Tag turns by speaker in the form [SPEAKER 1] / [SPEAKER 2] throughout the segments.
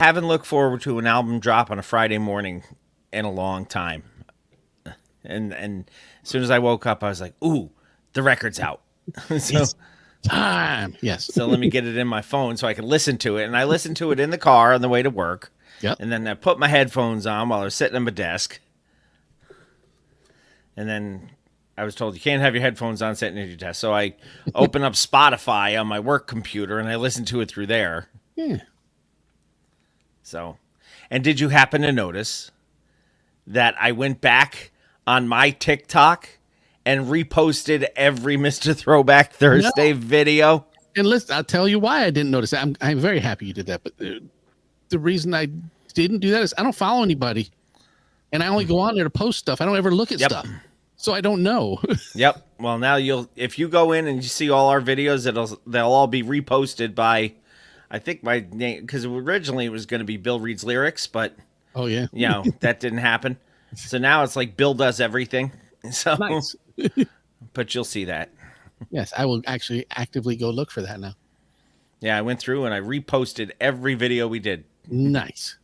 [SPEAKER 1] haven't looked forward to an album drop on a Friday morning in a long time. And as soon as I woke up, I was like, "Ooh, the record's out." so
[SPEAKER 2] It's time. Yes.
[SPEAKER 1] so let me get it in my phone so I can listen to it. And I listened to it in the car on the way to work.
[SPEAKER 2] Yep.
[SPEAKER 1] And then I put my headphones on while I was sitting at my desk. And then I was told you can't have your headphones on sitting at your desk. So I open up Spotify on my work computer and I listen to it through there.
[SPEAKER 2] Yeah.
[SPEAKER 1] So, and did you happen to notice that I went back on my TikTok and reposted every Mr. Throwback Thursday video?
[SPEAKER 2] And listen, I'll tell you why I didn't notice that. I'm very happy you did that. But the reason I didn't do that is I don't follow anybody. And I only go on there to post stuff. I don't ever look at stuff. So I don't know.
[SPEAKER 1] Yep. Well, now if you go in and you see all our videos, they'll all be reposted by, I think my name, because originally it was going to be Bill Reads Lyrics, but
[SPEAKER 2] Oh, yeah.
[SPEAKER 1] that didn't happen. So now it's like Bill does everything. So,
[SPEAKER 2] Nice.
[SPEAKER 1] but you'll see that.
[SPEAKER 2] Yes, I will actually actively go look for that now.
[SPEAKER 1] Yeah, I went through and I reposted every video we did.
[SPEAKER 2] Nice.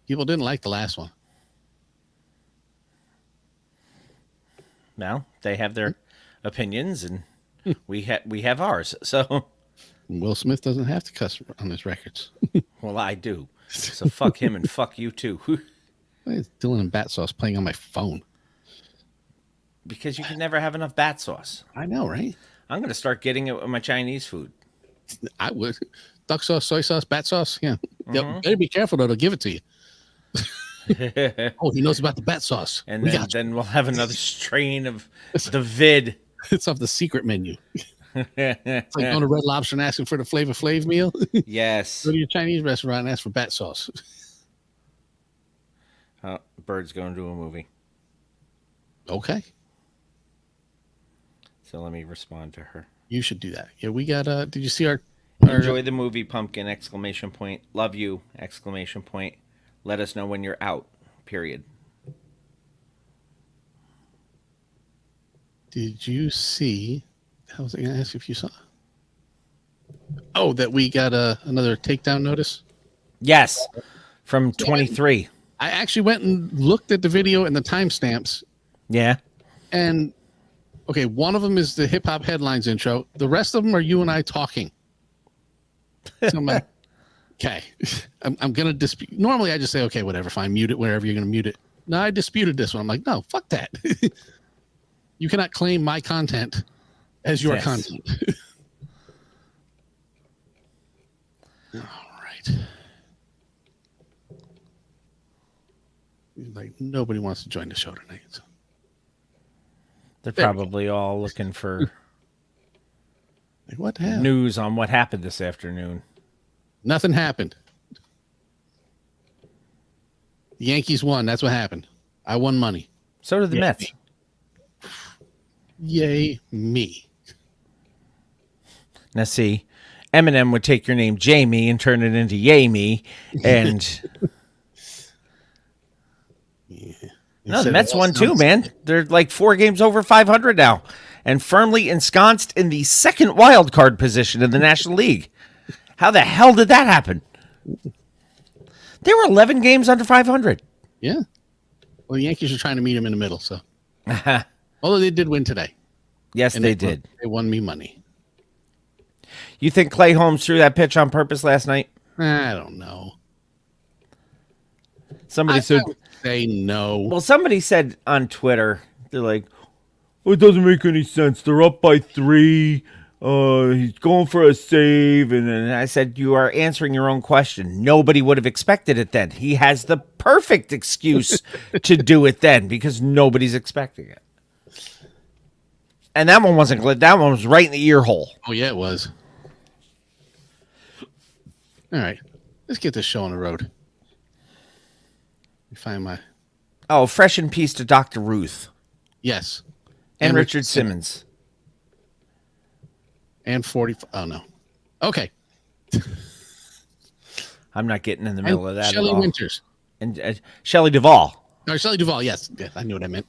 [SPEAKER 2] People didn't like the last one.
[SPEAKER 1] Now they have their opinions and we have ours. So,
[SPEAKER 2] Will Smith doesn't have to cuss on his records.
[SPEAKER 1] well, I do. So fuck him and fuck you too.
[SPEAKER 2] Why is Dylan and Bat Sauce playing on my phone?
[SPEAKER 1] Because you can never have enough bat sauce.
[SPEAKER 2] I know, right?
[SPEAKER 1] I'm going to start getting it with my Chinese food.
[SPEAKER 2] I would. Duck sauce, soy sauce, bat sauce. Yeah. Yep. Better be careful, though. They'll give it to you. Oh, he knows about the bat sauce.
[SPEAKER 1] And then we'll have another strain of the vid.
[SPEAKER 2] It's off the secret menu. It's like going to Red Lobster and asking for the Flavor Flav meal.
[SPEAKER 1] Yes.
[SPEAKER 2] Go to your Chinese restaurant and ask for bat sauce.
[SPEAKER 1] Bird's going to do a movie.
[SPEAKER 2] Okay.
[SPEAKER 1] So let me respond to her.
[SPEAKER 2] You should do that. Yeah, we got did you see our
[SPEAKER 1] Enjoy the movie, Pumpkin, exclamation point. Love you, exclamation point. Let us know when you're out, period.
[SPEAKER 2] Did you see? How was I going to ask if you saw? Oh, that we got another takedown notice?
[SPEAKER 1] Yes, from 23.
[SPEAKER 2] I actually went and looked at the video and the timestamps.
[SPEAKER 1] Yeah.
[SPEAKER 2] And, okay, one of them is the hip hop headlines intro. The rest of them are you and I talking. So I'm like, okay, I'm going to dispute. Normally I just say, okay, whatever, fine, mute it wherever you're going to mute it. No, I disputed this one. I'm like, no, fuck that. You cannot claim my content as your content. All right. Like, nobody wants to join the show tonight. So.
[SPEAKER 1] They're probably all looking for
[SPEAKER 2] Like, what happened?
[SPEAKER 1] news on what happened this afternoon.
[SPEAKER 2] Nothing happened. The Yankees won. That's what happened. I won money.
[SPEAKER 1] So did the Mets.
[SPEAKER 2] Yay, me.
[SPEAKER 1] Now, see, Eminem would take your name Jamie and turn it into Yay Me. And no, the Mets won too, man. They're like 4 games over 500 now and firmly ensconced in the second wild card position in the National League. How the hell did that happen? They were 11 games under 500.
[SPEAKER 2] Yeah. Well, the Yankees are trying to meet him in the middle, so. Although they did win today.
[SPEAKER 1] Yes, they did.
[SPEAKER 2] They won me money.
[SPEAKER 1] You think Clay Holmes threw that pitch on purpose last night?
[SPEAKER 2] I don't know.
[SPEAKER 1] Somebody said,
[SPEAKER 2] say no.
[SPEAKER 1] well, somebody said on Twitter, they're like, oh, it doesn't make any sense. They're up by 3. He's going for a save. And then I said, you are answering your own question. Nobody would have expected it then. He has the perfect excuse to do it then because nobody's expecting it. And that one wasn't good. That one was right in the ear hole.
[SPEAKER 2] Oh, yeah, it was. All right. Let's get this show on the road. Let me find my...
[SPEAKER 1] Oh, fresh in peace to Dr. Ruth.
[SPEAKER 2] Yes.
[SPEAKER 1] And Richard Simmons.
[SPEAKER 2] And 40... Oh, no. Okay.
[SPEAKER 1] I'm not getting in the middle of that
[SPEAKER 2] Shelley
[SPEAKER 1] at all.
[SPEAKER 2] Winters.
[SPEAKER 1] And Shelley Duvall.
[SPEAKER 2] No, Shelley Duvall, yes. Yes, I knew what I meant.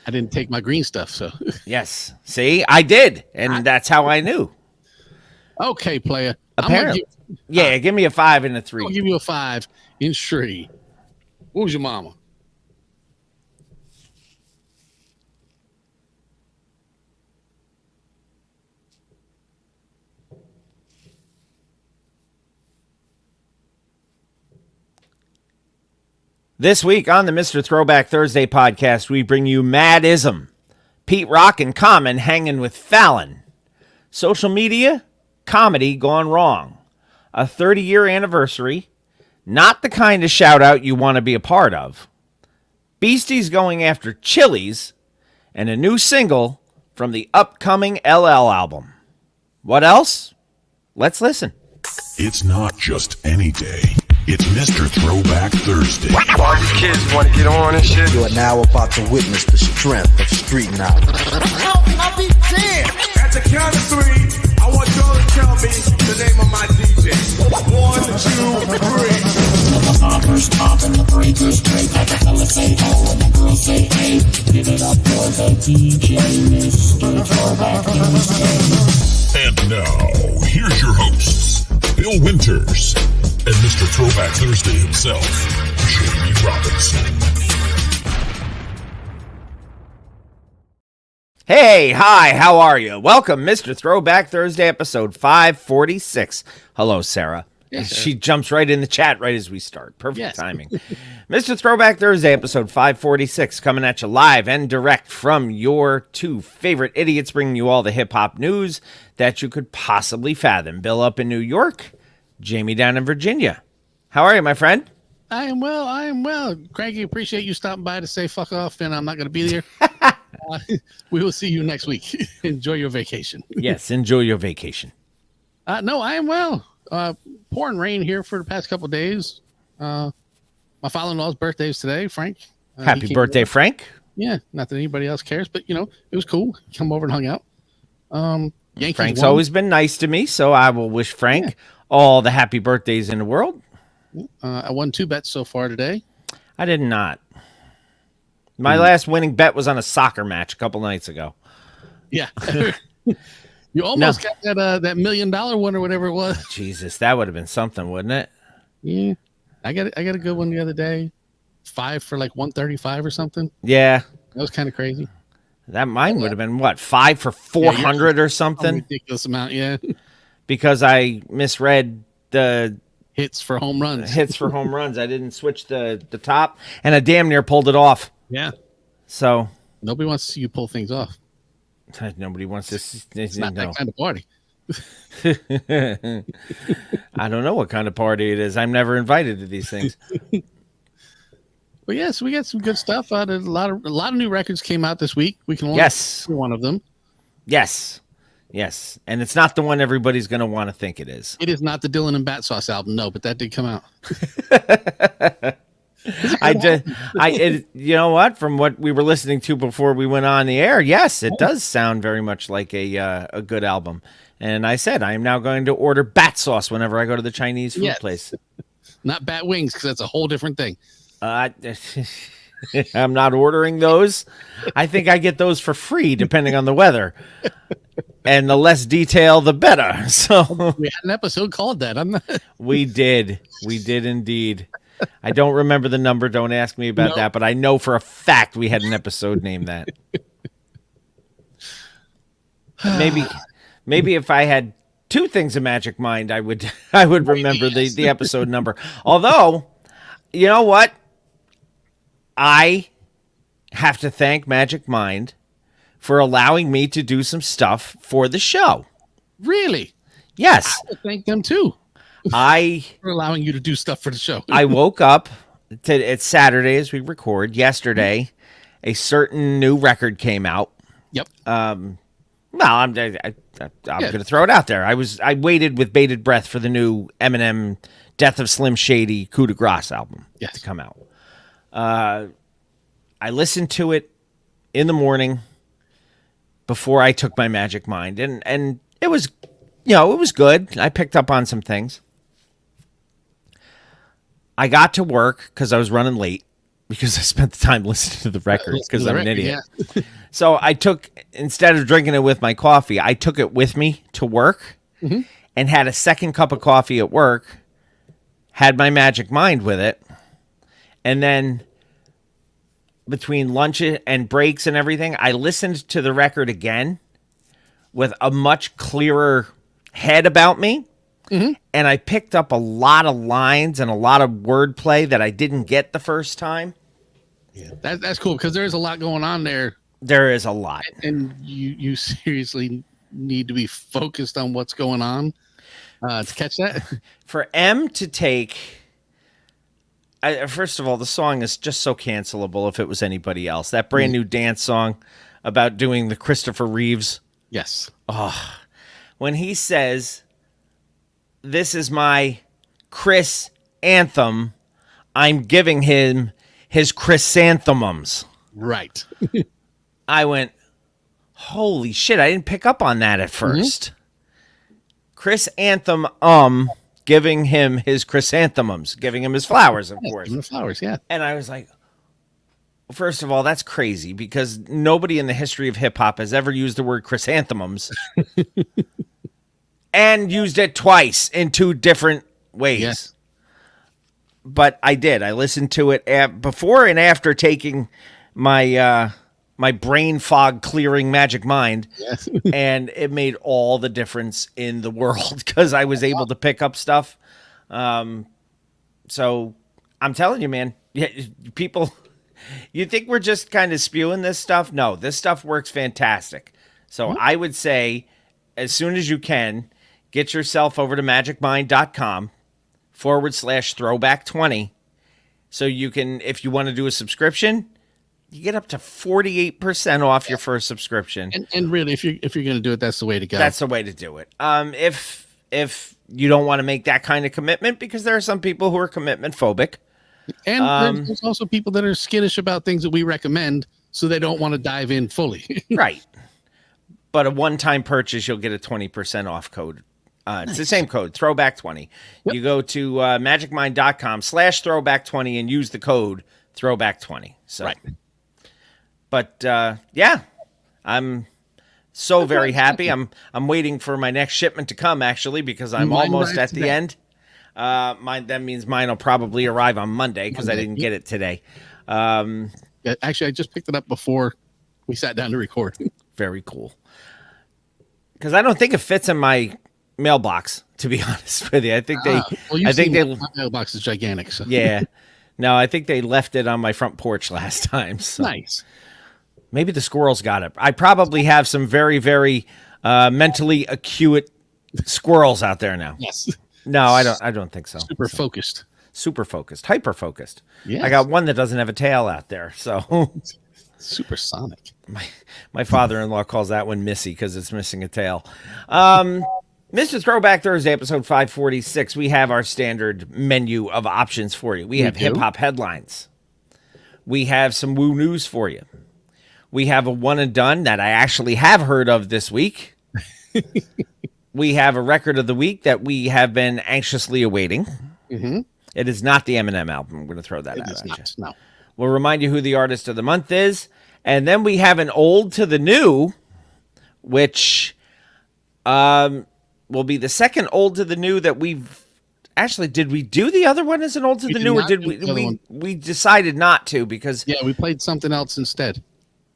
[SPEAKER 2] I didn't take my green stuff, so...
[SPEAKER 1] Yes. See, I did. And that's how I knew.
[SPEAKER 2] Okay, player.
[SPEAKER 1] Apparently. Yeah, give me a 5 and a 3.
[SPEAKER 2] I'll give you a 5 in Shree. What was your mama?
[SPEAKER 1] This week on the Mr. Throwback Thursday podcast, we bring you Madism, Pete Rock and Common hanging with Fallon, social media, comedy gone wrong, a 30-year anniversary, not the kind of shout-out you want to be a part of, Beasties going after Chili's, and a new single from the upcoming LL album. What else? Let's listen.
[SPEAKER 3] It's not just any day. It's Mr. Throwback Thursday.
[SPEAKER 4] All you kids want to get on and shit.
[SPEAKER 5] You are now about to witness the strength of street knowledge.
[SPEAKER 6] I'll be damned.
[SPEAKER 4] At the count of 3, I want y'all to tell me the name of my DJ. 1, 2, 3.
[SPEAKER 3] And now, here's your hosts, Bill Winters and Mr. Throwback Thursday himself, Jamie Robinson.
[SPEAKER 1] Hey, hi, how are you? Welcome, Mr. Throwback Thursday, episode 546. Hello, Sarah.
[SPEAKER 2] Yes, sir.
[SPEAKER 1] She jumps right in the chat right as we start. Perfect
[SPEAKER 2] Yes.
[SPEAKER 1] timing. Mr. Throwback Thursday, episode 546, coming at you live and direct from your two favorite idiots, bringing you all the hip-hop news that you could possibly fathom. Bill up in New York, Jamie down in Virginia. How are you, my friend?
[SPEAKER 2] I am well. Cranky, appreciate you stopping by to say fuck off, and I'm not going to be there. We will see you next week. Enjoy your vacation.
[SPEAKER 1] Yes, enjoy your vacation.
[SPEAKER 2] No, I am well. Pouring rain here for the past couple of days. My father-in-law's birthday is today, Frank. He
[SPEAKER 1] Happy
[SPEAKER 2] came
[SPEAKER 1] birthday,
[SPEAKER 2] over.
[SPEAKER 1] Frank.
[SPEAKER 2] Yeah, not that anybody else cares, but it was cool. Come over and hung out. Yankees
[SPEAKER 1] Frank's
[SPEAKER 2] won.
[SPEAKER 1] always been nice to me, so I will wish Frank all the happy birthdays in the world.
[SPEAKER 2] I won 2 bets so far today.
[SPEAKER 1] I did not. My last winning bet was on a soccer match a couple nights ago.
[SPEAKER 2] Yeah. You almost got that $1 million one or whatever it was.
[SPEAKER 1] Jesus, that would have been something, wouldn't it?
[SPEAKER 2] Yeah. I got a good one the other day. 5 for like 135 or something.
[SPEAKER 1] Yeah.
[SPEAKER 2] That was kind of crazy.
[SPEAKER 1] That mine would have been what, 5 for 400 or
[SPEAKER 2] Some
[SPEAKER 1] something?
[SPEAKER 2] ridiculous amount, yeah.
[SPEAKER 1] Because I misread the
[SPEAKER 2] Hits for home runs.
[SPEAKER 1] hits for home runs. I didn't switch the top, and I damn near pulled it off.
[SPEAKER 2] Yeah.
[SPEAKER 1] So
[SPEAKER 2] Nobody wants to see you pull things off.
[SPEAKER 1] nobody wants to.
[SPEAKER 2] It's not that kind of party.
[SPEAKER 1] I don't know what kind of party it is. I'm never invited to these things.
[SPEAKER 2] But yes, we got some good stuff. A lot of new records came out this week. We can only
[SPEAKER 1] Yes.
[SPEAKER 2] do one of them.
[SPEAKER 1] Yes. Yes. And it's not the one everybody's going to want to think it is.
[SPEAKER 2] It is not the Dylan and Bat Sauce album, no, but that did come out.
[SPEAKER 1] You know what? From what we were listening to before we went on the air, yes, it does sound very much like a good album. And I said I am now going to order bat sauce whenever I go to the Chinese food
[SPEAKER 2] Yes.
[SPEAKER 1] place.
[SPEAKER 2] Not bat wings, because that's a whole different thing.
[SPEAKER 1] I'm not ordering those. I think I get those for free, depending on the weather. And the less detail, the better. So
[SPEAKER 2] We had an episode called that. I'm not.
[SPEAKER 1] we did indeed. I don't remember the number. Don't ask me about
[SPEAKER 2] No.
[SPEAKER 1] that, but I know for a fact we had an episode named that. Maybe if I had 2 things of Magic Mind, I would remember the episode number. Although, you know what? I have to thank Magic Mind for allowing me to do some stuff for the show.
[SPEAKER 2] Really?
[SPEAKER 1] Yes,
[SPEAKER 2] I thank them too
[SPEAKER 1] I
[SPEAKER 2] for allowing you to do stuff for the show.
[SPEAKER 1] I woke up it's Saturday as we record. Yesterday, a certain new record came out.
[SPEAKER 2] Yep.
[SPEAKER 1] Well, I'm going to throw it out there. I waited with bated breath for the new Eminem Death of Slim Shady Coup de Grace album
[SPEAKER 2] Yes.
[SPEAKER 1] to come out. I listened to it in the morning before I took my Magic Mind, and it was, it was good. I picked up on some things. I got to work because I was running late because I spent the time listening to the record because I'm an idiot.
[SPEAKER 2] Yeah.
[SPEAKER 1] So I took, instead of drinking it with my coffee, I took it with me to work. and had a second cup of coffee at work, had my Magic Mind with it, and then between lunch and breaks and everything, I listened to the record again with a much clearer head about me. Mm-hmm. And I picked up a lot of lines and a lot of wordplay that I didn't get the first time.
[SPEAKER 2] Yeah, that's cool because there's a lot going on there.
[SPEAKER 1] There is a lot.
[SPEAKER 2] And you seriously need to be focused on what's going on to catch that.
[SPEAKER 1] For M to take... first of all, the song is just so cancelable if it was anybody else. That brand new dance song about doing the Christopher Reeves.
[SPEAKER 2] Yes.
[SPEAKER 1] Oh, when he says, "This is my Chris anthem," I'm giving him his chrysanthemums.
[SPEAKER 2] Right.
[SPEAKER 1] I went, holy shit, I didn't pick up on that at first. Chris anthem, giving him his chrysanthemums, giving him his flowers, of course.
[SPEAKER 2] Give him the flowers, yeah.
[SPEAKER 1] And I was like, first of all, that's crazy because nobody in the history of hip hop has ever used the word chrysanthemums and used it twice in two different ways.
[SPEAKER 2] Yes.
[SPEAKER 1] But I did. I listened to it before and after taking my my brain fog clearing Magic Mind.
[SPEAKER 2] Yes.
[SPEAKER 1] And it made all the difference in the world because I was able to pick up stuff. So I'm telling you, man, people, you think we're just kind of spewing this stuff? No, this stuff works fantastic. So I would say as soon as you can, get yourself over to magicmind.com/throwback20. So you can, if you want to do a subscription, you get up to 48% off your first subscription.
[SPEAKER 2] And really, if you're going to do it, that's the way to go.
[SPEAKER 1] That's the way to do it. If you don't want to make that kind of commitment, because there are some people who are commitment phobic.
[SPEAKER 2] And there's also people that are skittish about things that we recommend, so they don't want to dive in fully.
[SPEAKER 1] Right. But a one-time purchase, you'll get a 20% off code. It's the same code, throwback20. Yep. You go to magicmind.com/throwback20 and use the code throwback20. So, right. But yeah, I'm so very happy. I'm waiting for my next shipment to come, actually, because I'm almost at the end. That means mine will probably arrive on Monday because I didn't get it today.
[SPEAKER 2] Yeah, actually, I just picked it up before we sat down to record.
[SPEAKER 1] Very cool. Because I don't think it fits in my mailbox, to be honest with you. I think my
[SPEAKER 2] mailbox is gigantic. So.
[SPEAKER 1] Yeah. No, I think they left it on my front porch last time. So.
[SPEAKER 2] Nice.
[SPEAKER 1] Maybe the squirrels got it. I probably have some very, very mentally acute squirrels out there now.
[SPEAKER 2] Yes.
[SPEAKER 1] No, I don't think so.
[SPEAKER 2] Super focused.
[SPEAKER 1] Hyper focused.
[SPEAKER 2] Yeah.
[SPEAKER 1] I got one that doesn't have a tail out there. So
[SPEAKER 2] supersonic.
[SPEAKER 1] My father-in-law calls that one Missy because it's missing a tail. Mr. Throwback Thursday, episode 546. We have our standard menu of options for you. We have hip-hop headlines. We have some woo news for you. We have a one and done that I actually have heard of this week. We have a record of the week that we have been anxiously awaiting. Mm-hmm. It is not the Eminem album. I'm going to throw that out at you.
[SPEAKER 2] No.
[SPEAKER 1] We'll remind you who the artist of the month is. And then we have an old to the new, which will be the second old to the new that we've... Actually, did we do the other one as an old to the new, or did we decided not to because...
[SPEAKER 2] Yeah, we played something else instead.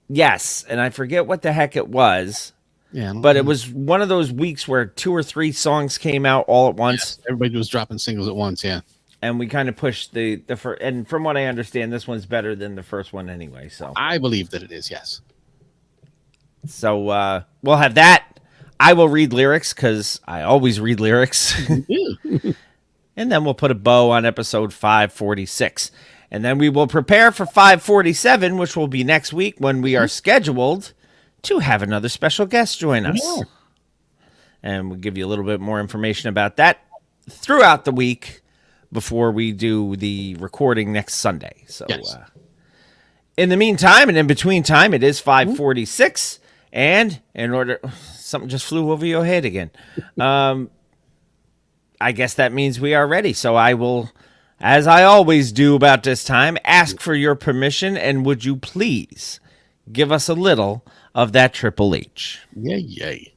[SPEAKER 1] Yes, and I forget what the heck it was.
[SPEAKER 2] Yeah,
[SPEAKER 1] but it was one of those weeks where 2 or 3 songs came out all at once.
[SPEAKER 2] Yes, everybody was dropping singles at once, yeah.
[SPEAKER 1] And we kind of pushed the first, and from what I understand, this one's better than the first one anyway. So
[SPEAKER 2] I believe that it is, yes.
[SPEAKER 1] So we'll have that. I will read lyrics because I always read lyrics. And then we'll put a bow on episode 546. And then we will prepare for 547, which will be next week when we are scheduled to have another special guest join us. Yeah. And we'll give you a little bit more information about that throughout the week before we do the recording next Sunday. So yes. In the meantime and in between time, it is 546. And in order, something just flew over your head again. I guess that means we are ready. So I will, as I always do about this time, ask for your permission. And would you please give us a little of that Triple H?
[SPEAKER 2] Yay, yay.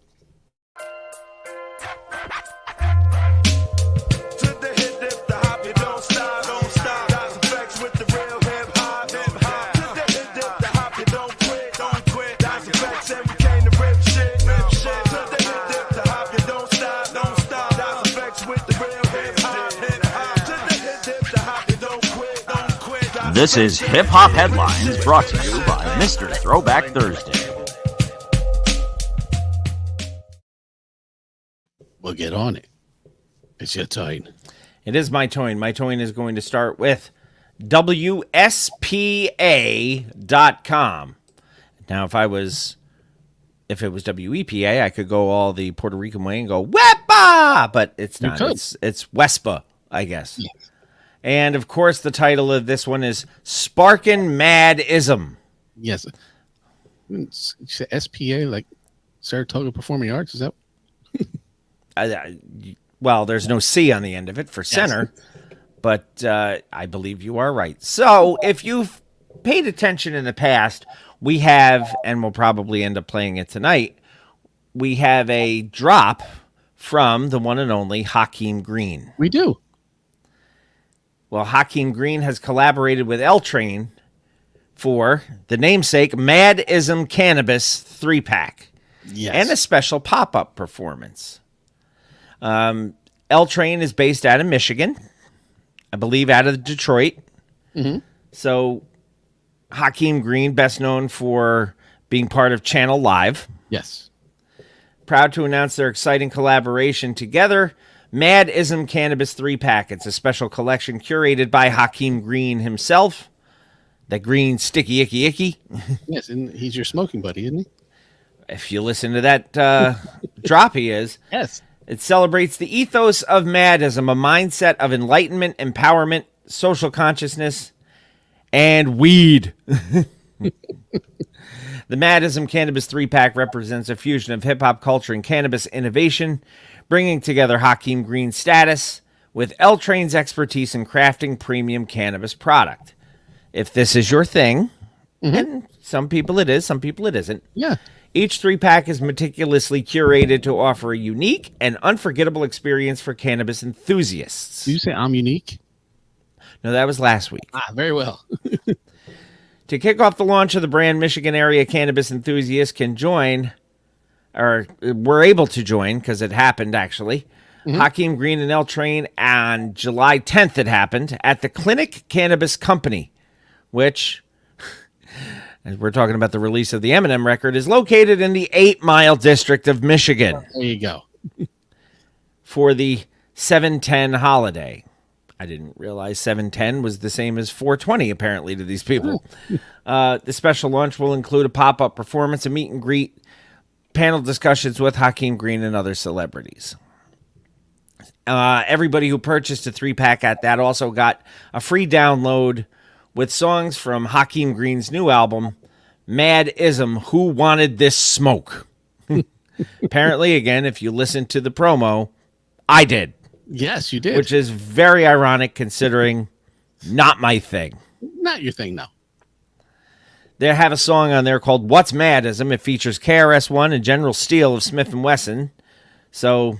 [SPEAKER 7] This is Hip Hop Headlines brought to you by Mr. Throwback Thursday.
[SPEAKER 2] We'll get on it. It's your turn.
[SPEAKER 1] It is my toin. My toin is going to start with WSPA.com. Now, if it was WEPA, I could go all the Puerto Rican way and go, WEPA! But it's not. It's WESPA, I guess.
[SPEAKER 2] Yes.
[SPEAKER 1] And, of course, the title of this one is Sparkin' Mad-ism.
[SPEAKER 2] Yes. SPA, like Saratoga Performing Arts, is that?
[SPEAKER 1] Well, there's no C on the end of it for center, but I believe you are right. So if you've paid attention in the past, we have, and we'll probably end up playing it tonight, we have a drop from the one and only Hakeem Green.
[SPEAKER 2] We do.
[SPEAKER 1] Well, Hakeem Green has collaborated with L Train for the namesake Mad-ism Cannabis 3-pack.
[SPEAKER 2] Yes.
[SPEAKER 1] And a special pop-up performance. L Train is based out of Michigan, I believe out of Detroit.
[SPEAKER 2] Mm-hmm.
[SPEAKER 1] So Hakeem Green, best known for being part of Channel Live.
[SPEAKER 2] Yes.
[SPEAKER 1] Proud to announce their exciting collaboration together, Mad-ism Cannabis 3-pack. It's a special collection curated by Hakeem Green himself. That green sticky icky icky.
[SPEAKER 2] Yes, and he's your smoking buddy, isn't he?
[SPEAKER 1] If you listen to that drop, he is.
[SPEAKER 2] Yes.
[SPEAKER 1] It celebrates the ethos of Mad-ism, a mindset of enlightenment, empowerment, social consciousness, and weed. The Mad-ism Cannabis 3-pack represents a fusion of hip-hop culture and cannabis innovation, bringing together Hakeem Green's status with L Train's expertise in crafting premium cannabis product. If this is your thing, and some people it is, some people it isn't.
[SPEAKER 2] Yeah.
[SPEAKER 1] Each 3-pack is meticulously curated to offer a unique and unforgettable experience for cannabis enthusiasts.
[SPEAKER 2] Did you say I'm unique?
[SPEAKER 1] No, that was last week.
[SPEAKER 2] Ah, very well.
[SPEAKER 1] To kick off the launch of the brand, Michigan area cannabis enthusiasts can join, or were able to join, because it happened actually. Hakeem Green and L Train on July 10th, it happened, at the Clinic Cannabis Company, which, as we're talking about the release of the Eminem record, is located in the 8 Mile district of Michigan.
[SPEAKER 2] There you go.
[SPEAKER 1] For the 7/10 holiday. I didn't realize 7/10 was the same as 4/20, apparently, to these people. The special launch will include a pop-up performance, a meet and greet, panel discussions with Hakeem Green and other celebrities. Everybody who purchased a 3-pack at that also got a free download with songs from Hakeem Green's new album, Mad-ism, Who Wanted This Smoke? Apparently, again, if you listen to the promo, I did.
[SPEAKER 2] Yes, you did.
[SPEAKER 1] Which is very ironic considering not my thing.
[SPEAKER 2] Not your thing, no.
[SPEAKER 1] They have a song on there called What's Mad-ism? It features KRS-One and General Steele of Smith & Wesson. So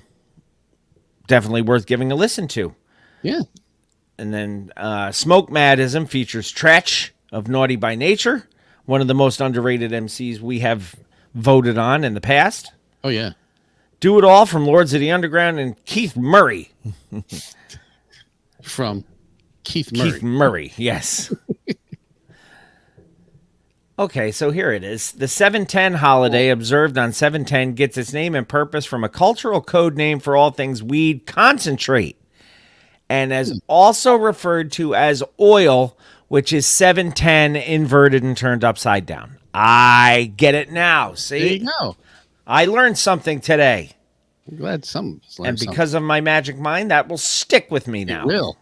[SPEAKER 1] definitely worth giving a listen to.
[SPEAKER 2] Yeah.
[SPEAKER 1] And then Smoke Mad-ism features Tretch of Naughty by Nature, one of the most underrated MCs we have voted on in the past.
[SPEAKER 2] Oh, yeah.
[SPEAKER 1] Do It All from Lords of the Underground and Keith Murray.
[SPEAKER 2] From Keith Murray.
[SPEAKER 1] Keith Murray, yes. Okay, so here it is. The 7/10 holiday observed on 7/10 gets its name and purpose from a cultural code name for all things weed concentrate, and as also referred to as oil, which is 7/10 inverted and turned upside down. I get it now. See?
[SPEAKER 2] There you go.
[SPEAKER 1] I learned something today.
[SPEAKER 2] I'm glad some.
[SPEAKER 1] And because of my magic mind, that will stick with me now.
[SPEAKER 2] It will.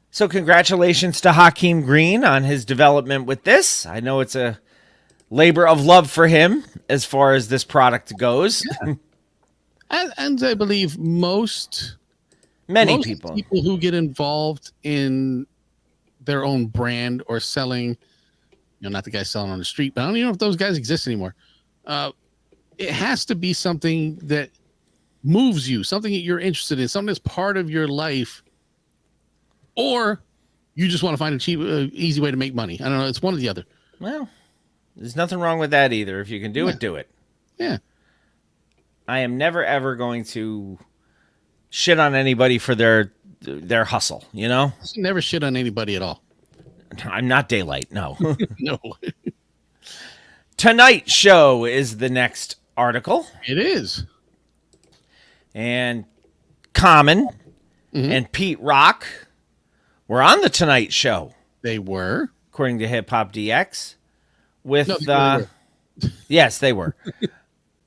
[SPEAKER 1] So congratulations to Hakeem Green on his development with this. I know it's a labor of love for him as far as this product goes.
[SPEAKER 2] Yeah. and I believe most
[SPEAKER 1] people
[SPEAKER 2] who get involved in their own brand or selling, not the guys selling on the street, but I don't even know if those guys exist anymore. It has to be something that moves you, something that you're interested in, something that's part of your life, or you just want to find a cheap, easy way to make money. I don't know. It's one or the other.
[SPEAKER 1] Well, there's nothing wrong with that either. If you can do it, do it.
[SPEAKER 2] Yeah. I
[SPEAKER 1] am never, ever going to shit on anybody for their their hustle, you know?
[SPEAKER 2] She never shit on anybody at all.
[SPEAKER 1] I'm not Daylight, no.
[SPEAKER 2] No,
[SPEAKER 1] Tonight Show is the next article.
[SPEAKER 2] it is.
[SPEAKER 1] And Common and Pete Rock were on the Tonight Show,
[SPEAKER 2] They were.
[SPEAKER 1] according to Hip Hop DX. With
[SPEAKER 2] No, they really were.
[SPEAKER 1] yes, they were.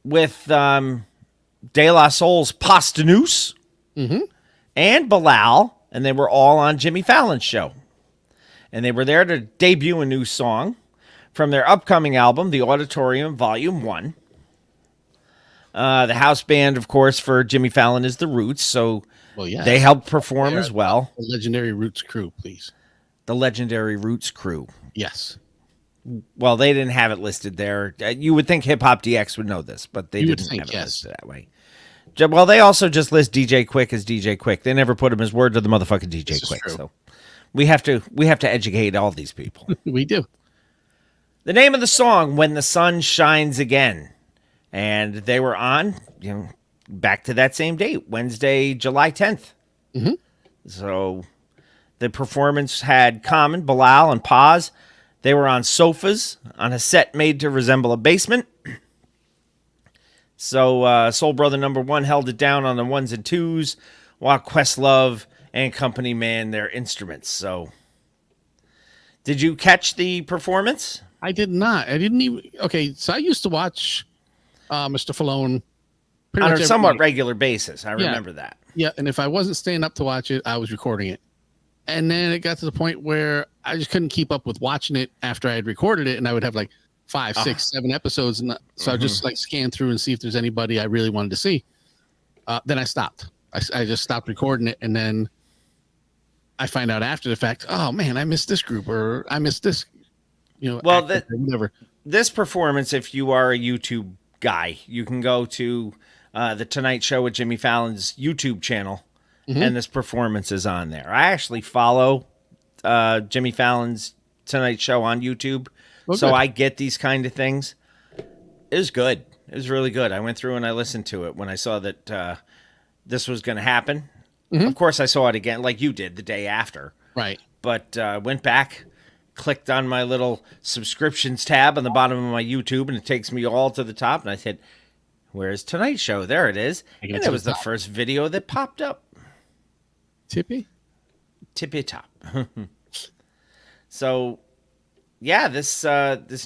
[SPEAKER 1] With De La Soul's Posdnuos and Bilal, and they were all on Jimmy Fallon's show. And they were there to debut a new song from their upcoming album, The Auditorium Volume 1. The house band, of course, for Jimmy Fallon is The Roots, so
[SPEAKER 2] Well, yeah.
[SPEAKER 1] they helped perform as well.
[SPEAKER 2] The legendary Roots crew, please.
[SPEAKER 1] The legendary Roots crew.
[SPEAKER 2] Yes.
[SPEAKER 1] Well, they didn't have it listed there. You would think Hip Hop DX would know this, but they
[SPEAKER 2] You would
[SPEAKER 1] didn't
[SPEAKER 2] think,
[SPEAKER 1] have it
[SPEAKER 2] yes.
[SPEAKER 1] listed that way. Well, they also just list DJ Quick as DJ Quick. They never put him as word to the motherfucking DJ
[SPEAKER 2] This is
[SPEAKER 1] Quick.
[SPEAKER 2] true.
[SPEAKER 1] So we have to educate all these people.
[SPEAKER 2] We do.
[SPEAKER 1] The name of the song, When the Sun Shines Again. And they were on, back to that same date, Wednesday, July 10th. So the performance had Common, Bilal, and Paz. They were on sofas on a set made to resemble a basement. So Soul Brother number 1 held it down on the ones and twos, while Questlove and company manned their instruments. So did you catch the performance?
[SPEAKER 2] I did not. I didn't even. Okay, so I used to watch Mr. Falone pretty
[SPEAKER 1] On
[SPEAKER 2] much
[SPEAKER 1] a
[SPEAKER 2] every
[SPEAKER 1] somewhat
[SPEAKER 2] night.
[SPEAKER 1] regular basis. I remember that.
[SPEAKER 2] Yeah, and if I wasn't staying up to watch it, I was recording it. And then it got to the point where I just couldn't keep up with watching it after I had recorded it, and I would have like 5, 6, 7 episodes, and so I just like scan through and see if there's anybody I really wanted to see. Then I stopped. I just stopped recording it, and then I find out after the fact, oh man, I missed this group, or I missed this.
[SPEAKER 1] Well,
[SPEAKER 2] actor, or whatever.
[SPEAKER 1] This performance, if you are a YouTube guy, you can go to the Tonight Show with Jimmy Fallon's YouTube channel, and this performance is on there. I actually follow Jimmy Fallon's Tonight Show on YouTube, so
[SPEAKER 2] good.
[SPEAKER 1] I get these kind of things. It was good. It was really good. I went through and I listened to it when I saw that this was going to happen. Of course, I saw it again, like you did, the day after.
[SPEAKER 2] Right.
[SPEAKER 1] But went back, clicked on my little subscriptions tab on the bottom of my YouTube, and it takes me all to the top. And I said, "Where's Tonight Show?" There it is.
[SPEAKER 2] Take it
[SPEAKER 1] And
[SPEAKER 2] to
[SPEAKER 1] it was
[SPEAKER 2] the
[SPEAKER 1] the
[SPEAKER 2] top.
[SPEAKER 1] first video that popped up.
[SPEAKER 2] Tippy.
[SPEAKER 1] Tippy top. So, yeah, this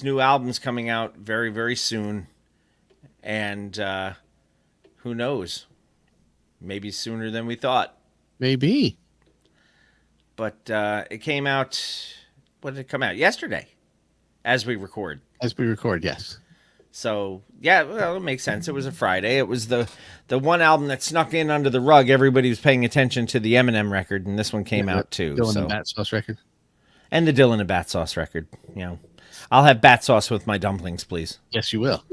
[SPEAKER 1] new album's coming out very, very soon, and who knows? Maybe sooner than we thought.
[SPEAKER 2] Maybe.
[SPEAKER 1] But it came out. When did it come out? Yesterday, as we record.
[SPEAKER 2] As we record, yes.
[SPEAKER 1] So yeah, well, it makes sense. It was a Friday. It was the one album that snuck in under the rug. Everybody was paying attention to the Eminem record, and this one came out too.
[SPEAKER 2] Dylan
[SPEAKER 1] So
[SPEAKER 2] and Bat Sauce record.
[SPEAKER 1] and the Dylan and Bat Sauce record. I'll have bat sauce with my dumplings, please.
[SPEAKER 2] Yes, you will.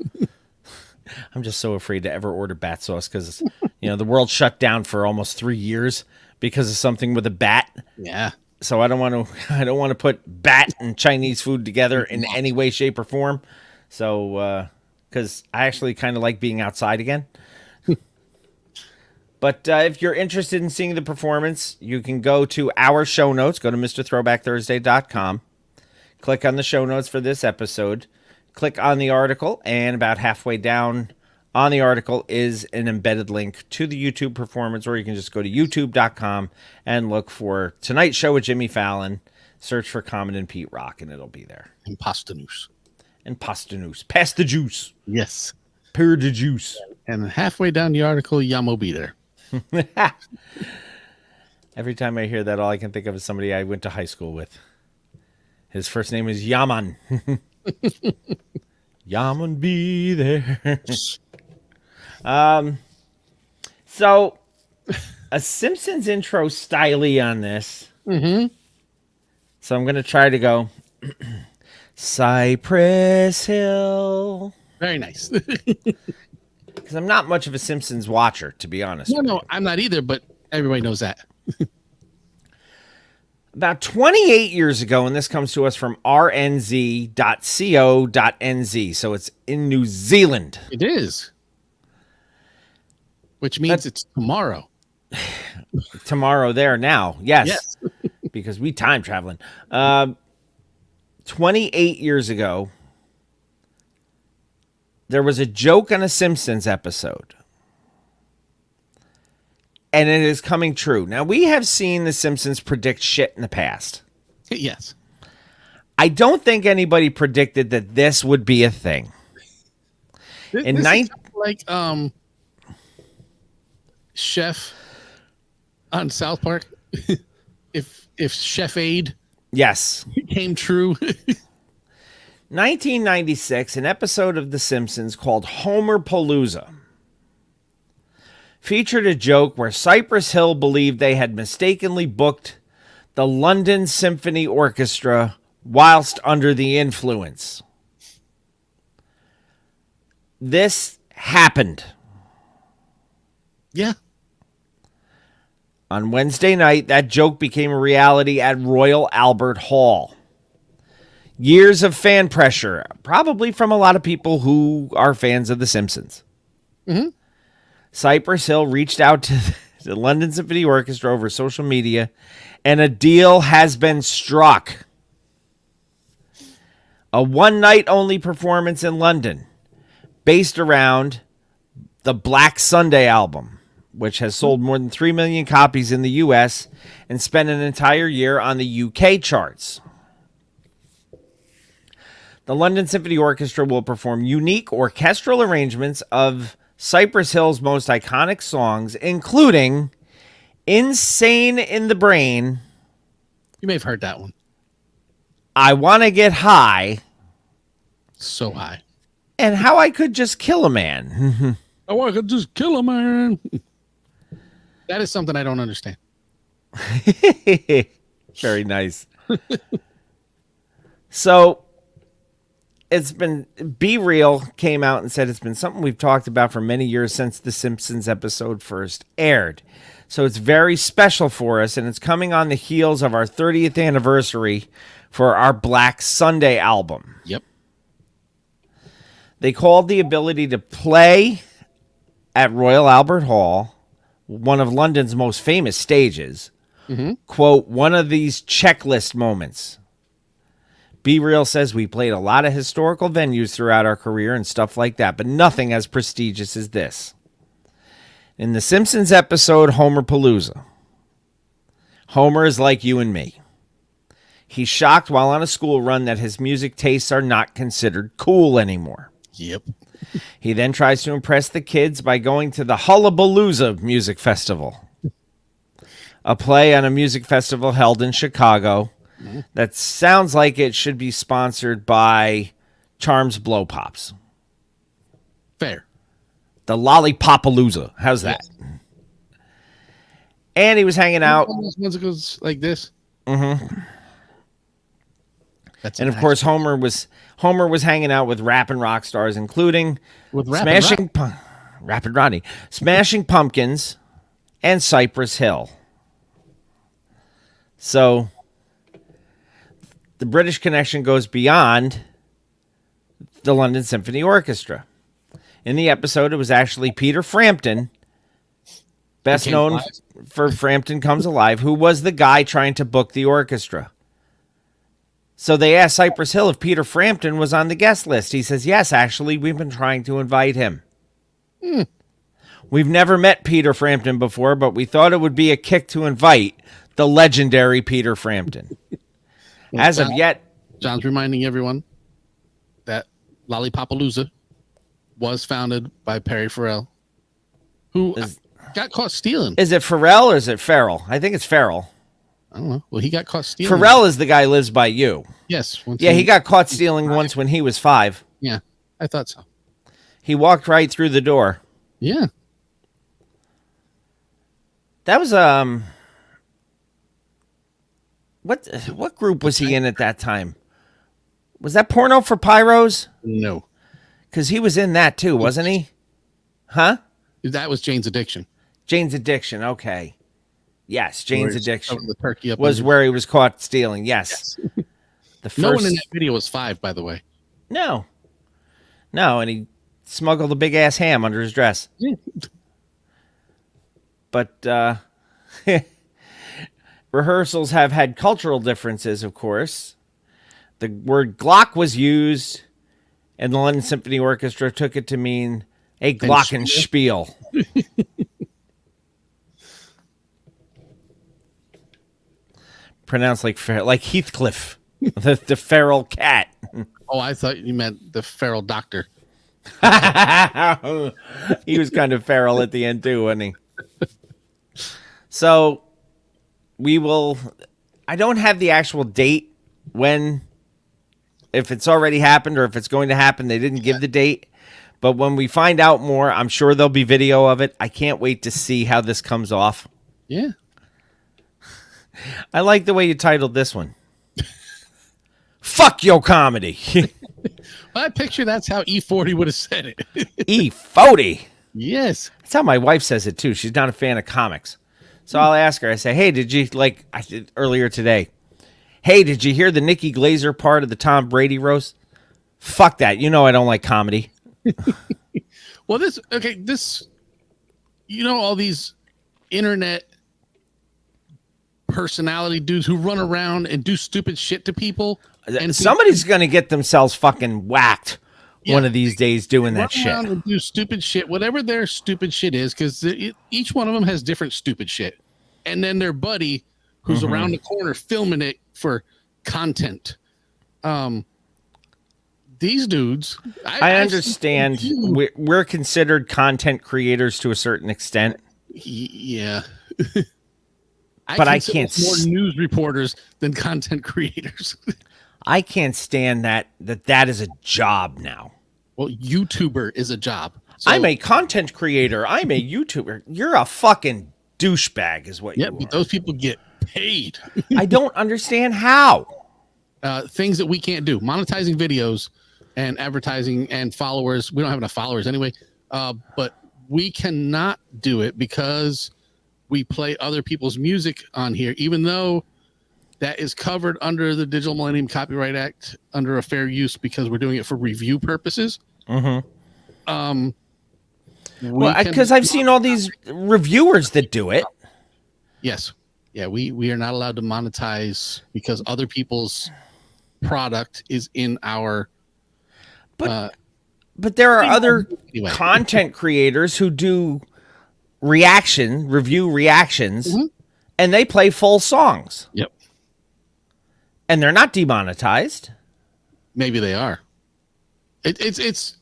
[SPEAKER 1] I'm just so afraid to ever order bat sauce because the world shut down for almost 3 years because of something with a bat.
[SPEAKER 2] Yeah.
[SPEAKER 1] So I don't want to put bat and Chinese food together in any way, shape, or form. So, because I actually kind of like being outside again. But if you're interested in seeing the performance, you can go to our show notes. Go to MrThrowbackThursday.com. Click on the show notes for this episode. Click on the article, and about halfway down on the article is an embedded link to the YouTube performance, or you can just go to youtube.com and look for Tonight Show with Jimmy Fallon. Search for Common and Pete Rock, and it'll be there.
[SPEAKER 2] And Posdnuos.
[SPEAKER 1] And Posdnuos. Pass the juice.
[SPEAKER 2] Yes.
[SPEAKER 1] Pour the juice.
[SPEAKER 2] And halfway down the article, Yam will be there.
[SPEAKER 1] Every time I hear that, all I can think of is somebody I went to high school with. His first name is Yaman. Yaman be there. So, a Simpsons intro styly on this. So I'm going to try to go Cypress Hill.
[SPEAKER 2] Very nice.
[SPEAKER 1] Because I'm not much of a Simpsons watcher, to be honest.
[SPEAKER 2] No, I'm not either, but everybody knows that.
[SPEAKER 1] About 28 years ago, and this comes to us from rnz.co.nz, so it's in New Zealand.
[SPEAKER 2] It is. Which means it's tomorrow.
[SPEAKER 1] tomorrow there now. Yes.
[SPEAKER 2] Yes.
[SPEAKER 1] Because we time traveling. 28 years ago, there was a joke on a Simpsons episode. And it is coming true. Now, we have seen the Simpsons predict shit in the past.
[SPEAKER 2] Yes.
[SPEAKER 1] I don't think anybody predicted that this would be a thing. In
[SPEAKER 2] This
[SPEAKER 1] nine-
[SPEAKER 2] is like Chef on South Park. if Chef Aid
[SPEAKER 1] Yes.
[SPEAKER 2] came true.
[SPEAKER 1] 1996, an episode of The Simpsons called Homer Palooza featured a joke where Cypress Hill believed they had mistakenly booked the London Symphony Orchestra whilst under the influence. This happened.
[SPEAKER 2] Yeah.
[SPEAKER 1] On Wednesday night, that joke became a reality at Royal Albert Hall. Years of fan pressure, probably from a lot of people who are fans of The Simpsons.
[SPEAKER 2] Mm-hmm.
[SPEAKER 1] Cypress Hill reached out to the London Symphony Orchestra over social media, and a deal has been struck. A one-night-only performance in London, based around the Black Sunday album, which has sold more than 3 million copies in the U.S. and spent an entire year on the U.K. charts. The London Symphony Orchestra will perform unique orchestral arrangements of Cypress Hill's most iconic songs, including Insane in the Brain,
[SPEAKER 2] You may have heard that one.
[SPEAKER 1] I Want to Get High,
[SPEAKER 2] So high.
[SPEAKER 1] and How I Could Just Kill a Man.
[SPEAKER 2] Oh, I could just kill a man. That is something I don't understand.
[SPEAKER 1] Very nice. So it's been Be Real came out and said it's been something we've talked about for many years since the Simpsons episode first aired. So it's very special for us, and it's coming on the heels of our 30th anniversary for our Black Sunday album.
[SPEAKER 2] Yep.
[SPEAKER 1] They called the ability to play at Royal Albert Hall, one of London's most famous stages, quote, one of these checklist moments. Be Real says we played a lot of historical venues throughout our career and stuff like that, but nothing as prestigious as this. In the Simpsons episode Homer Palooza, Homer is like you and me. He's shocked while on a school run that his music tastes are not considered cool anymore.
[SPEAKER 2] Yep.
[SPEAKER 1] He then tries to impress the kids by going to the Hullabalooza Music Festival, a play on a music festival held in Chicago that sounds like it should be sponsored by Charms Blow Pops.
[SPEAKER 2] Fair.
[SPEAKER 1] The Lollipopalooza. How's that? And he was hanging out.
[SPEAKER 2] Once it goes like this. Mm-hmm. That's
[SPEAKER 1] And of course, Homer was hanging out with rapping rock stars, including
[SPEAKER 2] With Rappin'
[SPEAKER 1] Rapid Rodney, Smashing Pumpkins, and Cypress Hill. So the British connection goes beyond the London Symphony Orchestra. In the episode, it was actually Peter Frampton, best
[SPEAKER 2] Came
[SPEAKER 1] known
[SPEAKER 2] alive?
[SPEAKER 1] for Frampton Comes Alive, who was the guy trying to book the orchestra. So they asked Cypress Hill if Peter Frampton was on the guest list. He says, yes, actually, we've been trying to invite him. We've never met Peter Frampton before, but we thought it would be a kick to invite the legendary Peter Frampton. As of yet,
[SPEAKER 2] John's reminding everyone that Lollipopalooza was founded by Perry Farrell, who got caught stealing.
[SPEAKER 1] is it Pharrell or is it Farrell? I think it's Farrell.
[SPEAKER 2] I don't know. Well, he got caught stealing.
[SPEAKER 1] Pharrell is the guy who lives by you.
[SPEAKER 2] Yes. once
[SPEAKER 1] Yeah, he got caught stealing once when he was 5.
[SPEAKER 2] Yeah, I thought so.
[SPEAKER 1] He walked right through the door.
[SPEAKER 2] Yeah.
[SPEAKER 1] That was what group was he in at that time? Was that Porno for Pyros?
[SPEAKER 2] No.
[SPEAKER 1] Because he was in that too, wasn't he? Huh?
[SPEAKER 2] That was Jane's Addiction.
[SPEAKER 1] Jane's Addiction. Okay. Yes, Jane's
[SPEAKER 2] Where he's
[SPEAKER 1] Addiction
[SPEAKER 2] shoving the turkey up
[SPEAKER 1] was
[SPEAKER 2] under-
[SPEAKER 1] where he was caught stealing. Yes. The first.
[SPEAKER 2] No one in that video was 5, by the way.
[SPEAKER 1] No, and he smuggled a big ass ham under his dress. But rehearsals have had cultural differences, of course. The word Glock was used, and the London Symphony Orchestra took it to mean a glockenspiel. Pronounced like Heathcliff, the feral cat.
[SPEAKER 2] Oh, I thought you meant the feral doctor.
[SPEAKER 1] He was kind of feral at the end too, wasn't he? So we will. I don't have the actual date when, if it's already happened or if it's going to happen. They didn't give the date, but when we find out more, I'm sure there'll be video of it. I can't wait to see how this comes off.
[SPEAKER 2] Yeah.
[SPEAKER 1] I like the way you titled this one. Fuck your comedy.
[SPEAKER 2] I picture that's how E40 would have said it.
[SPEAKER 1] E40.
[SPEAKER 2] Yes.
[SPEAKER 1] That's how my wife says it too. She's not a fan of comics. So I'll ask her, I say, hey, did you, like I did earlier today, hey, did you hear the Nikki Glazer part of the Tom Brady roast? Fuck that. You know I don't like comedy.
[SPEAKER 2] Well, this, all these internet personality dudes who run around and do stupid shit to people. And
[SPEAKER 1] somebody's going to get themselves fucking whacked one of these days doing that shit.
[SPEAKER 2] Run around and do stupid shit, whatever their stupid shit is, because each one of them has different stupid shit. And then their buddy who's around the corner filming it for content. These dudes,
[SPEAKER 1] I understand we're considered content creators to a certain extent.
[SPEAKER 2] Yeah.
[SPEAKER 1] But I can't
[SPEAKER 2] more news reporters than content creators.
[SPEAKER 1] I can't stand that is a job now.
[SPEAKER 2] Well, YouTuber is a job. So,
[SPEAKER 1] I'm a content creator. I'm a YouTuber. You're a fucking douchebag is what you are.
[SPEAKER 2] But those people get paid.
[SPEAKER 1] I don't understand how.
[SPEAKER 2] Things that we can't do. Monetizing videos and advertising and followers. We don't have enough followers anyway. But we cannot do it because we play other people's music on here, even though that is covered under the Digital Millennium Copyright Act under a fair use because we're doing it for review purposes.
[SPEAKER 1] Well, because I've seen all these reviewers that do it.
[SPEAKER 2] Yes. Yeah, we are not allowed to monetize because other people's product is in our...
[SPEAKER 1] But there are other content creators who do review reactions, and they play full songs.
[SPEAKER 2] Yep.
[SPEAKER 1] And they're not demonetized.
[SPEAKER 2] Maybe they are. It's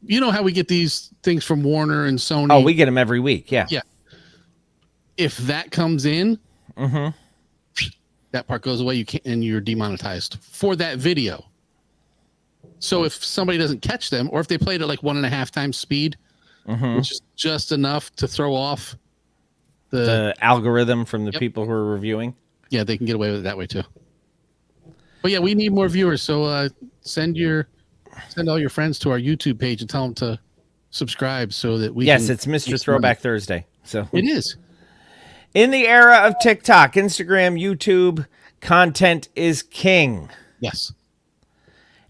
[SPEAKER 2] you know how we get these things from Warner and Sony.
[SPEAKER 1] Oh, we get them every week. Yeah.
[SPEAKER 2] Yeah. If that comes in, that part goes away. You can't, and you're demonetized for that video. So if somebody doesn't catch them, or if they played at like 1.5 times speed, which is just enough to throw off the
[SPEAKER 1] algorithm from the people who are reviewing.
[SPEAKER 2] Yeah, they can get away with it that way too. But yeah, we need more viewers. So send all your friends to our YouTube page and tell them to subscribe so that we.
[SPEAKER 1] Yes, it's Mr. Throwback Thursday. So
[SPEAKER 2] it is.
[SPEAKER 1] In the era of TikTok, Instagram, YouTube, content is king.
[SPEAKER 2] Yes.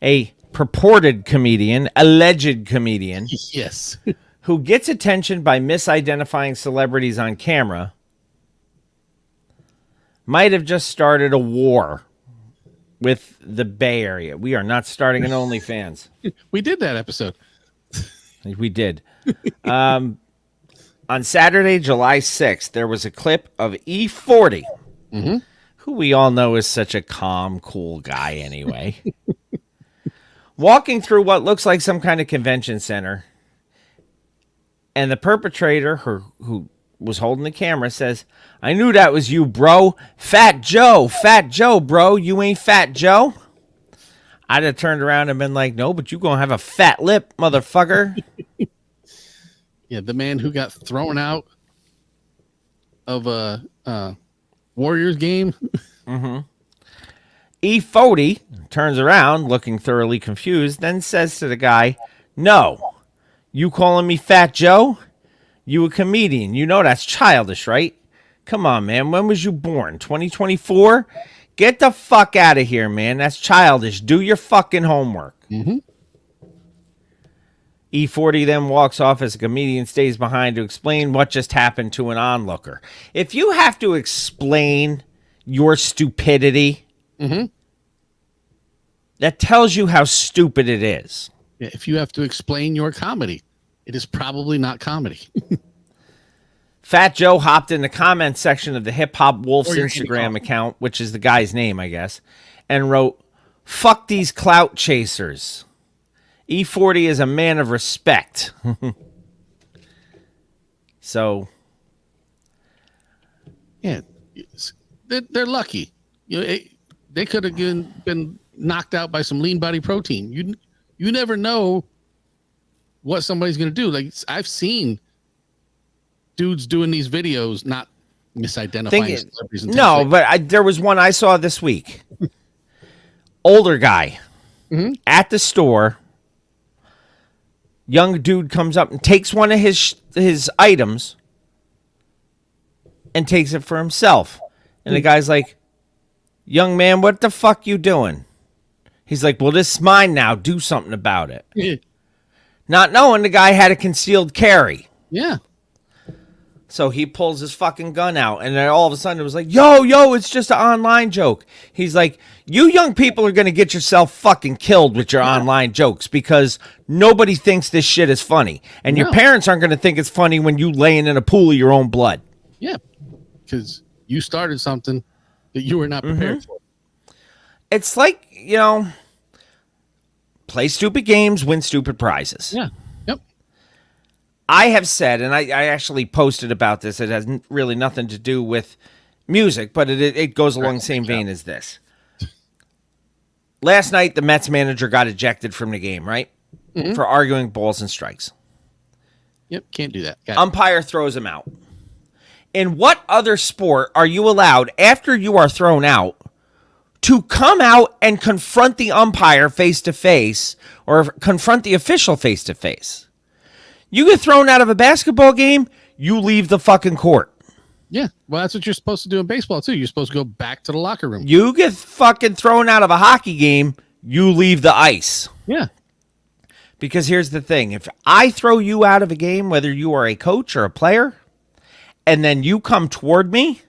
[SPEAKER 1] A purported comedian, alleged comedian,
[SPEAKER 2] yes,
[SPEAKER 1] who gets attention by misidentifying celebrities on camera, might have just started a war with the Bay Area. We are not starting an OnlyFans.
[SPEAKER 2] We did that episode.
[SPEAKER 1] We did. On Saturday, July 6th, there was a clip of E40, who we all know is such a calm, cool guy anyway, walking through what looks like some kind of convention center. And the perpetrator, who was holding the camera, says, "I knew that was you, bro. Fat Joe, bro. You ain't Fat Joe." I'd have turned around and been like, "No, but you gonna have a fat lip, motherfucker."
[SPEAKER 2] Yeah, the man who got thrown out of a Warriors game.
[SPEAKER 1] E40 turns around, looking thoroughly confused, then says to the guy, "No, you calling me Fat Joe? You a comedian. You know that's childish, right? Come on, man. When was you born? 2024? Get the fuck out of here, man. That's childish. Do your fucking homework." E40 then walks off as a comedian stays behind to explain what just happened to an onlooker. If you have to explain your stupidity, that tells you how stupid it is.
[SPEAKER 2] Yeah, if you have to explain your comedy, it is probably not comedy.
[SPEAKER 1] Fat Joe hopped in the comment section of the Hip Hop Wolf's
[SPEAKER 2] Or your
[SPEAKER 1] Instagram account, which is the guy's name, I guess, and wrote, "Fuck these clout chasers. E40 is a man of respect." So,
[SPEAKER 2] Yeah, they're lucky. You know, they could have been knocked out by some lean body protein. You never know what somebody's going to do. Like, I've seen dudes doing these videos, not misidentifying celebrities.
[SPEAKER 1] no, but there was one I saw this week. Older guy at the store. Young dude comes up and takes one of his items and takes it for himself. And the guy's like, "Young man, what the fuck you doing?" He's like, "Well, this is mine now. Do something about it."
[SPEAKER 2] Yeah.
[SPEAKER 1] Not knowing the guy had a concealed carry.
[SPEAKER 2] Yeah.
[SPEAKER 1] So he pulls his fucking gun out, and then all of a sudden it was like, yo, it's just an online joke. He's like, you young people are going to get yourself fucking killed with your online jokes because nobody thinks this shit is funny. And your parents aren't going to think it's funny when you laying in a pool of your own blood.
[SPEAKER 2] Yeah. Because you started something that you were not prepared for.
[SPEAKER 1] It's like, play stupid games, win stupid prizes.
[SPEAKER 2] Yeah. Yep.
[SPEAKER 1] I have said, and I actually posted about this, it has really nothing to do with music, but it goes along the same vein as this. Last night, the Mets manager got ejected from the game, right? For arguing balls and strikes.
[SPEAKER 2] Yep. Can't do that. Got it.
[SPEAKER 1] Umpire throws him out. In what other sport are you allowed, after you are thrown out, to come out and confront the umpire face-to-face or confront the official face-to-face? You get thrown out of a basketball game, you leave the fucking court.
[SPEAKER 2] Yeah. Well, that's what you're supposed to do in baseball, too. You're supposed to go back to the locker room.
[SPEAKER 1] You get fucking thrown out of a hockey game, you leave the ice.
[SPEAKER 2] Yeah.
[SPEAKER 1] Because here's the thing. If I throw you out of a game, whether you are a coach or a player, and then you come toward me,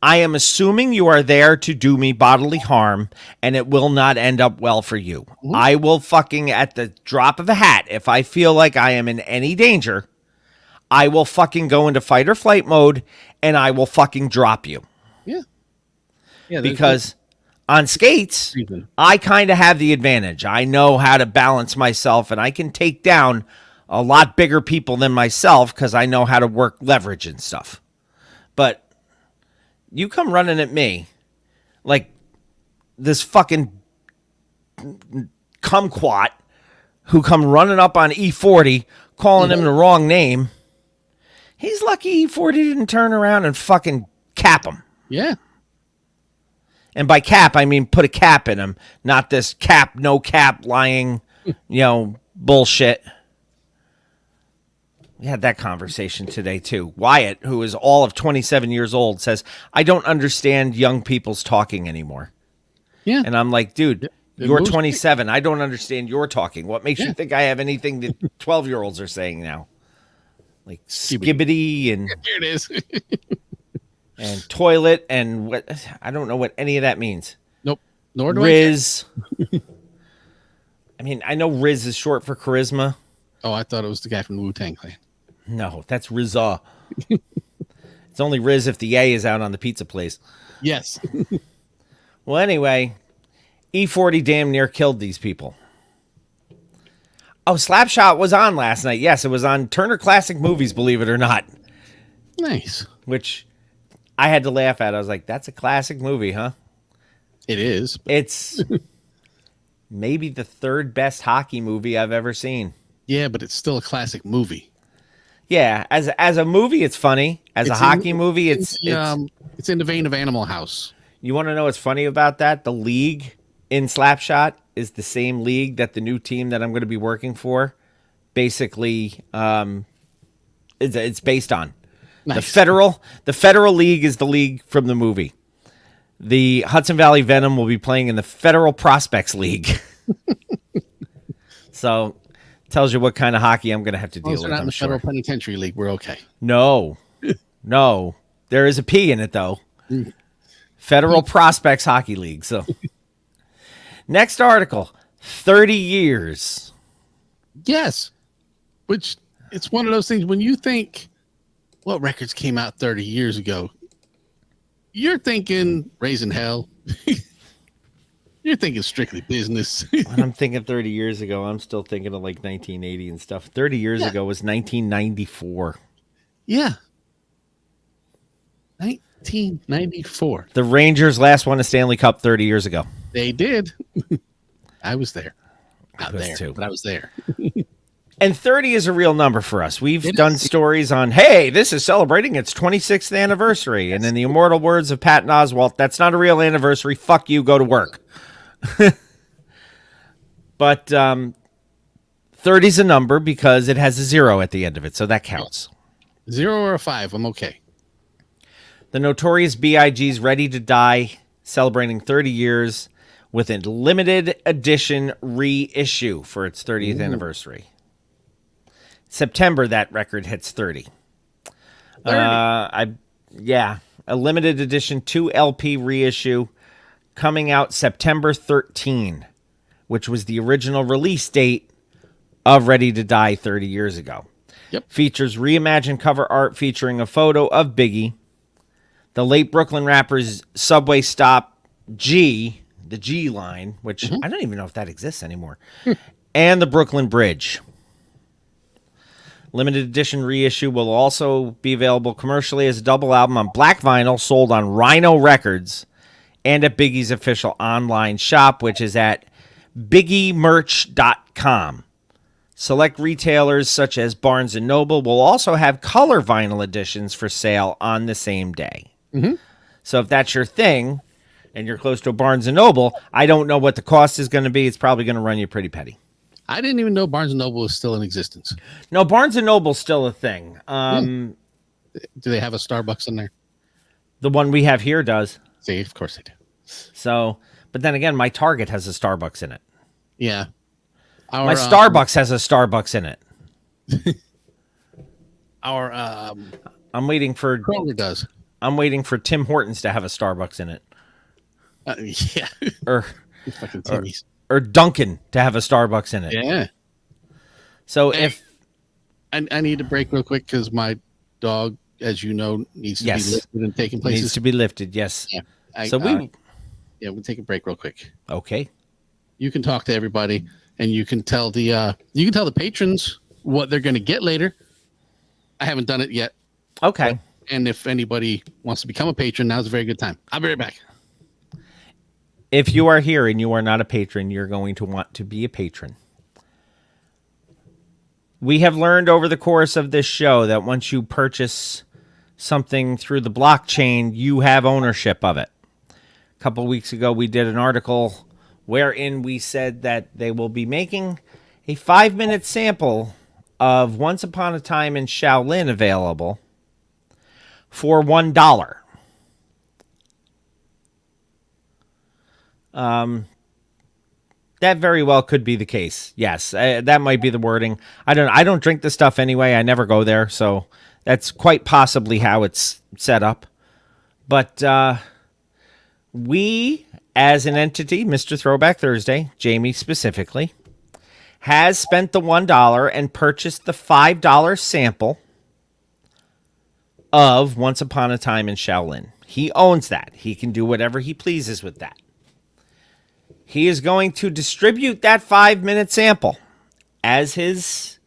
[SPEAKER 1] I am assuming you are there to do me bodily harm, and it will not end up well for you. I will fucking, at the drop of a hat, if I feel like I am in any danger, I will fucking go into fight or flight mode, and I will fucking drop you.
[SPEAKER 2] Yeah. Yeah.
[SPEAKER 1] Because on skates, I kind of have the advantage. I know how to balance myself, and I can take down a lot bigger people than myself because I know how to work leverage and stuff. But you come running at me like this fucking kumquat who come running up on E40, calling him the wrong name. He's lucky E40 didn't turn around and fucking cap him.
[SPEAKER 2] Yeah.
[SPEAKER 1] And by cap, I mean put a cap in him, not this cap, no cap, lying, bullshit. We had that conversation today, too. Wyatt, who is all of 27 years old, says, I don't understand young people's talking anymore.
[SPEAKER 2] Yeah.
[SPEAKER 1] And I'm like, dude,
[SPEAKER 2] It
[SPEAKER 1] you're
[SPEAKER 2] moves
[SPEAKER 1] 27. I don't understand your talking. What makes you think I have anything that 12-year-olds are saying now? Like skibbity and
[SPEAKER 2] Here it is.
[SPEAKER 1] and toilet and what? I don't know what any of that means.
[SPEAKER 2] Nope. Nor do
[SPEAKER 1] Riz. I mean, I know Riz is short for charisma.
[SPEAKER 2] Oh, I thought it was the guy from the Wu-Tang Clan.
[SPEAKER 1] No, that's Rizza. It's only Riz if the A is out on the pizza place.
[SPEAKER 2] Yes.
[SPEAKER 1] Well, anyway, E40 damn near killed these people. Oh, Slapshot was on last night. Yes, it was on Turner Classic Movies, believe it or not.
[SPEAKER 2] Nice.
[SPEAKER 1] Which I had to laugh at. I was like, that's a classic movie, huh?
[SPEAKER 2] It is.
[SPEAKER 1] It's maybe the third best hockey movie I've ever seen.
[SPEAKER 2] Yeah, but it's still a classic movie.
[SPEAKER 1] Yeah, as a movie, it's funny. As a hockey movie, it's
[SPEAKER 2] in the vein of Animal House.
[SPEAKER 1] You want to know what's funny about that? The league in Slapshot is the same league that the new team that I'm going to be working for basically it's based on.
[SPEAKER 2] Nice.
[SPEAKER 1] The federal league is the league from the movie. The Hudson Valley Venom will be playing in the Federal Prospects League. So Tells you what kind of hockey I'm going to have to
[SPEAKER 2] As long
[SPEAKER 1] deal
[SPEAKER 2] as
[SPEAKER 1] with.
[SPEAKER 2] they're not in
[SPEAKER 1] I'm
[SPEAKER 2] the
[SPEAKER 1] sure.
[SPEAKER 2] Federal Penitentiary League, we're okay.
[SPEAKER 1] No. There is a P in it, though. Federal Prospects Hockey League. So, next article 30 years.
[SPEAKER 2] Yes. Which it's one of those things when you think what records came out 30 years ago, you're thinking Raising Hell. You're thinking Strictly Business.
[SPEAKER 1] When I'm thinking 30 years ago, I'm still thinking of like 1980 and stuff. 30 years ago was 1994.
[SPEAKER 2] Yeah. 1994.
[SPEAKER 1] The Rangers last won a Stanley Cup 30 years ago.
[SPEAKER 2] They did. I was there. Not
[SPEAKER 1] was
[SPEAKER 2] there,
[SPEAKER 1] too.
[SPEAKER 2] but I was there.
[SPEAKER 1] And 30 is a real number for us. We've
[SPEAKER 2] It
[SPEAKER 1] done
[SPEAKER 2] is.
[SPEAKER 1] stories on, hey, this is celebrating its 26th anniversary. And in the immortal words of Patton Oswalt, that's not a real anniversary. Fuck you, go to work. But 30 is a number because it has a 0 at the end of it, so that counts.
[SPEAKER 2] 0 or a 5, I'm okay.
[SPEAKER 1] The Notorious B.I.G.'s Ready to Die, celebrating 30 years with a limited edition reissue for its 30th anniversary. September, that record hits 30.
[SPEAKER 2] 30.
[SPEAKER 1] A limited edition 2 LP reissue coming out September 13, which was the original release date of Ready to Die 30 years ago.
[SPEAKER 2] Yep.
[SPEAKER 1] Features reimagined cover art featuring a photo of Biggie, the late Brooklyn rapper's Subway Stop G, the G line, which I don't even know if that exists anymore, and the Brooklyn Bridge. Limited edition reissue will also be available commercially as a double album on black vinyl sold on Rhino Records and at Biggie's official online shop, which is at biggiemerch.com. Select retailers such as Barnes & Noble will also have color vinyl editions for sale on the same day. So if that's your thing and you're close to a Barnes & Noble, I don't know what the cost is going to be. It's probably going to run you pretty penny.
[SPEAKER 2] I didn't even know Barnes & Noble was still in existence.
[SPEAKER 1] No, Barnes & Noble's still a thing.
[SPEAKER 2] Do they have a Starbucks in there?
[SPEAKER 1] The one we have here does.
[SPEAKER 2] See, of course they do.
[SPEAKER 1] So, but then again, my Target has a Starbucks in it.
[SPEAKER 2] Yeah.
[SPEAKER 1] My Starbucks has a Starbucks in it.
[SPEAKER 2] Our
[SPEAKER 1] I'm waiting for
[SPEAKER 2] Kroger does.
[SPEAKER 1] Tim Hortons to have a Starbucks in it,
[SPEAKER 2] Yeah.
[SPEAKER 1] or
[SPEAKER 2] Fucking Timmy's.
[SPEAKER 1] or Dunkin' to have a Starbucks in it.
[SPEAKER 2] Yeah.
[SPEAKER 1] So
[SPEAKER 2] Hey,
[SPEAKER 1] if
[SPEAKER 2] I need to break real quick because my dog, as you know, needs to
[SPEAKER 1] Yes.
[SPEAKER 2] be lifted and taken
[SPEAKER 1] it
[SPEAKER 2] places.
[SPEAKER 1] needs to be lifted, yes.
[SPEAKER 2] Yeah. We'll take a break real quick.
[SPEAKER 1] Okay.
[SPEAKER 2] You can talk to everybody, and you can tell the patrons what they're going to get later. I haven't done it yet,
[SPEAKER 1] Okay.
[SPEAKER 2] and if anybody wants to become a patron, now's a very good time. I'll be right back.
[SPEAKER 1] If you are here and you are not a patron, you're going to want to be a patron. We have learned over the course of this show that once you purchase something through the blockchain, you have ownership of it. A couple weeks ago, we did an article wherein we said that they will be making a 5-minute sample of Once Upon a Time in Shaolin available for $1. That very well could be the case. Yes, that might be the wording. I don't drink the stuff anyway. I never go there, so that's quite possibly how it's set up. But we, as an entity, Mr. Throwback Thursday, Jamie specifically, has spent the $1 and purchased the $5 sample of Once Upon a Time in Shaolin. He owns that. He can do whatever he pleases with that. He is going to distribute that 5-minute sample as his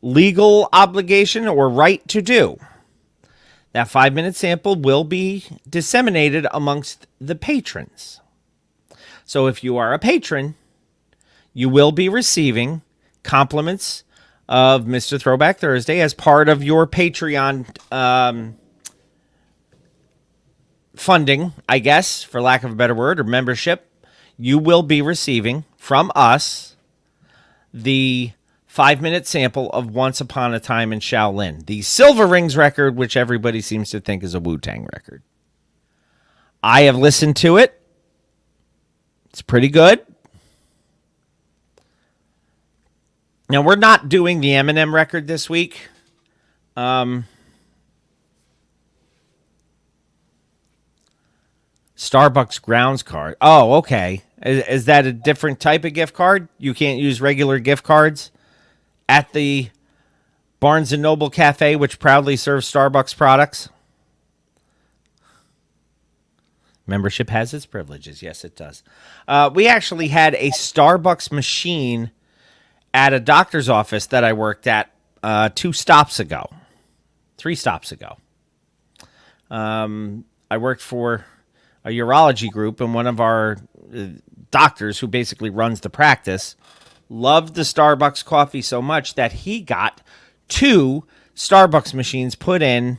[SPEAKER 1] legal obligation or right to do. That 5-minute sample will be disseminated amongst the patrons. So if you are a patron, you will be receiving compliments of Mr. Throwback Thursday as part of your Patreon funding, I guess, for lack of a better word, or membership. You will be receiving from us the 5-minute sample of Once Upon a Time in Shaolin, the Silver Rings record, which everybody seems to think is a Wu-Tang record. I have listened to it. It's pretty good. Now, we're not doing the Eminem record this week. Starbucks grounds card. Oh, okay. Is that a different type of gift card? You can't use regular gift cards at the Barnes & Noble Cafe, which proudly serves Starbucks products? Membership has its privileges. Yes, it does. We actually had a Starbucks machine at a doctor's office that I worked at 3 stops ago. I worked for a urology group, and one of our doctors, who basically runs the practice, loved the Starbucks coffee so much that he got 2 Starbucks machines put in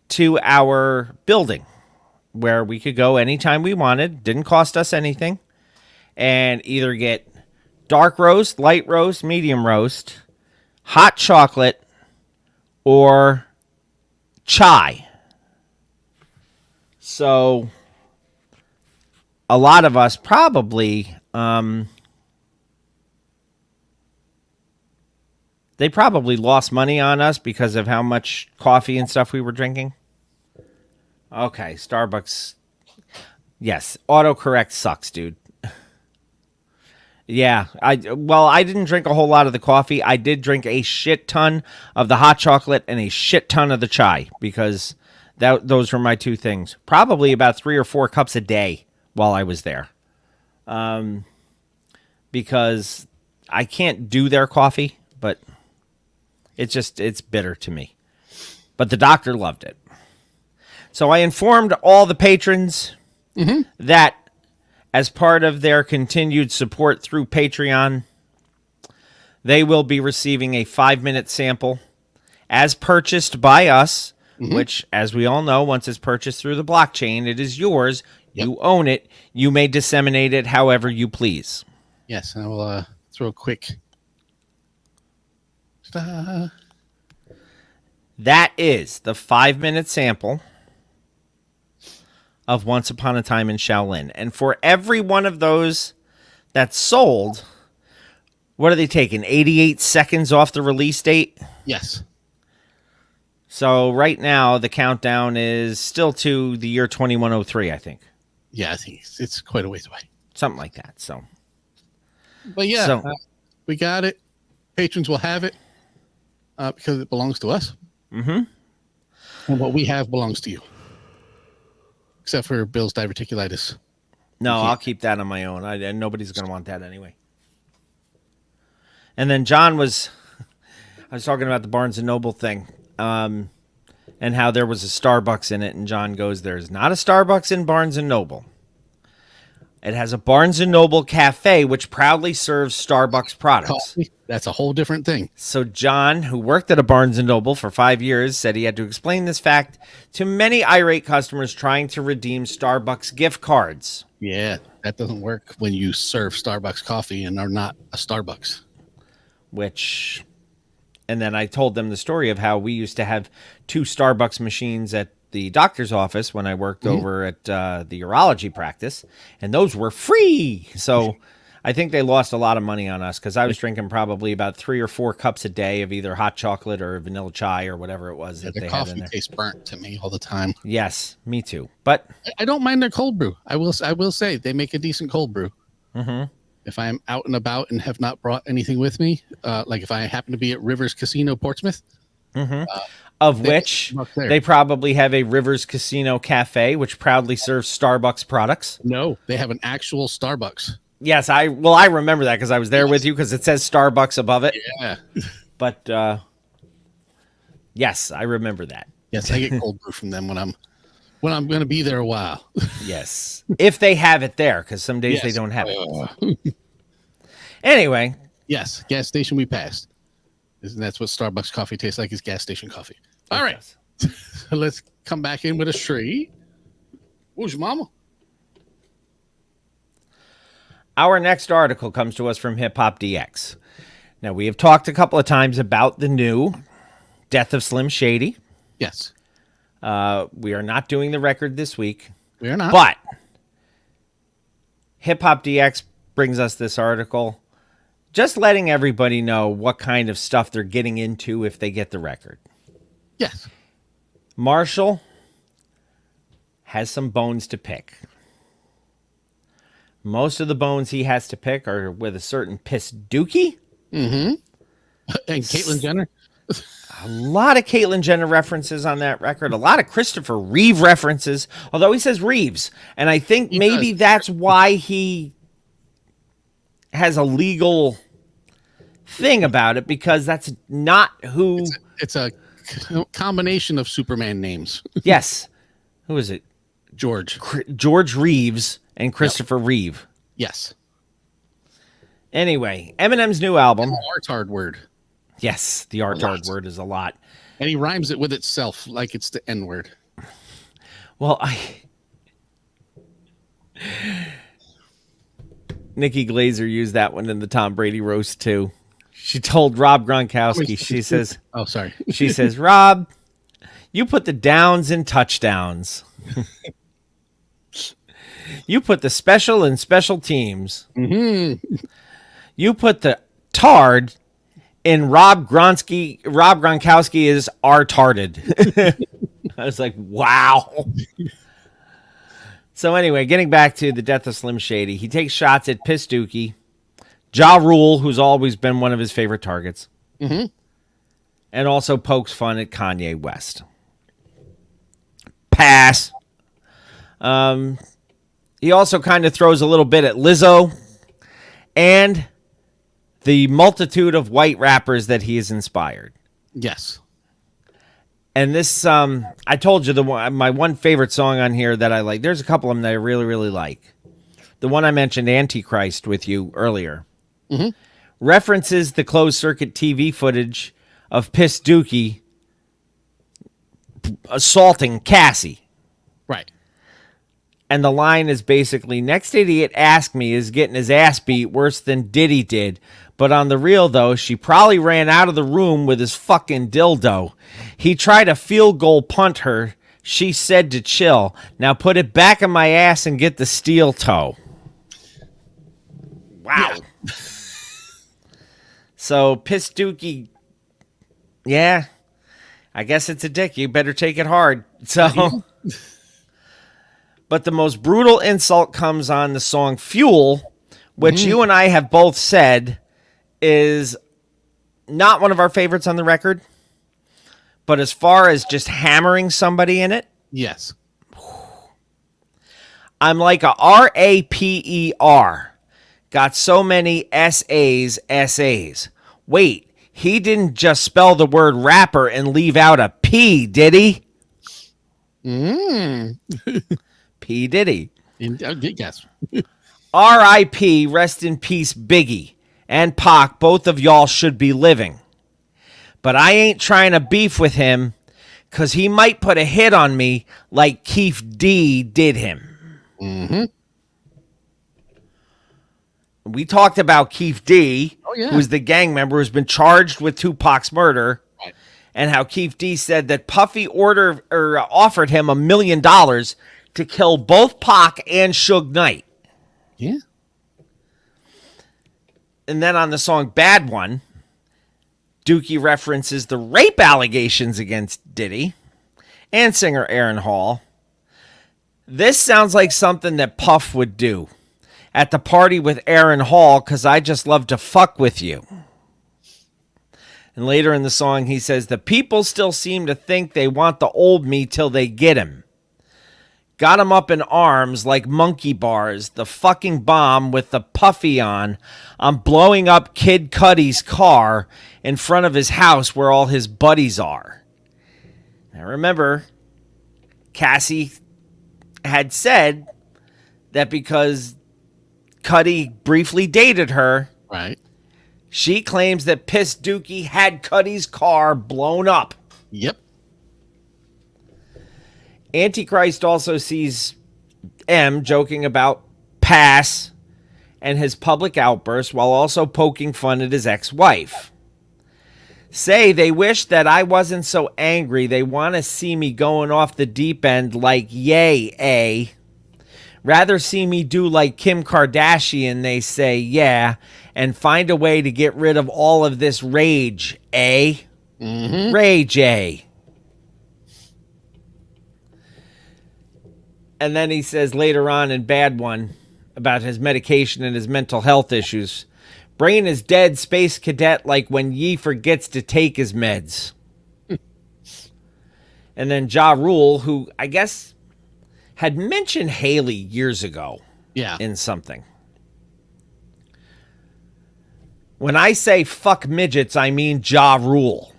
[SPEAKER 1] to our building, where we could go anytime we wanted. Didn't cost us anything. And either get dark roast, light roast, medium roast, hot chocolate, or chai. So a lot of us probably, they probably lost money on us because of how much coffee and stuff we were drinking. Okay, Starbucks. Yes, autocorrect sucks, dude. Yeah, I didn't drink a whole lot of the coffee. I did drink a shit ton of the hot chocolate and a shit ton of the chai, because those were my 2 things. Probably about 3 or 4 cups a day while I was there. Because I can't do their coffee, but it's bitter to me. But the doctor loved it. So I informed all the patrons that, as part of their continued support through Patreon, they will be receiving a 5-minute sample as purchased by us, which, as we all know, once it's purchased through the blockchain, it is yours. Yep. You own it. You may disseminate it however you please.
[SPEAKER 2] Yes, and I will throw a quick...
[SPEAKER 1] That is the 5-minute sample of Once Upon a Time in Shaolin. And for every one of those that's sold, what are they taking? 88 seconds off the release date?
[SPEAKER 2] Yes.
[SPEAKER 1] So right now, the countdown is still to the year 2103, I think.
[SPEAKER 2] Yeah, I think it's quite a ways away.
[SPEAKER 1] Something like that. So,
[SPEAKER 2] but yeah, we got it. Patrons will have it because it belongs to us. And what we have belongs to you. Except for Bill's diverticulitis.
[SPEAKER 1] No, I'll keep that on my own. And nobody's going to want that anyway. And then John I was talking about the Barnes & Noble thing, and how there was a Starbucks in it. And John goes, there's not a Starbucks in Barnes & Noble. It has a Barnes & Noble cafe, which proudly serves Starbucks products.
[SPEAKER 2] Coffee, that's a whole different thing.
[SPEAKER 1] So John, who worked at a Barnes & Noble for 5 years, said he had to explain this fact to many irate customers trying to redeem Starbucks gift cards.
[SPEAKER 2] Yeah, that doesn't work when you serve Starbucks coffee and are not a Starbucks.
[SPEAKER 1] And then I told them the story of how we used to have 2 Starbucks machines at the doctor's office when I worked over at the urology practice, and those were free. So I think they lost a lot of money on us, because I was drinking probably about 3 or 4 cups a day of either hot chocolate or vanilla chai or whatever it was that they had in
[SPEAKER 2] coffee
[SPEAKER 1] there.
[SPEAKER 2] Tastes burnt to me all the time.
[SPEAKER 1] Yes, me too. But
[SPEAKER 2] I don't mind their cold brew. I will say they make a decent cold brew. If I'm out and about and have not brought anything with me, like if I happen to be at Rivers Casino, Portsmouth,
[SPEAKER 1] of which they probably have a Rivers Casino Cafe, which proudly serves Starbucks products.
[SPEAKER 2] No, they have an actual Starbucks.
[SPEAKER 1] Yes, I remember that because I was there with you, because it says Starbucks above it.
[SPEAKER 2] Yeah.
[SPEAKER 1] But yes, I remember that.
[SPEAKER 2] Yes, I get cold brew from them when I'm going to be there a while.
[SPEAKER 1] Yes, if they have it there, because some days they don't have it. Anyway.
[SPEAKER 2] Yes, gas station we passed. And that's what Starbucks coffee tastes like, is gas station coffee. All right. So let's come back in with a tree. Who's your mama?
[SPEAKER 1] Our next article comes to us from Hip Hop DX. Now, we have talked a couple of times about the new Death of Slim Shady.
[SPEAKER 2] Yes.
[SPEAKER 1] We are not doing the record this week.
[SPEAKER 2] We are not.
[SPEAKER 1] But Hip Hop DX brings us this article Just letting everybody know what kind of stuff they're getting into if they get the record.
[SPEAKER 2] Yes.
[SPEAKER 1] Marshall has some bones to pick. Most of the bones he has to pick are with a certain Piss Dookie.
[SPEAKER 2] And Caitlyn Jenner.
[SPEAKER 1] A lot of Caitlyn Jenner references on that record. A lot of Christopher Reeve references, although he says Reeves. And I think maybe that's why he has a legal thing about it, because that's not who...
[SPEAKER 2] It's a combination of Superman names.
[SPEAKER 1] Yes. Who is it?
[SPEAKER 2] George.
[SPEAKER 1] George Reeves and Christopher Reeve.
[SPEAKER 2] Yes.
[SPEAKER 1] Anyway, Eminem's new album.
[SPEAKER 2] Art's hard word.
[SPEAKER 1] Yes, the art hard word is a lot.
[SPEAKER 2] And he rhymes it with itself like it's the N word.
[SPEAKER 1] Well, Nikki Glazer used that one in the Tom Brady roast too. She told Rob Gronkowski, she says,
[SPEAKER 2] "Oh, sorry."
[SPEAKER 1] She says, "Rob, you put the downs in touchdowns. You put the special in special teams. You put the tard in Rob Gronkowski is retarded." I was like, wow. So anyway, getting back to the death of Slim Shady, he takes shots at Piss Dookie, Ja Rule, who's always been one of his favorite targets, and also pokes fun at Kanye West. Pass. He also kind of throws a little bit at Lizzo and the multitude of white rappers that he has inspired.
[SPEAKER 2] Yes.
[SPEAKER 1] And this, I told you, my one favorite song on here that I like, there's a couple of them that I really, really like. The one I mentioned, Antichrist, with you earlier, references the closed circuit TV footage of Piss Dookie assaulting Cassie.
[SPEAKER 2] Right.
[SPEAKER 1] And the line is basically, "Next idiot asked me is getting his ass beat worse than Diddy did. But on the real, though, she probably ran out of the room with his fucking dildo. He tried a field goal punt her. She said to chill. Now put it back in my ass and get the steel toe." Wow. Yeah. So, Piss Dookie, yeah, I guess it's a dick. You better take it hard. So... But the most brutal insult comes on the song Fuel, which you and I have both said is not one of our favorites on the record. But as far as just hammering somebody in it,
[SPEAKER 2] yes.
[SPEAKER 1] I'm like a RAPER. Got so many SAs. Wait, he didn't just spell the word rapper and leave out a P, did he? P. Diddy.
[SPEAKER 2] Yes.
[SPEAKER 1] R.I.P. Rest in peace, Biggie and Pac. Both of y'all should be living. But I ain't trying to beef with him because he might put a hit on me like Keith D did him. We talked about Keith D, who's the gang member who's been charged with Tupac's murder, and how Keith D said that Puffy offered him $1 million to kill both Pac and Suge Knight.
[SPEAKER 2] Yeah.
[SPEAKER 1] And then on the song Bad One, Dookie references the rape allegations against Diddy and singer Aaron Hall. This sounds like something that Puff would do at the party with Aaron Hall, because I just love to fuck with you. And later in the song, he says, "The people still seem to think they want the old me till they get him. Got him up in arms like monkey bars. The fucking bomb with the Puffy on. I'm blowing up Kid Cudi's car in front of his house where all his buddies are." Now remember, Cassie had said that because Cudi briefly dated her,
[SPEAKER 2] right?
[SPEAKER 1] She claims that Piss Dookie had Cudi's car blown up.
[SPEAKER 2] Yep.
[SPEAKER 1] Antichrist also sees M joking about Pass and his public outbursts while also poking fun at his ex-wife. Say they wish that I wasn't so angry. They want to see me going off the deep end like yay, eh? Rather see me do like Kim Kardashian, they say, yeah, and find a way to get rid of all of this rage, eh?
[SPEAKER 2] Mm-hmm.
[SPEAKER 1] Rage, eh? And then he says later on in Bad One about his medication and his mental health issues. Brain is dead, space cadet, like when ye forgets to take his meds. And then Ja Rule, who I guess had mentioned Haley years ago
[SPEAKER 2] Yeah.
[SPEAKER 1] in something. When I say fuck midgets, I mean Ja Rule.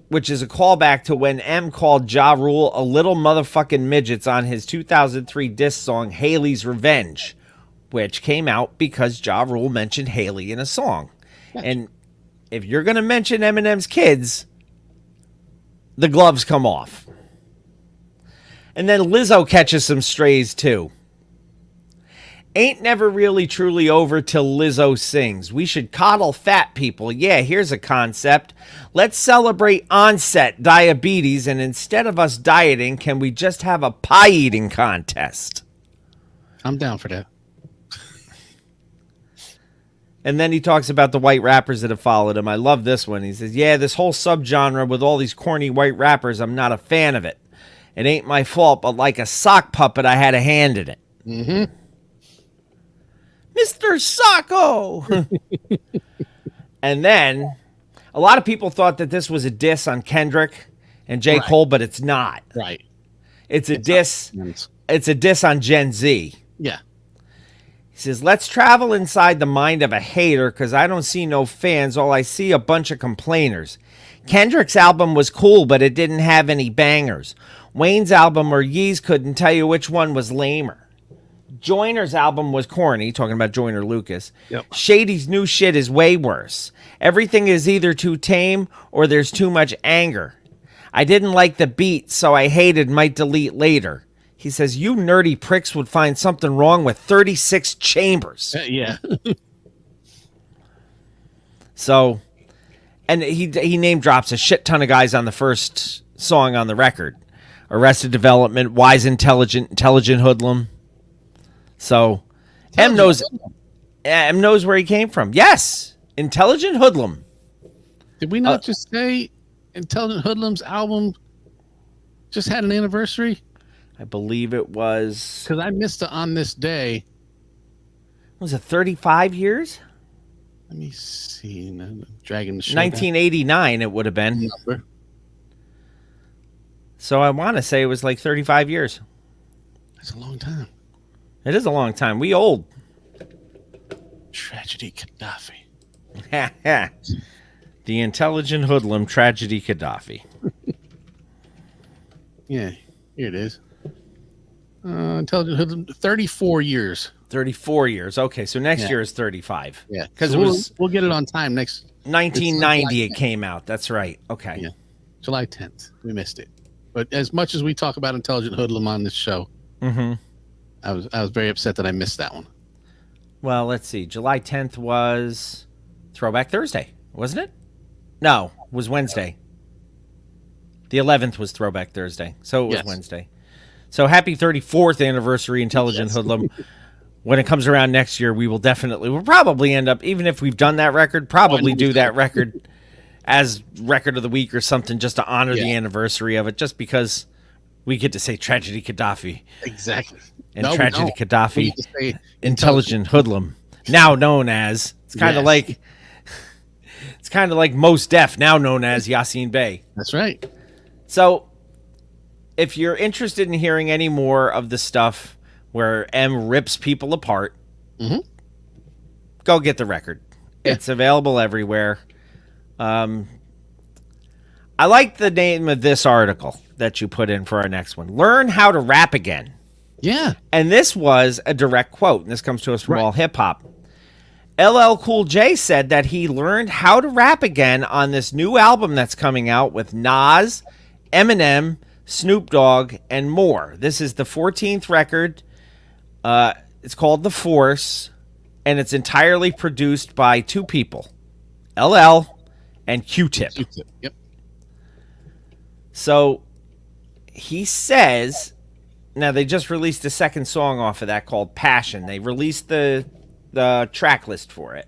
[SPEAKER 1] Which is a callback to when M called Ja Rule a little motherfucking midgets on his 2003 diss song Haley's Revenge, which came out because Ja Rule mentioned Haley in a song. And if you're going to mention Eminem's kids, the gloves come off. And then Lizzo catches some strays too. Ain't never really truly over till Lizzo sings. We should coddle fat people. Yeah, here's a concept. Let's celebrate onset diabetes, and instead of us dieting, can we just have a pie eating contest?
[SPEAKER 2] I'm down for that.
[SPEAKER 1] And then he talks about the white rappers that have followed him. I love this one. He says, yeah, this whole subgenre with all these corny white rappers, I'm not a fan of it. It ain't my fault, but like a sock puppet, I had a hand in it.
[SPEAKER 2] Mm-hmm.
[SPEAKER 1] Mr. Sacco! And then a lot of people thought that this was a diss on Kendrick and J. Cole, but it's not.
[SPEAKER 2] Right.
[SPEAKER 1] It's a diss.
[SPEAKER 2] Not.
[SPEAKER 1] It's a diss on Gen Z.
[SPEAKER 2] Yeah.
[SPEAKER 1] He says, let's travel inside the mind of a hater because I don't see no fans. All I see a bunch of complainers. Kendrick's album was cool, but it didn't have any bangers. Wayne's album or Yee's couldn't tell you which one was lamer. Joyner's album was corny, talking about Joyner Lucas.
[SPEAKER 2] Yep.
[SPEAKER 1] Shady's new shit is way worse. Everything is either too tame or there's too much anger. I didn't like the beat, so I hated might delete later. He says, you nerdy pricks would find something wrong with 36 chambers.
[SPEAKER 2] Yeah.
[SPEAKER 1] So, and he name drops a shit ton of guys on the first song on the record. Arrested Development, Wise Intelligent Hoodlum. So, M knows where he came from. Yes, Intelligent Hoodlum.
[SPEAKER 2] Did we not just say Intelligent Hoodlum's album just had an anniversary?
[SPEAKER 1] I believe it was.
[SPEAKER 2] Because I missed it on this day.
[SPEAKER 1] Was it 35 years?
[SPEAKER 2] Let me see. Dragging the show
[SPEAKER 1] 1989 it would have been.
[SPEAKER 2] number.
[SPEAKER 1] So I want to say it was like 35 years.
[SPEAKER 2] That's a long time.
[SPEAKER 1] It is a long time. We old.
[SPEAKER 2] Tragedy Gaddafi.
[SPEAKER 1] The Intelligent Hoodlum, Tragedy Gaddafi.
[SPEAKER 2] Yeah, here it is. Intelligent Hoodlum, 34 years.
[SPEAKER 1] 34 years. Okay, so next
[SPEAKER 2] Yeah.
[SPEAKER 1] year is 35.
[SPEAKER 2] Yeah,
[SPEAKER 1] Because
[SPEAKER 2] so
[SPEAKER 1] it was
[SPEAKER 2] we'll get it on time next
[SPEAKER 1] 1990
[SPEAKER 2] it's
[SPEAKER 1] it came out. That's right. Okay.
[SPEAKER 2] Yeah. July 10th. We missed it. But as much as we talk about Intelligent Hoodlum on this show,
[SPEAKER 1] Mm-hmm.
[SPEAKER 2] I was very upset that I missed that one.
[SPEAKER 1] Well, let's see. July 10th was Throwback Thursday, wasn't it? No, it was Wednesday. The 11th was Throwback Thursday, so it was
[SPEAKER 2] Yes.
[SPEAKER 1] Wednesday. So happy 34th anniversary, Intelligent Hoodlum. When it comes around next year, we'll probably end up, even if we've done that record, probably do that record as record of the week or something just to honor the anniversary of it, just because we get to say Tragedy Gaddafi.
[SPEAKER 2] Exactly.
[SPEAKER 1] And
[SPEAKER 2] No, we
[SPEAKER 1] Tragedy
[SPEAKER 2] don't. We
[SPEAKER 1] Gaddafi,
[SPEAKER 2] need to say
[SPEAKER 1] Intelligent Hoodlum, now known as, it's kind of
[SPEAKER 2] Yes.
[SPEAKER 1] like Mos Def, now known as Yasin Bey.
[SPEAKER 2] That's right.
[SPEAKER 1] So, if you're interested in hearing any more of the stuff where M rips people apart, go get the record.
[SPEAKER 2] Yeah.
[SPEAKER 1] It's available everywhere. I like the name of this article that you put in for our next one. Learn how to rap again.
[SPEAKER 2] Yeah.
[SPEAKER 1] And this was a direct quote, and this comes to us from
[SPEAKER 2] Right.
[SPEAKER 1] All Hip Hop. LL Cool J said that he learned how to rap again on this new album that's coming out with Nas, Eminem, Snoop Dogg, and more. This is the 14th record. It's called The Force, and it's entirely produced by two people, LL and Q-Tip.
[SPEAKER 2] Yep.
[SPEAKER 1] So he says Now, they just released a second song off of that called Passion. They released the track list for it.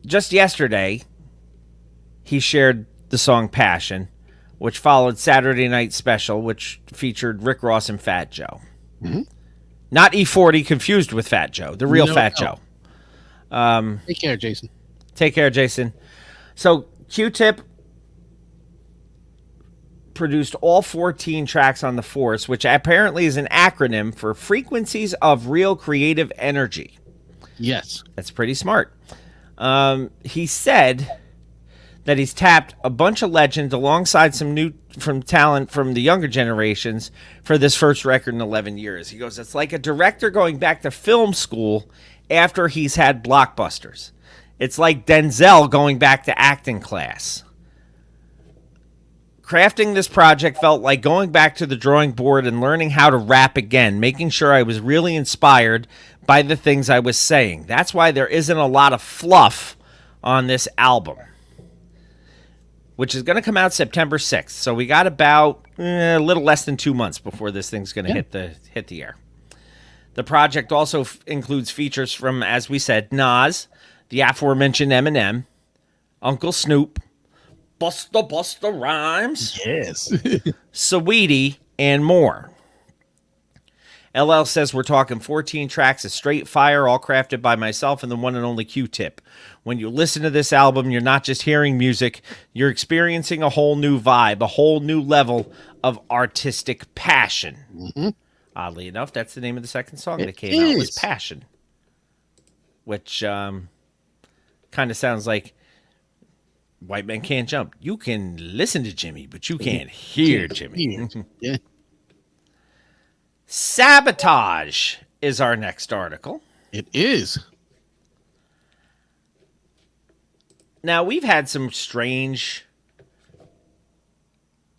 [SPEAKER 1] Just yesterday, he shared the song Passion, which followed Saturday Night Special, which featured Rick Ross and Fat Joe.
[SPEAKER 2] Mm-hmm.
[SPEAKER 1] Not E40 confused with Fat Joe, the real Fat
[SPEAKER 2] No.
[SPEAKER 1] Joe.
[SPEAKER 2] Take care, Jason.
[SPEAKER 1] Take care, Jason. So Q-Tip produced all 14 tracks on The Force, which apparently is an acronym for Frequencies of Real Creative Energy.
[SPEAKER 2] Yes.
[SPEAKER 1] That's pretty smart. He said that he's tapped a bunch of legends alongside some new talent from the younger generations for this first record in 11 years. He goes, it's like a director going back to film school after he's had blockbusters. It's like Denzel going back to acting class. Crafting this project felt like going back to the drawing board and learning how to rap again, making sure I was really inspired by the things I was saying. That's why there isn't a lot of fluff on this album, which is going to come out September 6th. So we got about a little less than 2 months before this thing's going to hit the air. The project also includes features from, as we said, Nas, the aforementioned Eminem, Uncle Snoop, Busta Rhymes,
[SPEAKER 2] Yes.
[SPEAKER 1] Saweetie, and more. LL says we're talking 14 tracks of straight fire, all crafted by myself and the one and only Q-Tip. When you listen to this album, you're not just hearing music, you're experiencing a whole new vibe, a whole new level of artistic passion. Mm-hmm. Oddly enough, that's the name of the second song that came out, was Passion. Which kind of sounds like White Men Can't Jump. You can listen to Jimmy, but you can't hear Jimmy.
[SPEAKER 2] Yeah.
[SPEAKER 1] Sabotage is our next article.
[SPEAKER 2] It is.
[SPEAKER 1] Now, we've had some strange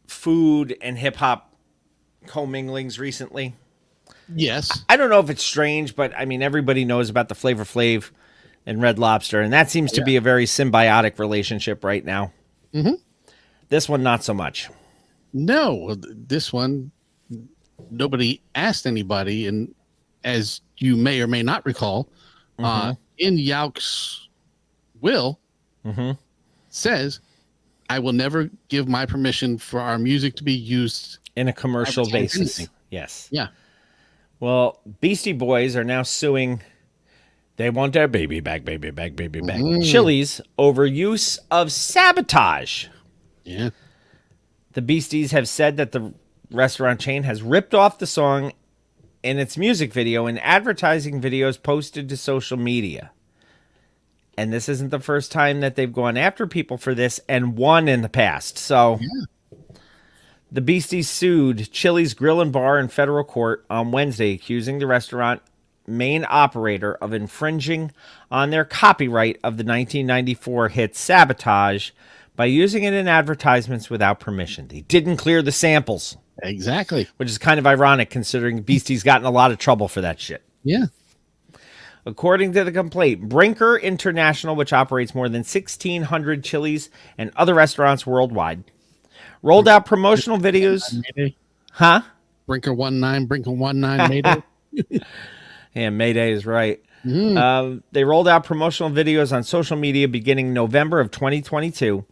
[SPEAKER 1] food and hip-hop comminglings recently.
[SPEAKER 2] Yes.
[SPEAKER 1] I don't know if it's strange, but, I mean, everybody knows about the Flavor Flav and Red Lobster, and that seems to be a very symbiotic relationship right now.
[SPEAKER 2] Mm-hmm.
[SPEAKER 1] This one, not so much.
[SPEAKER 2] No, this one, nobody asked anybody, and as you may or may not recall, in Yauk's will, says, I will never give my permission for our music to be used
[SPEAKER 1] In a commercial
[SPEAKER 2] advertising
[SPEAKER 1] basis.
[SPEAKER 2] anything.
[SPEAKER 1] Yes.
[SPEAKER 2] Yeah.
[SPEAKER 1] Well, Beastie Boys are now suing. They want their baby back, baby back, baby back. Chili's over use of Sabotage.
[SPEAKER 2] Yeah.
[SPEAKER 1] The Beasties have said that the restaurant chain has ripped off the song in its music video and advertising videos posted to social media. And this isn't the first time that they've gone after people for this and won in the past. So the Beasties sued Chili's Grill and Bar in federal court on Wednesday, accusing the restaurant main operator of infringing on their copyright of the 1994 hit Sabotage by using it in advertisements without permission. They didn't clear the samples,
[SPEAKER 2] Exactly.
[SPEAKER 1] which is kind of ironic considering Beastie's gotten a lot of trouble for that shit.
[SPEAKER 2] Yeah.
[SPEAKER 1] According to the complaint, Brinker International, which operates more than 1,600 Chili's and other restaurants worldwide, rolled out promotional videos.
[SPEAKER 2] Mayday.
[SPEAKER 1] Huh?
[SPEAKER 2] Brinker 19, Mayday.
[SPEAKER 1] Yeah, Mayday is right. They rolled out promotional videos on social media beginning November of 2022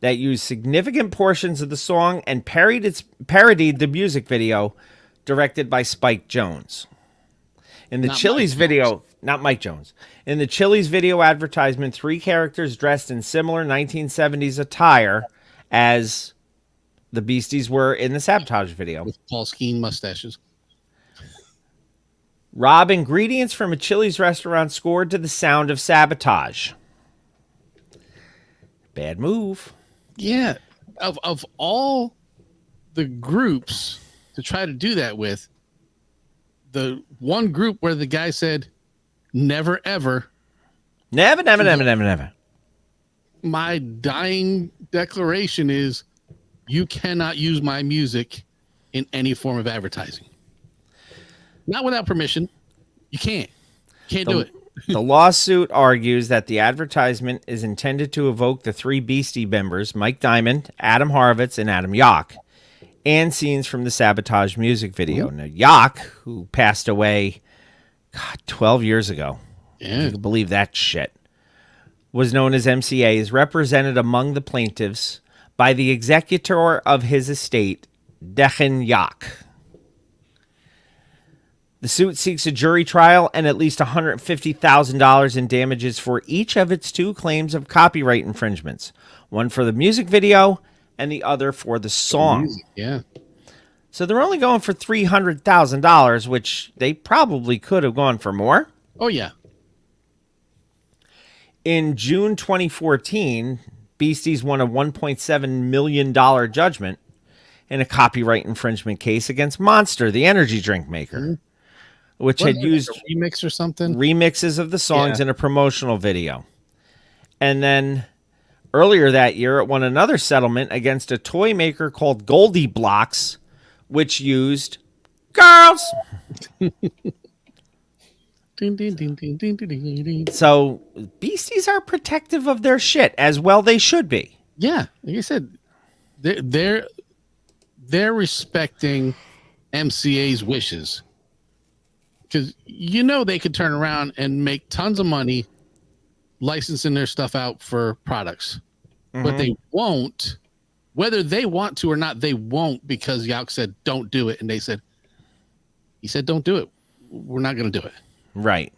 [SPEAKER 1] that used significant portions of the song and parodied the music video directed by Spike Jonze. In the Chili's video, not Mike Jones. In the Chili's video advertisement, 3 characters dressed in similar 1970s attire as the Beasties were in the Sabotage video
[SPEAKER 2] With Paul Skeen mustaches.
[SPEAKER 1] rob ingredients from a Chili's restaurant scored to the sound of Sabotage. Bad move.
[SPEAKER 2] Yeah. Of all the groups to try to do that with, the one group where the guy said, never, ever,
[SPEAKER 1] Never.
[SPEAKER 2] my dying declaration is you cannot use my music in any form of advertising. Not without permission. You can't. Can't do it.
[SPEAKER 1] The lawsuit argues that the advertisement is intended to evoke the 3 Beastie members, Mike Diamond, Adam Harvitz, and Adam Yauch, and scenes from the Sabotage music video. Now, Yak, who passed away, 12 years ago, if
[SPEAKER 2] Yeah.
[SPEAKER 1] you can believe that shit, was known as MCA, is represented among the plaintiffs by the executor of his estate, Dechan Yak. The suit seeks a jury trial and at least $150,000 in damages for each of its 2 claims of copyright infringements, one for the music video and the other for the song.
[SPEAKER 2] Yeah.
[SPEAKER 1] So they're only going for $300,000, which they probably could have gone for more.
[SPEAKER 2] Oh, yeah.
[SPEAKER 1] In June 2014, Beasties won a $1.7 million judgment in a copyright infringement case against Monster, the energy drink maker, which had used
[SPEAKER 2] a remix or something.
[SPEAKER 1] remixes of the songs in a promotional video. And then earlier that year, it won another settlement against a toy maker called Goldie Blocks, which used girls.
[SPEAKER 2] Ding, ding, ding, ding, ding, ding, ding, ding.
[SPEAKER 1] So Beasties are protective of their shit, as well they should be.
[SPEAKER 2] Yeah, like I said, they're respecting MCA's wishes, because they could turn around and make tons of money licensing their stuff out for products, but they won't. Whether they want to or not, they won't, because Yauk said don't do it, and he said don't do it. We're not going to do it.
[SPEAKER 1] Right.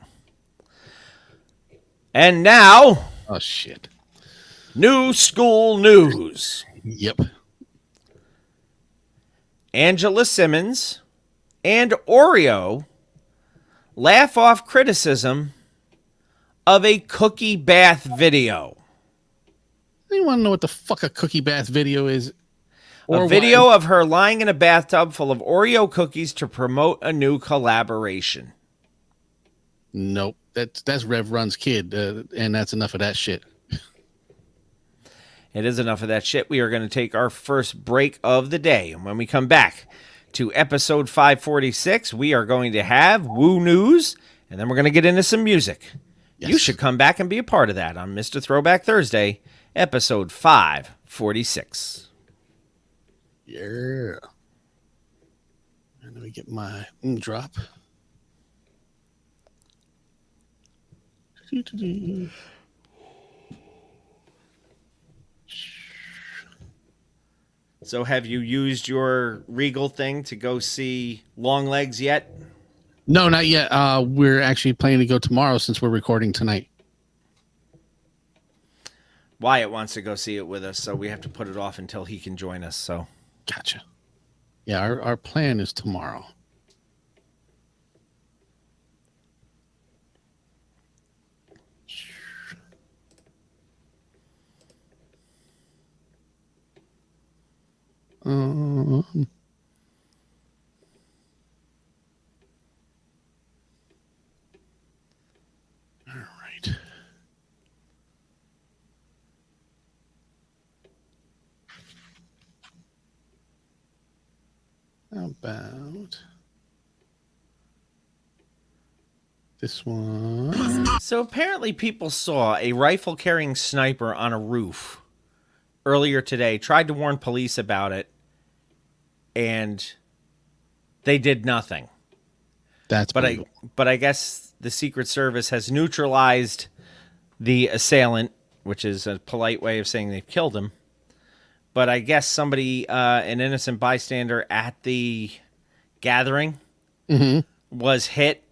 [SPEAKER 1] And now,
[SPEAKER 2] Oh shit.
[SPEAKER 1] new school news.
[SPEAKER 2] Yep.
[SPEAKER 1] Angela Simmons and Oreo laugh off criticism of a cookie bath video.
[SPEAKER 2] You want to know what the fuck a cookie bath video is?
[SPEAKER 1] A video of her lying in a bathtub full of Oreo cookies to promote a new collaboration.
[SPEAKER 2] Nope. That's Rev Run's kid, and that's enough of that shit.
[SPEAKER 1] It is enough of that shit. We are going to take our first break of the day. And when we come back to episode 546, we are going to have Woo News, and then we're going to get into some music.
[SPEAKER 2] Yes.
[SPEAKER 1] You should come back and be a part of that on Mr. Throwback Thursday, episode 546.
[SPEAKER 2] Yeah. And let me get my drop.
[SPEAKER 1] So have you used your Regal thing to go see Longlegs yet?
[SPEAKER 2] No, not yet. We're actually planning to go tomorrow since we're recording tonight.
[SPEAKER 1] Wyatt wants to go see it with us, so we have to put it off until he can join us. So
[SPEAKER 2] Gotcha. Yeah, our plan is tomorrow. All right. How about this one?
[SPEAKER 1] So apparently people saw a rifle-carrying sniper on a roof earlier today, tried to warn police about it, and they did nothing.
[SPEAKER 2] That's
[SPEAKER 1] But I guess the Secret Service has neutralized the assailant, which is a polite way of saying they've killed him. But I guess somebody, an innocent bystander at the gathering, was hit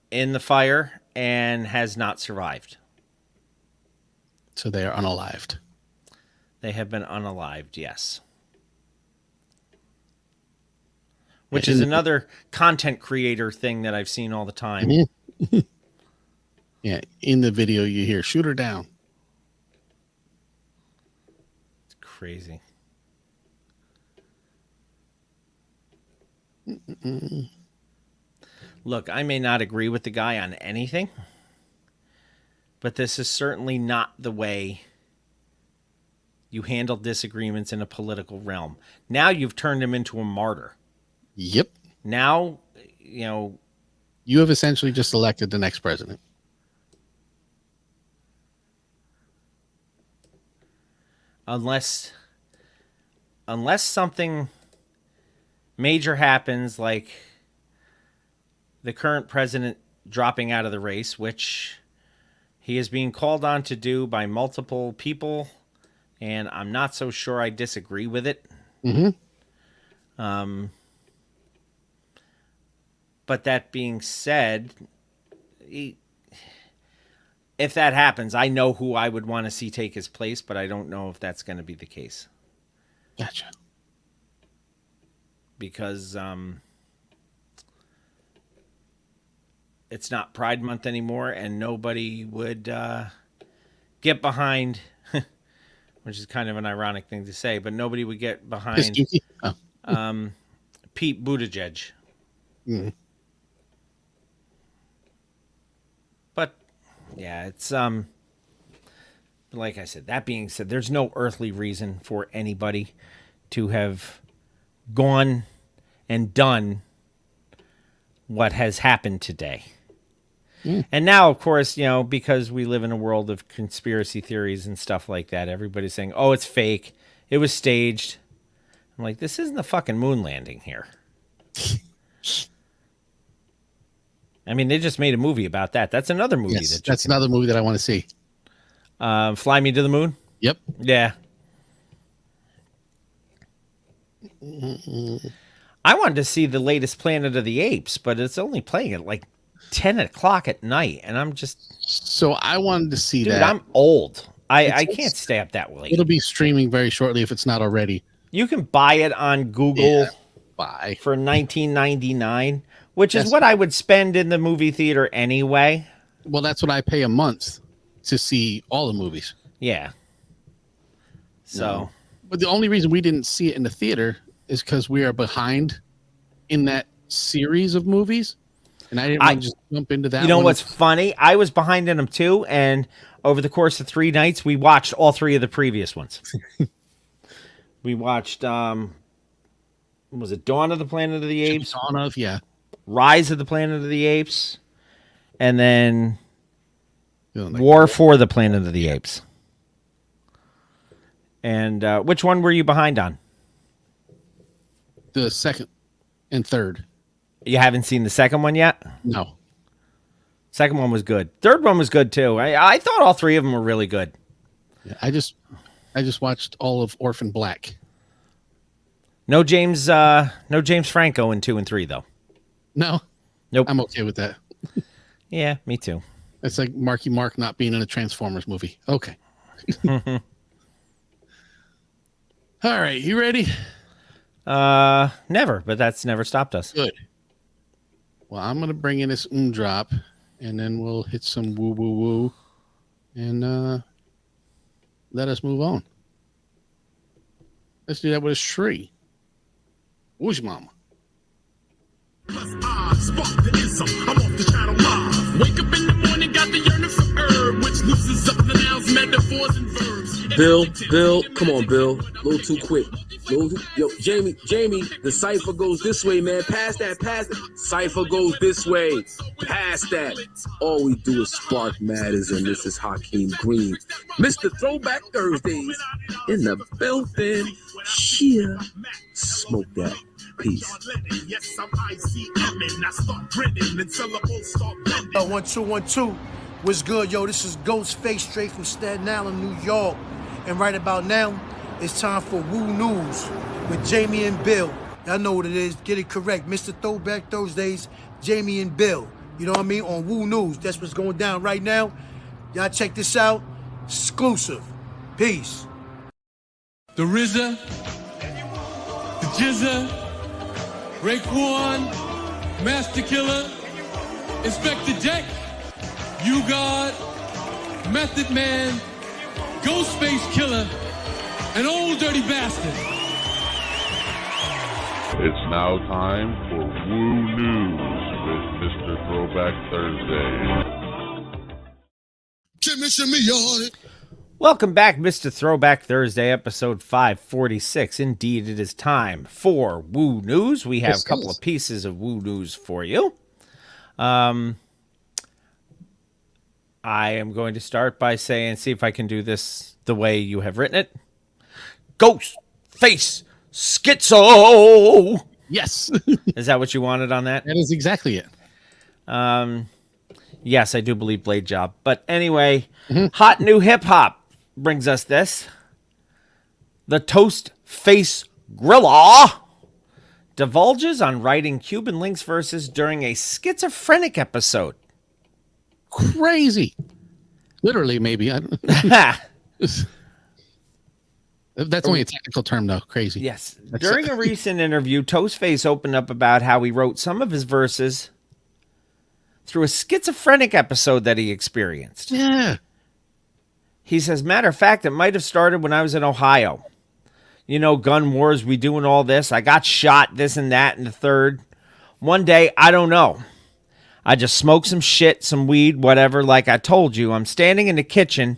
[SPEAKER 1] in the fire and has not survived.
[SPEAKER 2] So they are unalived.
[SPEAKER 1] They have been unalived, yes. Which is another content creator thing that I've seen all the time.
[SPEAKER 2] Yeah, in the video you hear, shoot her down.
[SPEAKER 1] It's crazy. Look, I may not agree with the guy on anything, but this is certainly not the way you handle disagreements in a political realm. Now you've turned him into a martyr.
[SPEAKER 2] Yep.
[SPEAKER 1] Now,
[SPEAKER 2] You have essentially just elected the next president.
[SPEAKER 1] unless something major happens, like the current president dropping out of the race, which he is being called on to do by multiple people, and I'm not so sure I disagree with it. But that being said, if that happens, I know who I would want to see take his place, but I don't know if that's going to be the case.
[SPEAKER 2] Gotcha.
[SPEAKER 1] Because it's not Pride Month anymore, and nobody would get behind, which is kind of an ironic thing to say, but nobody would get behind Pete Buttigieg.
[SPEAKER 2] Mhm.
[SPEAKER 1] But yeah, it's like I said, that being said, there's no earthly reason for anybody to have gone and done what has happened today. And now, of course, because we live in a world of conspiracy theories and stuff like that, everybody's saying, oh, it's fake. It was staged. I'm like, this isn't the fucking moon landing here. I mean, they just made a movie about that. That's another movie.
[SPEAKER 2] Yes, that's another movie that I want to see.
[SPEAKER 1] Fly Me to the Moon?
[SPEAKER 2] Yep.
[SPEAKER 1] Yeah. I wanted to see the latest Planet of the Apes, but it's only playing at like 10 o'clock at night, and I'm just...
[SPEAKER 2] So I wanted to see
[SPEAKER 1] Dude,
[SPEAKER 2] that.
[SPEAKER 1] I'm old. I can't stay up that late.
[SPEAKER 2] It'll be streaming very shortly if it's not already.
[SPEAKER 1] You can buy it on Google
[SPEAKER 2] Bye.
[SPEAKER 1] for $19.99, which is what I would spend in the movie theater anyway.
[SPEAKER 2] Well, that's what I pay a month to see all the movies.
[SPEAKER 1] Yeah. So...
[SPEAKER 2] But the only reason we didn't see it in the theater is because we are behind in that series of movies. And I didn't want to just jump into that.
[SPEAKER 1] You know
[SPEAKER 2] one.
[SPEAKER 1] what's funny? I was behind in them too, and over the course of 3 nights, we watched all 3 of the previous ones. We watched, was it Dawn of the Planet of the Apes?
[SPEAKER 2] Dawn of, yeah.
[SPEAKER 1] Rise of the Planet of the Apes, and then War for the Planet of the Apes. And which one were you behind on?
[SPEAKER 2] The second and third.
[SPEAKER 1] You haven't seen the second one yet?
[SPEAKER 2] No.
[SPEAKER 1] Second one was good. Third one was good too. I thought all 3 of them were really good.
[SPEAKER 2] Yeah, I just watched all of Orphan Black.
[SPEAKER 1] No James Franco in 2 and 3 though.
[SPEAKER 2] No.
[SPEAKER 1] Nope.
[SPEAKER 2] I'm okay with that.
[SPEAKER 1] Yeah, me too.
[SPEAKER 2] It's like Marky Mark not being in a Transformers movie. Okay. All right, you ready?
[SPEAKER 1] Never, but that's never stopped us.
[SPEAKER 2] Good. Well, I'm gonna bring in this drop, and then we'll hit some woo woo woo, and let us move on. Let's do that with a Shri. Whoosh mama.
[SPEAKER 8] I'm off the channel live. Wake up in the morning, got the yearning for herb, which loosens up the nouns, metaphors, and verbs.
[SPEAKER 9] Bill, come on, Bill. A little too quick. Yo, Jamie, the cipher goes this way, man. Pass that. Cipher goes this way. Pass that. All we do is spark matters, and this is Hakeem Green. Mr. Throwback Thursdays in the building. Yeah. Smoke that. Peace.
[SPEAKER 8] Yes, I'm ICM, and I start grinning and syllables start bending.
[SPEAKER 6] 1 2 1 2. What's good, yo? This is Ghostface straight from Staten Island, New York. And right about now, it's time for Woo News with Jamie and Bill. Y'all know what it is. Get it correct. Mr. Throwback Thursdays, Jamie and Bill. You know what I mean? On Woo News. That's what's going down right now. Y'all check this out. Exclusive. Peace.
[SPEAKER 10] The RZA, the Jizza, Raekwon, Master Killer, Inspector Deck, You God, Method Man, Ghostface Killer, and Old Dirty Bastard.
[SPEAKER 3] It's now time for Woo News with Mr. Throwback Thursday.
[SPEAKER 8] Shimmy on it.
[SPEAKER 1] Welcome back, Mr. Throwback Thursday, episode 546. Indeed, it is time for Woo News. We have a couple of pieces of Woo News for you. I am going to start by saying, see if I can do this the way you have written it. Ghost Face Schizo.
[SPEAKER 2] Yes.
[SPEAKER 1] Is that what you wanted on that?
[SPEAKER 2] That is exactly it.
[SPEAKER 1] Yes, I do believe Blade Job. But anyway, Hot New Hip Hop brings us this. The Toast Face Grilla divulges on writing Cuban Links verses during a schizophrenic episode.
[SPEAKER 2] Crazy. Literally, maybe. That's only a technical term, though. Crazy.
[SPEAKER 1] Yes. During a recent interview, Toastface opened up about how he wrote some of his verses through a schizophrenic episode that he experienced.
[SPEAKER 2] Yeah.
[SPEAKER 1] He says, matter of fact, it might have started when I was in Ohio. You know, gun wars, we doing all this. I got shot, this and that, and the third. One day, I don't know. I just smoked some shit, some weed, whatever. Like I told you, I'm standing in the kitchen.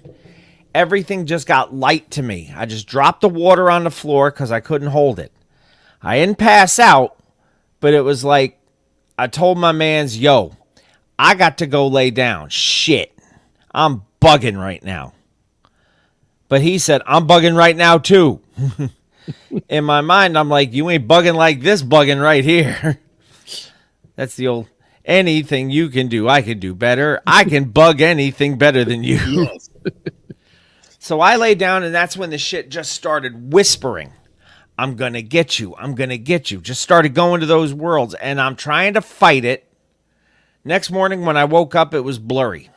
[SPEAKER 1] Everything just got light to me. I just dropped the water on the floor because I couldn't hold it. I didn't pass out, but it was like I told my mans, yo, I got to go lay down. Shit, I'm bugging right now. But he said, I'm bugging right now too. In my mind, I'm like, you ain't bugging like this bugging right here. That's the old, anything you can do, I can do better. I can bug anything better than you.
[SPEAKER 2] Yes.
[SPEAKER 1] So I lay down, and that's when the shit just started whispering. I'm going to get you. I'm going to get you. Just started going to those worlds, and I'm trying to fight it. Next morning when I woke up, it was blurry.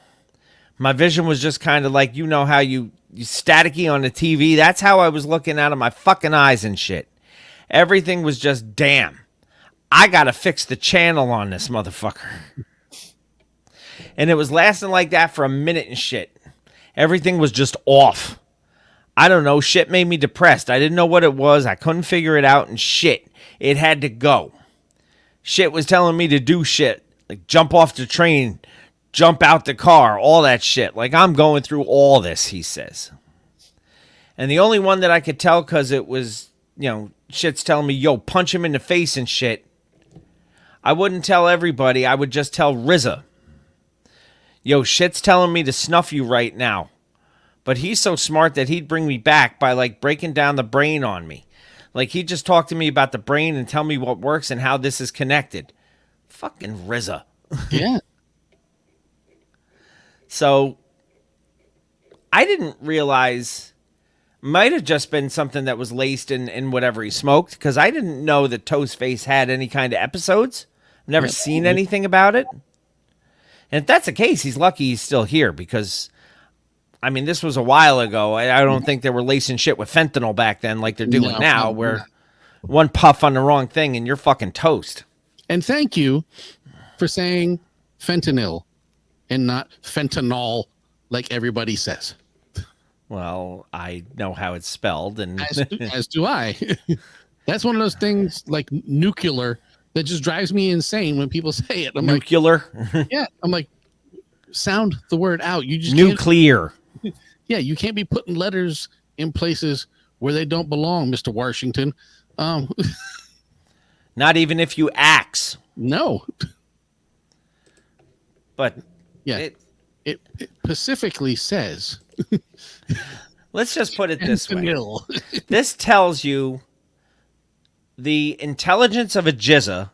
[SPEAKER 1] My vision was just kind of like, you know how you staticky on the TV? That's how I was looking out of my fucking eyes and shit. Everything was just, damn, I got to fix the channel on this motherfucker. And it was lasting like that for a minute and shit. Everything was just off. I don't know. Shit made me depressed. I didn't know what it was. I couldn't figure it out, and shit, it had to go. Shit was telling me to do shit. Like jump off the train, jump out the car, all that shit. Like I'm going through all this, he says. And the only one that I could tell, because it was, you know, shit's telling me, yo, punch him in the face and shit. I wouldn't tell everybody. I would just tell RZA. Yo, shit's telling me to snuff you right now. But he's so smart that he'd bring me back by, like, breaking down the brain on me. Like, he'd just talk to me about the brain and tell me what works and how this is connected. Fucking RZA.
[SPEAKER 2] Yeah.
[SPEAKER 1] So, I didn't realize... Might have just been something that was laced in whatever he smoked, because I didn't know that Toastface had any kind of episodes. I've never seen anything about it. And if that's the case, he's lucky he's still here, because, I mean, this was a while ago. I don't think they were lacing shit with fentanyl back then like they're doing now, where one puff on the wrong thing and you're fucking toast.
[SPEAKER 2] And thank you for saying fentanyl and not fentanyl like everybody says.
[SPEAKER 1] Well, I know how it's spelled, and
[SPEAKER 2] as do I. That's one of those things like nuclear that just drives me insane when people say it. I'm
[SPEAKER 1] nuclear.
[SPEAKER 2] Like, yeah, I'm like, sound the word out. You just
[SPEAKER 1] nuclear.
[SPEAKER 2] Yeah, you can't be putting letters in places where they don't belong, Mr. Washington.
[SPEAKER 1] Not even if you axe.
[SPEAKER 2] No.
[SPEAKER 1] But
[SPEAKER 2] yeah, it specifically says.
[SPEAKER 1] Let's just put it this way. This tells you the intelligence of a jizza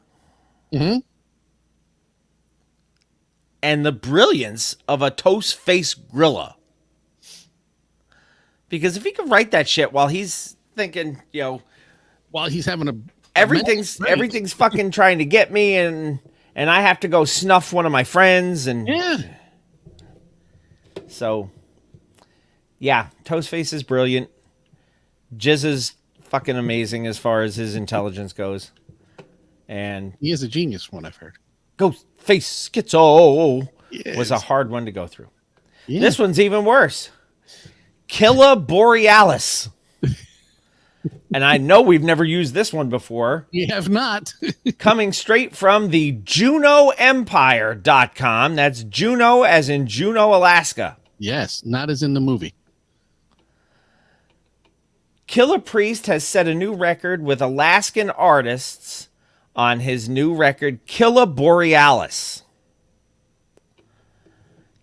[SPEAKER 1] and the brilliance of a Toastface Grilla. Because if he could write that shit while he's thinking, you know,
[SPEAKER 2] while he's having
[SPEAKER 1] everything's fucking trying to get me, and I have to go snuff one of my friends, and so yeah, Toastface is brilliant. Jizza's fucking amazing as far as his intelligence goes. And
[SPEAKER 2] he is a genius from what I've heard.
[SPEAKER 1] Ghostface Schizo was a hard one to go through. Yeah. This one's even worse. Killa Borealis. And I know we've never used this one before.
[SPEAKER 2] We have not.
[SPEAKER 1] Coming straight from the JunoEmpire.com. That's Juno as in Juneau, Alaska.
[SPEAKER 2] Yes, not as in the movie.
[SPEAKER 1] Killah Priest has set a new record with Alaskan artists on his new record, Killa Borealis.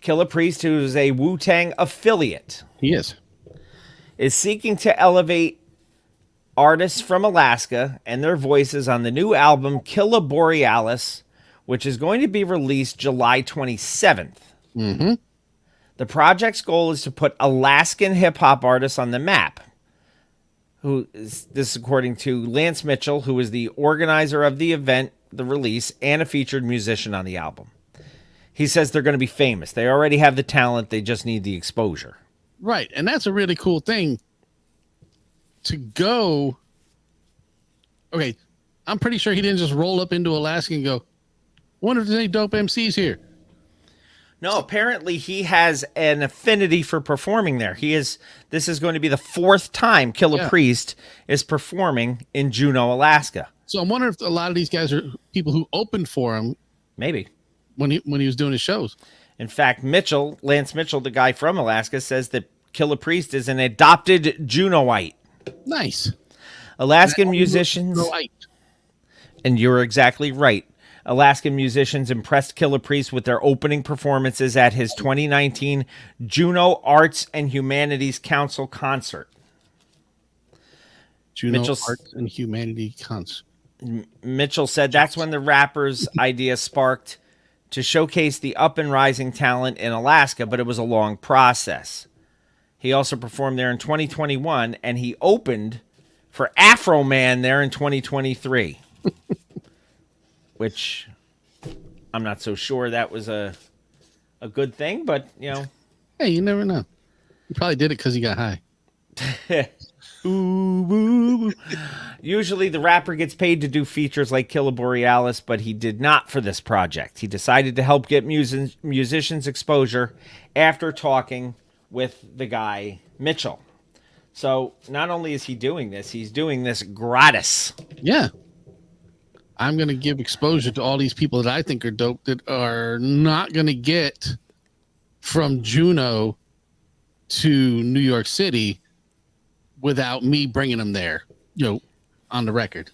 [SPEAKER 1] Killah Priest, who is a Wu-Tang affiliate,
[SPEAKER 2] he is
[SPEAKER 1] seeking to elevate artists from Alaska and their voices on the new album Killa Borealis, which is going to be released July 27th.
[SPEAKER 2] Mm-hmm.
[SPEAKER 1] The project's goal is to put Alaskan hip-hop artists on the map. This is according to Lance Mitchell, who is the organizer of the event, the release, and a featured musician on the album. He says they're going to be famous. They already have the talent. They just need the exposure.
[SPEAKER 2] Right. And that's a really cool thing to go. Okay. I'm pretty sure he didn't just roll up into Alaska and go, wonder if there's any dope MCs here.
[SPEAKER 1] No, apparently he has an affinity for performing there. This is going to be the fourth time Killa Priest is performing in Juneau, Alaska.
[SPEAKER 2] So I'm wondering if a lot of these guys are people who opened for him.
[SPEAKER 1] Maybe.
[SPEAKER 2] When he was doing his shows.
[SPEAKER 1] In fact, Lance Mitchell, the guy from Alaska, says that Killa Priest is an adopted Juneauite.
[SPEAKER 2] Nice.
[SPEAKER 1] Alaskan musicians. And you're exactly right. Alaskan musicians impressed Killa Priest with their opening performances at his 2019 Juneau Arts and Humanities Council concert.
[SPEAKER 2] Juneau Arts and Humanity Concert.
[SPEAKER 1] Mitchell said that's when the rapper's idea sparked to showcase the up and rising talent in Alaska, but it was a long process. He also performed there in 2021, and he opened for Afro Man there in 2023. Which I'm not so sure that was a good thing, but, you know.
[SPEAKER 2] Hey, you never know. He probably did it because he got high.
[SPEAKER 1] Ooh, woo, woo. Usually the rapper gets paid to do features like Killa Borealis, but he did not for this project. He decided to help get musicians exposure after talking with the guy Mitchell. So not only is he doing this, he's doing this gratis.
[SPEAKER 2] Yeah. I'm going to give exposure to all these people that I think are dope that are not going to get from Juneau to New York City without me bringing them there, on the record.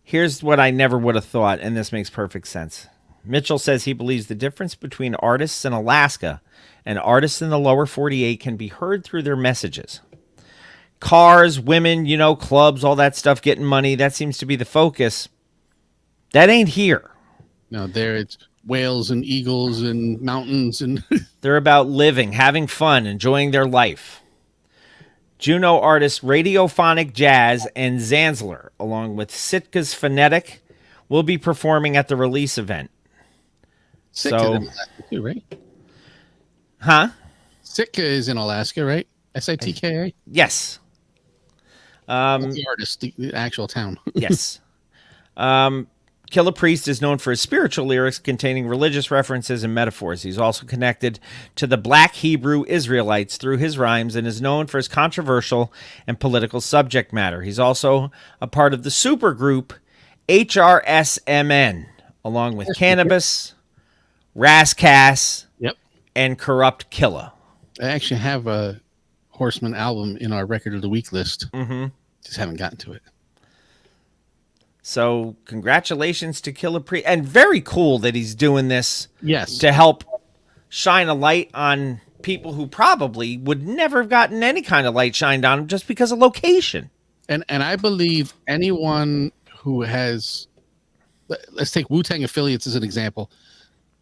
[SPEAKER 1] Here's what I never would have thought, and this makes perfect sense. Mitchell says he believes the difference between artists in Alaska and artists in the lower 48 can be heard through their messages. Cars, women, clubs, all that stuff, getting money, that seems to be the focus. That ain't here.
[SPEAKER 2] No, there it's whales and eagles and mountains. And
[SPEAKER 1] they're about living, having fun, enjoying their life. Juneau artists Radiophonic Jazz and Zanzler, along with Sitka's Phonetic, will be performing at the release event.
[SPEAKER 2] Sitka in Alaska too, right?
[SPEAKER 1] Huh?
[SPEAKER 2] Sitka is in Alaska, right? SITKA?
[SPEAKER 1] Yes.
[SPEAKER 2] The artist, the actual town.
[SPEAKER 1] Yes. Killa Priest is known for his spiritual lyrics containing religious references and metaphors. He's also connected to the Black Hebrew Israelites through his rhymes and is known for his controversial and political subject matter. He's also a part of the supergroup HRSMN, along with Cannabis, Rascass, and Corrupt Killa.
[SPEAKER 2] I actually have a Horseman album in our Record of the Week list.
[SPEAKER 1] Mm-hmm.
[SPEAKER 2] Just haven't gotten to it.
[SPEAKER 1] So congratulations to Killa Priest. And very cool that he's doing this to help shine a light on people who probably would never have gotten any kind of light shined on them just because of location.
[SPEAKER 2] And I believe anyone who has, let's take Wu-Tang affiliates as an example.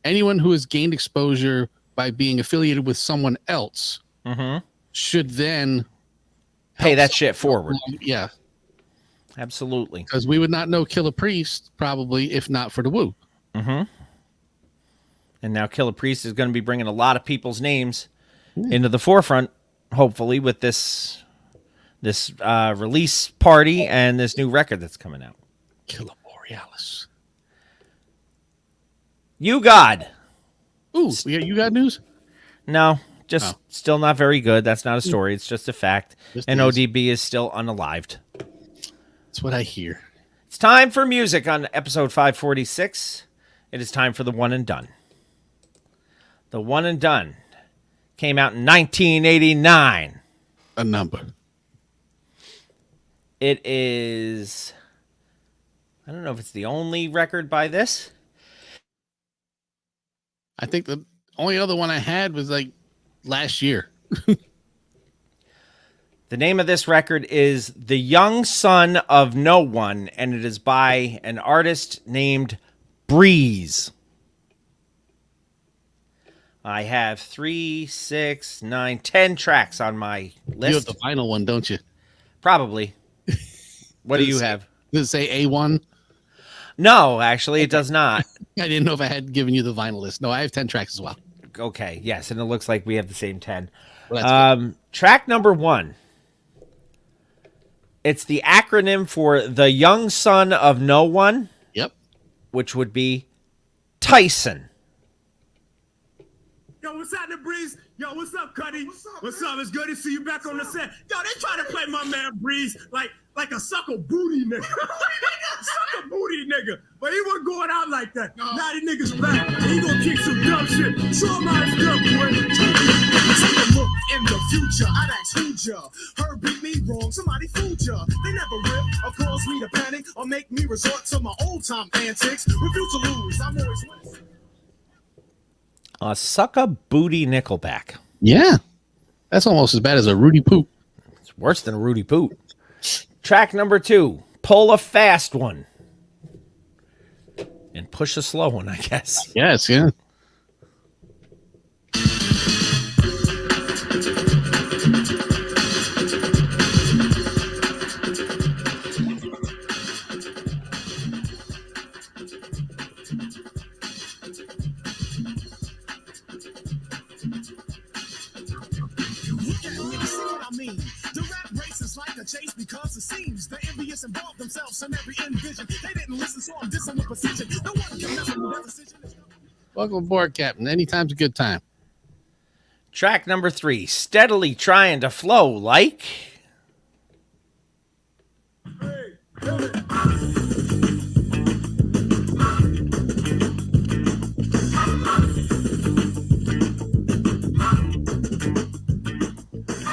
[SPEAKER 2] Anyone who has gained exposure by being affiliated with someone else should then
[SPEAKER 1] pay that shit forward.
[SPEAKER 2] Yeah.
[SPEAKER 1] Absolutely.
[SPEAKER 2] Because we would not know Killa Priest probably if not for the Wu.
[SPEAKER 1] And now Killa Priest is going to be bringing a lot of people's names into the forefront, hopefully, with this release party and this new record that's coming out.
[SPEAKER 2] Killa Borealis.
[SPEAKER 1] You God.
[SPEAKER 2] Ooh, you got news?
[SPEAKER 1] No, just still not very good. That's not a story. It's just a fact. And ODB is still unalived.
[SPEAKER 2] That's what I hear.
[SPEAKER 1] It's time for music on episode 546. It is time for the One and Done. The One and Done came out in 1989.
[SPEAKER 2] A number.
[SPEAKER 1] It is, I don't know if it's the only record by this.
[SPEAKER 2] I think the only other one I had was like last year.
[SPEAKER 1] The name of this record is The Young Son of No One, and it is by an artist named Breeze. I have 3, 6, 9, 10 tracks on my list.
[SPEAKER 2] You have the vinyl one, don't you?
[SPEAKER 1] Probably. What do you have?
[SPEAKER 2] Does it say A1?
[SPEAKER 1] No, actually, it does not.
[SPEAKER 2] I didn't know if I had given you the vinyl list. No, I have 10 tracks as well.
[SPEAKER 1] Okay, yes, and it looks like we have the same 10.
[SPEAKER 2] Well,
[SPEAKER 1] track number 1. It's the acronym for The Young Son of No One.
[SPEAKER 2] Yep.
[SPEAKER 1] Which would be Tyson.
[SPEAKER 4] Yo, what's happening, Breeze? Yo, what's up, Cuddy? What's up? It's good to see you back on the set. Yo, they try to play my man Breeze like a sucker booty nigga. Sucker booty nigga. But he wasn't going out like that. No. Now the nigga's back. He gonna kick some dumb shit. Show him how it's done, boy. Take a look in the future. I'd ask who'd ya? Her beat me wrong. Somebody fooled ya. They never rip or cause me to panic or make me resort to my old time antics. Refuse to lose. I'm always winning.
[SPEAKER 1] A sucker booty Nickelback.
[SPEAKER 2] Yeah. That's almost as bad as a Rudy Poop.
[SPEAKER 1] It's worse than a Rudy Poop. Track number 2. Pull a fast one. And push a slow one, I guess.
[SPEAKER 2] Yes, yeah.
[SPEAKER 8] Chase because it seems the envious involve themselves in every envision. They didn't listen, so I'm dissing with precision. No one can mess with that decision.
[SPEAKER 2] Welcome aboard, Captain. Anytime's a good time.
[SPEAKER 1] Track number 3. Steadily trying to flow like.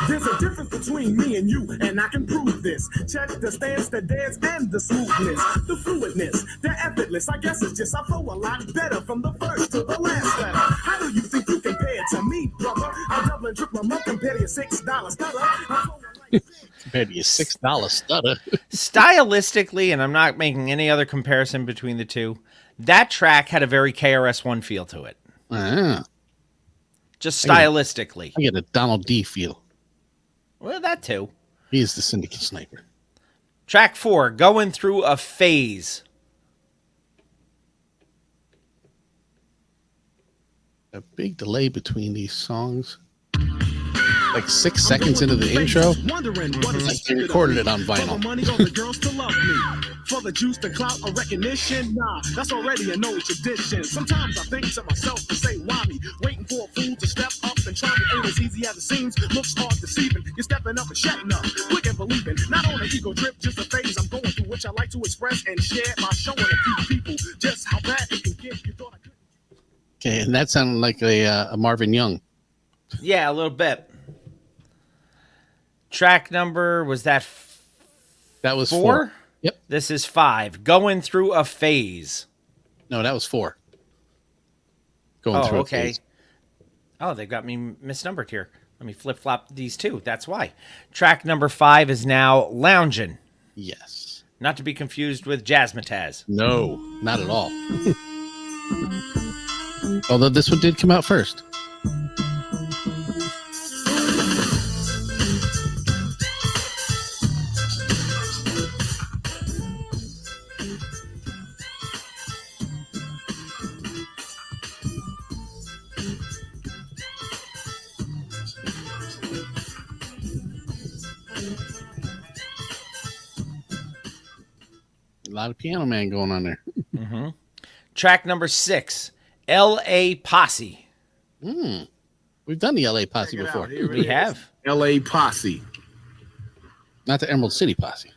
[SPEAKER 8] There's a difference between me and you, and I can prove this. Check the stance, the dance, and the smoothness, the fluidness, the effortless. I guess it's just I flow a lot better from the first to the last letter. How do you think you compare to me, brother? I'm doubling, tripling, more compared to your $6 stutter.
[SPEAKER 2] Compared to your $6 stutter.
[SPEAKER 1] Stylistically, and I'm not making any other comparison between the two, that track had a very KRS-One feel to it. Just stylistically.
[SPEAKER 2] I get a Donald D feel.
[SPEAKER 1] Well, that too.
[SPEAKER 2] He is the Syndicate Sniper.
[SPEAKER 1] Track 4, Going Through a Phase.
[SPEAKER 2] A big delay between these songs. Like 6 seconds into the intro. Like they recorded it on vinyl.
[SPEAKER 8] Money on the girls to love me. For the juice, the clout, or recognition. Nah, that's already an old tradition. Sometimes I think to myself to say, why me? Waiting for a fool to step up and try me. Ain't as easy as it seems. Looks hard deceiving. You're stepping up and shutting up. Quick and believing. Not on an ego trip, just a phase I'm going through, which I like to express and share by showing a few people just how bad it can get. You thought I could.
[SPEAKER 2] Okay, and that sounded like a Marvin Young.
[SPEAKER 1] Yeah, a little bit. Track number, was that
[SPEAKER 2] that was 4? Yep.
[SPEAKER 1] This is 5. Going Through a Phase.
[SPEAKER 2] No, that was 4. Going through a phase.
[SPEAKER 1] Oh, they got me misnumbered here. Let me flip-flop these two. That's why. Track number 5 is now Loungin'.
[SPEAKER 2] Yes.
[SPEAKER 1] Not to be confused with Jazzmatazz.
[SPEAKER 2] No, not at all. Although this one did come out first. A lot of Piano Man going on there.
[SPEAKER 1] Mm-hmm. Track number 6, L.A. Posse.
[SPEAKER 2] We've done the L.A. Posse before.
[SPEAKER 1] We have.
[SPEAKER 9] L.A. Posse.
[SPEAKER 2] Not the Emerald City Posse.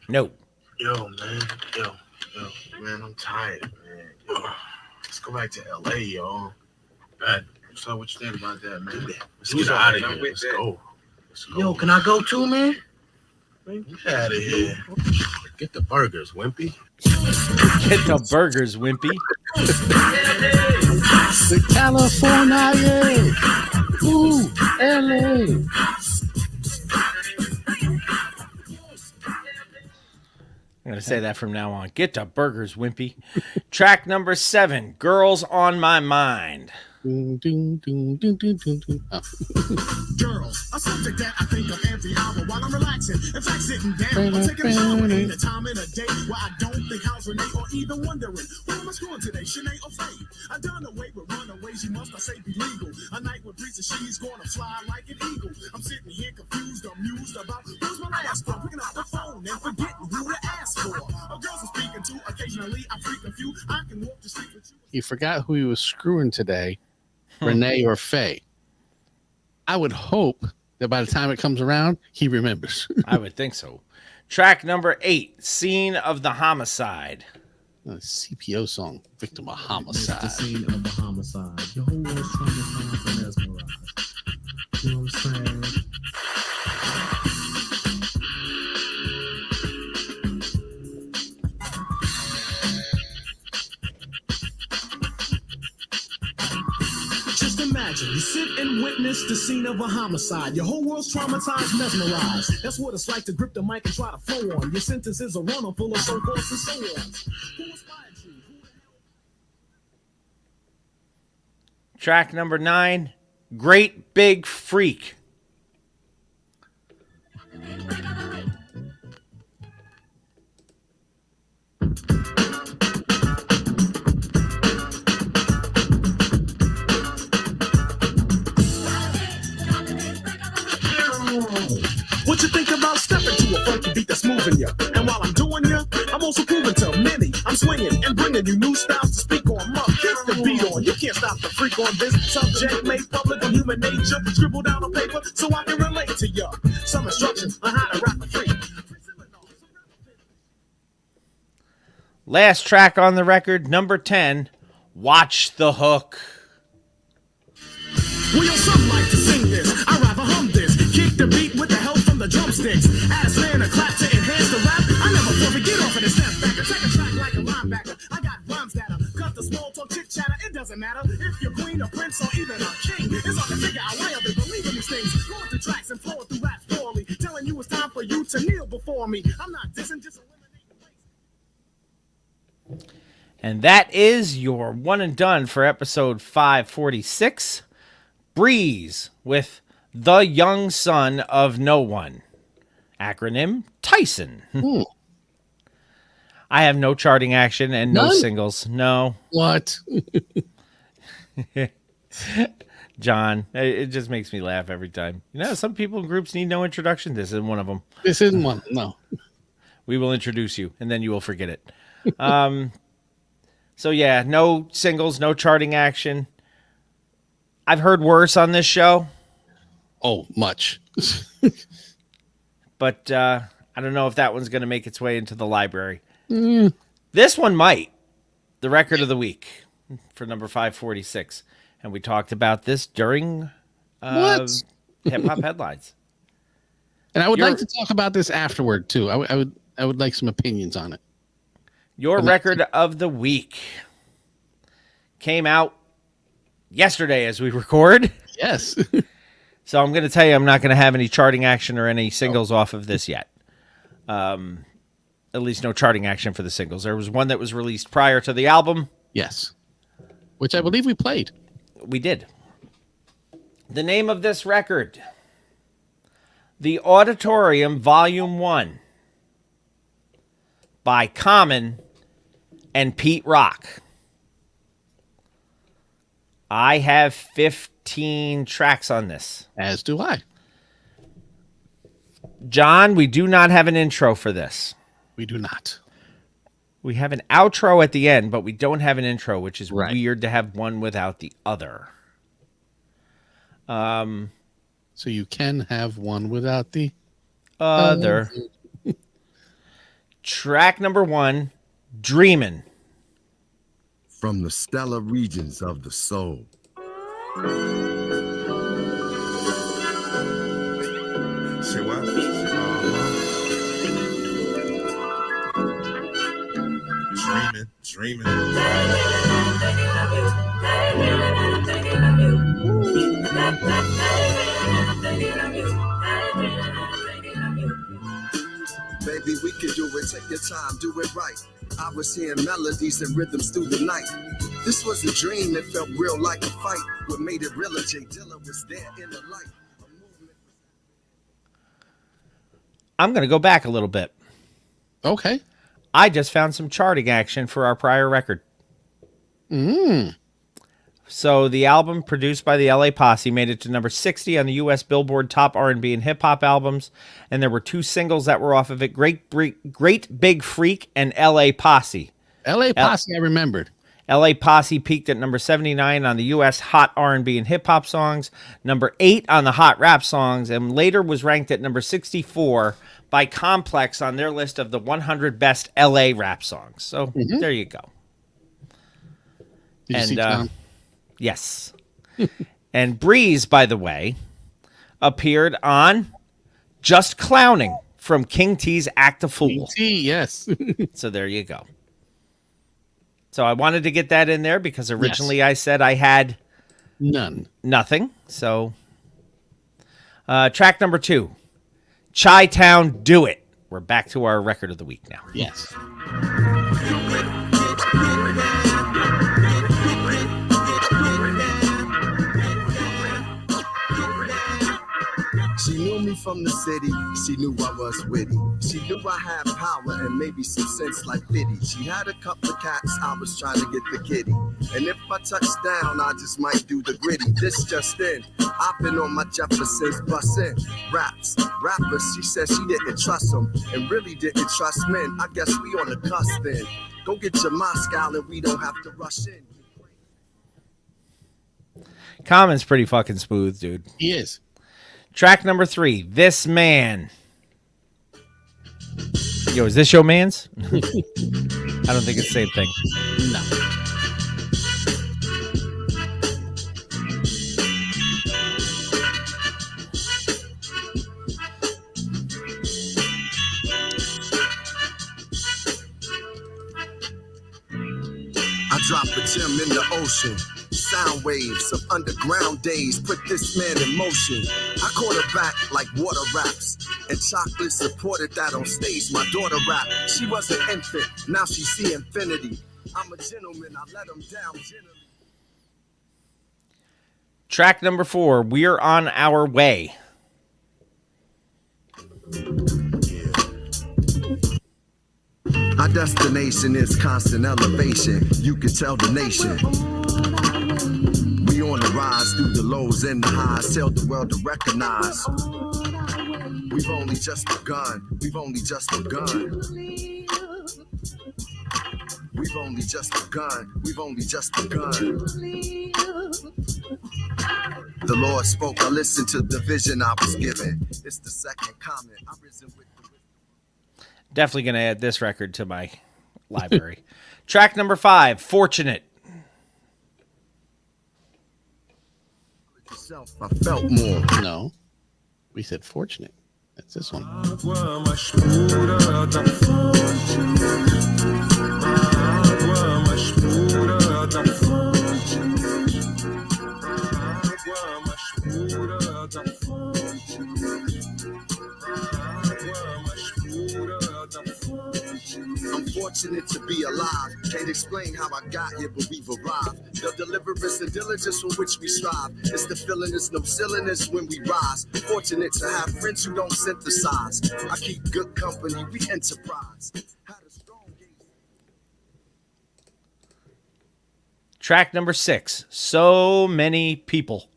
[SPEAKER 1] No.
[SPEAKER 11] Yo, man. Yo. Man, I'm tired, man. Yo, let's go back to L.A., yo. So what you think about that, man? Let's get out of here. Let's go. Yo, can I go too, man? Get out of here. Get the burgers, Wimpy.
[SPEAKER 1] Get the burgers, Wimpy.
[SPEAKER 2] The California. Ooh, LA.
[SPEAKER 1] I'm going to say that from now on. Get to burgers, wimpy. Track number 7, Girls on My Mind.
[SPEAKER 2] Ding, ding, ding, ding, ding, ding, ding. Oh.
[SPEAKER 8] Girl, a subject that I think of every hour while I'm relaxing. In fact, sitting down, I'm taking a shower. Ain't a time in a day where I don't think how's Renee or even wondering what am I screwing today, Sinead or Faye? I done away with runaways, you must I say be legal. A night with breeze and she's gonna fly like an eagle. I'm sitting here confused, amused about who's my last one. Picking up the phone and forgetting who to ask for. A girl's I'm speaking to, occasionally I freak a few. I can walk to sleep with you.
[SPEAKER 2] He forgot who he was screwing today, Renee or Faye. I would hope that by the time it comes around, he remembers.
[SPEAKER 1] I would think so. Track number 8, Scene of the Homicide.
[SPEAKER 2] A CPO song, Victim of Homicide.
[SPEAKER 12] The scene of the homicide. Your whole world's traumatized and mesmerized. You know what I'm saying?
[SPEAKER 8] Just imagine, you sit and witness the scene of a homicide. Your whole world's traumatized, mesmerized. That's what it's like to grip the mic and try to flow on. Your sentences are running full of so-forths and so-ons. Who inspired you?
[SPEAKER 1] Track number 9, Great Big Freak.
[SPEAKER 8] What you think about stepping to a funky beat that's moving you? And while I'm doing you, I'm also proving to many I'm swinging and bringing you new styles to speak on. Mug, keep the beat on. You can't stop the freak on this subject made public on human nature. Scribble down on paper so I can relate to you. Some instructions on how to rap a freak.
[SPEAKER 1] Last track on the record, number 10, Watch the Hook.
[SPEAKER 8] Well, yo, some like to sing this. I'd rather hum this. Kick the beat with the help from the drumsticks. Ask man a clap to enhance the rap. I never thought to get off and step back and take a track like a linebacker. I got rhymes that cut the small talk chit chatter. It doesn't matter if you're queen, a prince, or even a king. It's hard to figure out why they believe in these things. Going through tracks and flowing through raps poorly. Telling you it's time for you to kneel before me. I'm not dissing, just eliminating waste.
[SPEAKER 1] And that is your one and done for episode 546. Breeze with The Young Son of No One. Acronym Tyson. I have no charting action and no
[SPEAKER 2] None?
[SPEAKER 1] singles. No.
[SPEAKER 2] What?
[SPEAKER 1] John, it just makes me laugh every time. You know, some people in groups need no introduction. This isn't one of them.
[SPEAKER 2] This isn't one. No.
[SPEAKER 1] We will introduce you, and then you will forget it. So, yeah, no singles, no charting action. I've heard worse on this show.
[SPEAKER 2] Oh, much.
[SPEAKER 1] But I don't know if that one's going to make its way into the library. This one might. The record of the week for number 546. And we talked about this during Hip Hop Headlines.
[SPEAKER 2] And I would like to talk about this afterward, too. I would like some opinions on it.
[SPEAKER 1] Your record of the week came out yesterday as we record.
[SPEAKER 2] Yes.
[SPEAKER 1] So I'm going to tell you I'm not going to have any charting action or any singles off of this yet. At least no charting action for the singles. There was one that was released prior to the album.
[SPEAKER 2] Yes. Which I believe we played.
[SPEAKER 1] We did. The name of this record, The Auditorium Volume 1 by Common and Pete Rock. I have 15 tracks on this.
[SPEAKER 2] As do I.
[SPEAKER 1] John, we do not have an intro for this.
[SPEAKER 2] We do not.
[SPEAKER 1] We have an outro at the end, but we don't have an intro, which is weird to have one without the other.
[SPEAKER 2] So you can have one without the
[SPEAKER 1] other. Track number 1, Dreamin'.
[SPEAKER 13] From the stellar regions of the soul.
[SPEAKER 14] Say what? Dreaming.
[SPEAKER 13] Baby, baby, we can do it. Take your time, do it right. I was hearing melodies and rhythms through the night. This was a dream that felt real like a fight. What made it realer, Jay Dilla was there in the light.
[SPEAKER 1] I'm going to go back a little bit.
[SPEAKER 2] Okay.
[SPEAKER 1] I just found some charting action for our prior record. So the album produced by the LA Posse made it to number 60 on the U.S. Billboard Top R&B and Hip Hop albums, and there were 2 singles that were off of it: Great Big Freak and LA Posse.
[SPEAKER 2] LA Posse, I remembered.
[SPEAKER 1] LA Posse peaked at number 79 on the U.S. Hot R&B and Hip Hop songs, number 8 on the Hot Rap songs, and later was ranked at number 64 by Complex on their list of the 100 best LA rap songs. So there you go.
[SPEAKER 2] Did you see Tom?
[SPEAKER 1] Yes. And Breeze, by the way, appeared on Just Clowning from King T's Act a Fool.
[SPEAKER 2] King T, yes.
[SPEAKER 1] So there you go. So I wanted to get that in there because originally I said I had nothing. So track number 2, Chi-Town, Do It. We're back to our record of the week now.
[SPEAKER 2] Yes.
[SPEAKER 13] She knew me from the city, she knew I was witty. She knew I had power and maybe some sense like Diddy. She had a couple of cats, I was trying to get the kitty. And if I touch down, I just might do the gritty. This just in, I've been on my Jeffersons bussin' raps. Rappers, she said she didn't trust them and really didn't trust men. I guess we on the cusp then. Go get your Moscow and we don't have to rush in.
[SPEAKER 1] Common's pretty fucking smooth, dude.
[SPEAKER 2] He is.
[SPEAKER 1] Track number 3, This Man. Yo, is this your man's? I don't think it's the same thing.
[SPEAKER 2] No.
[SPEAKER 13] I drop a gem in the ocean. Sound waves of underground days put this man in motion. I caught her back like water raps, and Chocolate supported that on stage. My daughter rap, she was an infant, now she see infinity. I'm a gentleman, I let him down gently.
[SPEAKER 1] Track number 4, We're on Our Way.
[SPEAKER 13] Our destination is constant elevation. You can tell the nation. We on the rise through the lows and the highs. Tell the world to recognize. We've only just begun. We've only just begun. We've only just begun. We've only just begun. The Lord spoke. I listened to the vision I was given. It's the second comment. I risen with
[SPEAKER 1] Definitely going to add this record to my library. Track number 5, Fortunate.
[SPEAKER 13] I felt more.
[SPEAKER 2] No. We said Fortunate. That's this one.
[SPEAKER 13] I'm fortunate to be alive. Can't explain how I got here, but we've arrived. The deliverance and diligence from which we strive. It's the feeling, it's no silliness when we rise. Fortunate to have friends who don't synthesize. I keep good company, we enterprise.
[SPEAKER 1] Track number 6, So Many People.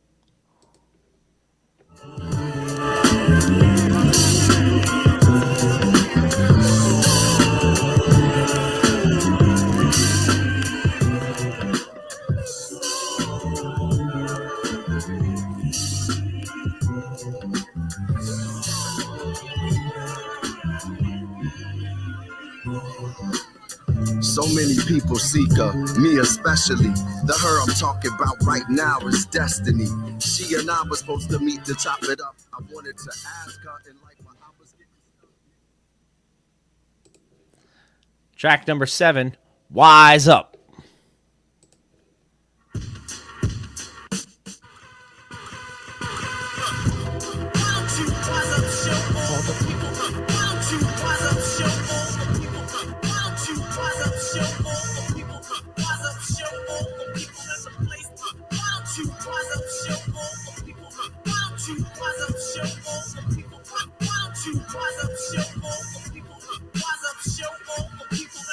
[SPEAKER 13] So many people seek her, me especially. The her I'm talking about right now is destiny. She and I were supposed to meet to chop it up. I wanted to ask her in like my I was getting...
[SPEAKER 1] Track number 7, Wise Up.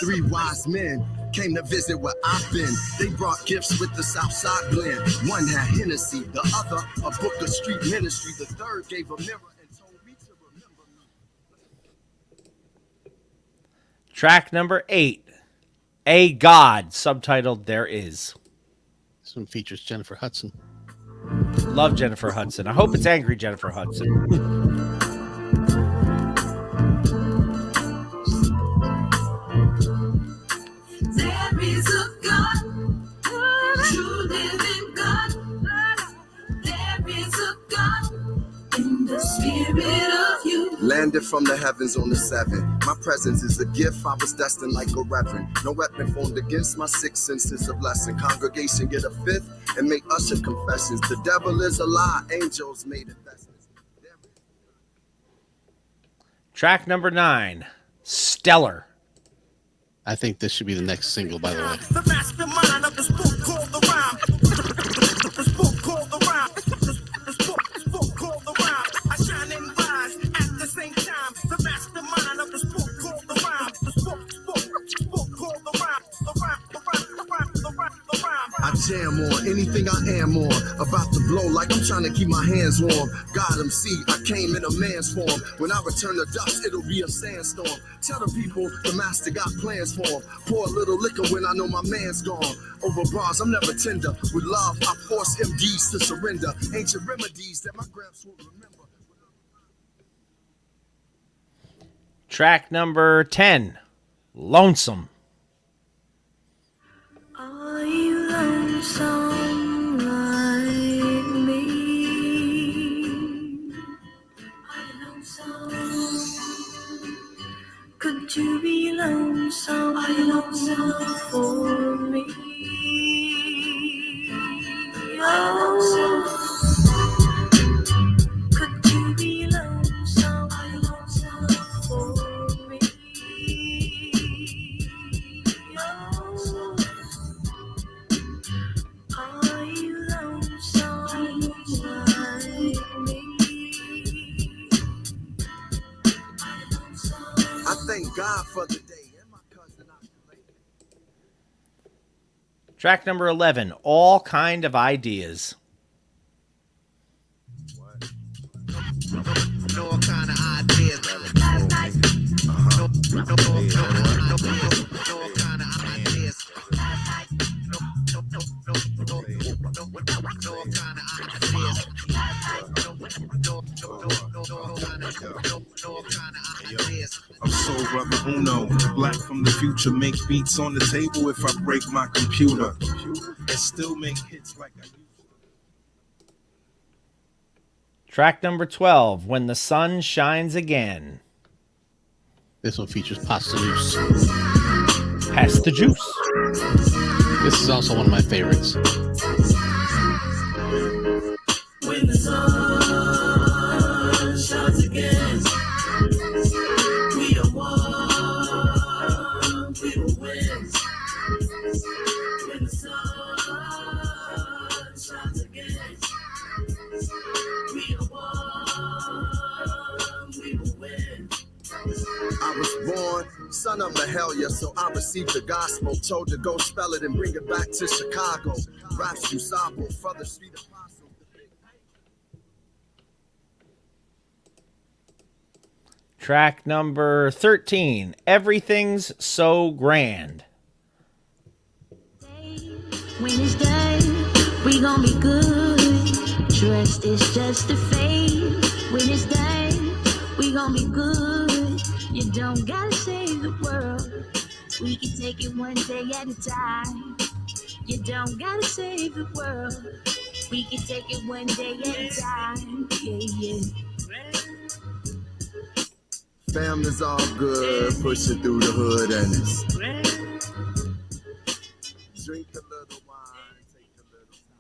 [SPEAKER 13] 3 wise men came to visit where I've been. They brought gifts with the Southside blend. One had Hennessy, the other a book of street ministry. The third gave a mirror and told me to remember me.
[SPEAKER 1] Track number 8, A God, subtitled There Is.
[SPEAKER 2] This one features Jennifer Hudson.
[SPEAKER 1] Love Jennifer Hudson. I hope it's angry Jennifer Hudson.
[SPEAKER 15] There is a God, true living God. There is a God in the spirit of you.
[SPEAKER 13] Landed from the heavens on the 7th. My presence is a gift. I was destined like a reverend. No weapon formed against my 6 senses a blessing. Congregation get a 5th and make usher confessions. The devil is a lie. Angels made investments.
[SPEAKER 1] Track number 9, Stellar.
[SPEAKER 2] I think this should be the next single, by the way.
[SPEAKER 8] The mastermind of this book called the rhyme. This book called the rhyme. This book called the rhyme. I shine and rise at the same time. The mastermind of this book called the rhyme. This book called the rhyme. The rhyme.
[SPEAKER 13] I jam on anything I am on. About to blow like I'm trying to keep my hands warm. God MC, I came in a man's form. When I return to dust, it'll be a sandstorm. Tell the people the master got plans for them. Pour a little liquor when I know my man's gone. Over bars, I'm never tender. With love, I force MDs to surrender. Ancient remedies that my gramps will remember.
[SPEAKER 1] Track number 10, Lonesome.
[SPEAKER 15] Are you lonesome like me? Are you lonesome? Could you be lonesome? Are you lonesome for me? Oh, could you be lonesome? Are you lonesome for me? Oh, are you lonesome like me?
[SPEAKER 13] I thank God for the day.
[SPEAKER 1] Track number 11, All Kind of Ideas.
[SPEAKER 8] No kind of ideas.
[SPEAKER 14] I'm Soul Brother Uno, black from the future, make beats on the table if I break my computer, and still make hits like I used to.
[SPEAKER 1] Track number 12, When the Sun Shines Again.
[SPEAKER 2] This one features Pasta Juice.
[SPEAKER 1] Pass the juice.
[SPEAKER 2] This is also one of my favorites.
[SPEAKER 15] When the sun shines again, we are one, we will win. When the sun shines again, we are one, we will win.
[SPEAKER 13] I was born son of a hellier, so I received the gospel. Told to go spell it and bring it back to Chicago. Raps Usabo, further street apostle.
[SPEAKER 1] Track number 13, Everything's So Grand.
[SPEAKER 15] When it's done, we gon' be good. Trust is just a fade. When it's done, we gon' be good. You don't gotta save the world. We can take it one day at a time. You don't gotta save the world. We can take it one day at a time. Yeah, yeah.
[SPEAKER 13] Family's all good, pushing through the hood and it's drink a little wine, take a little time.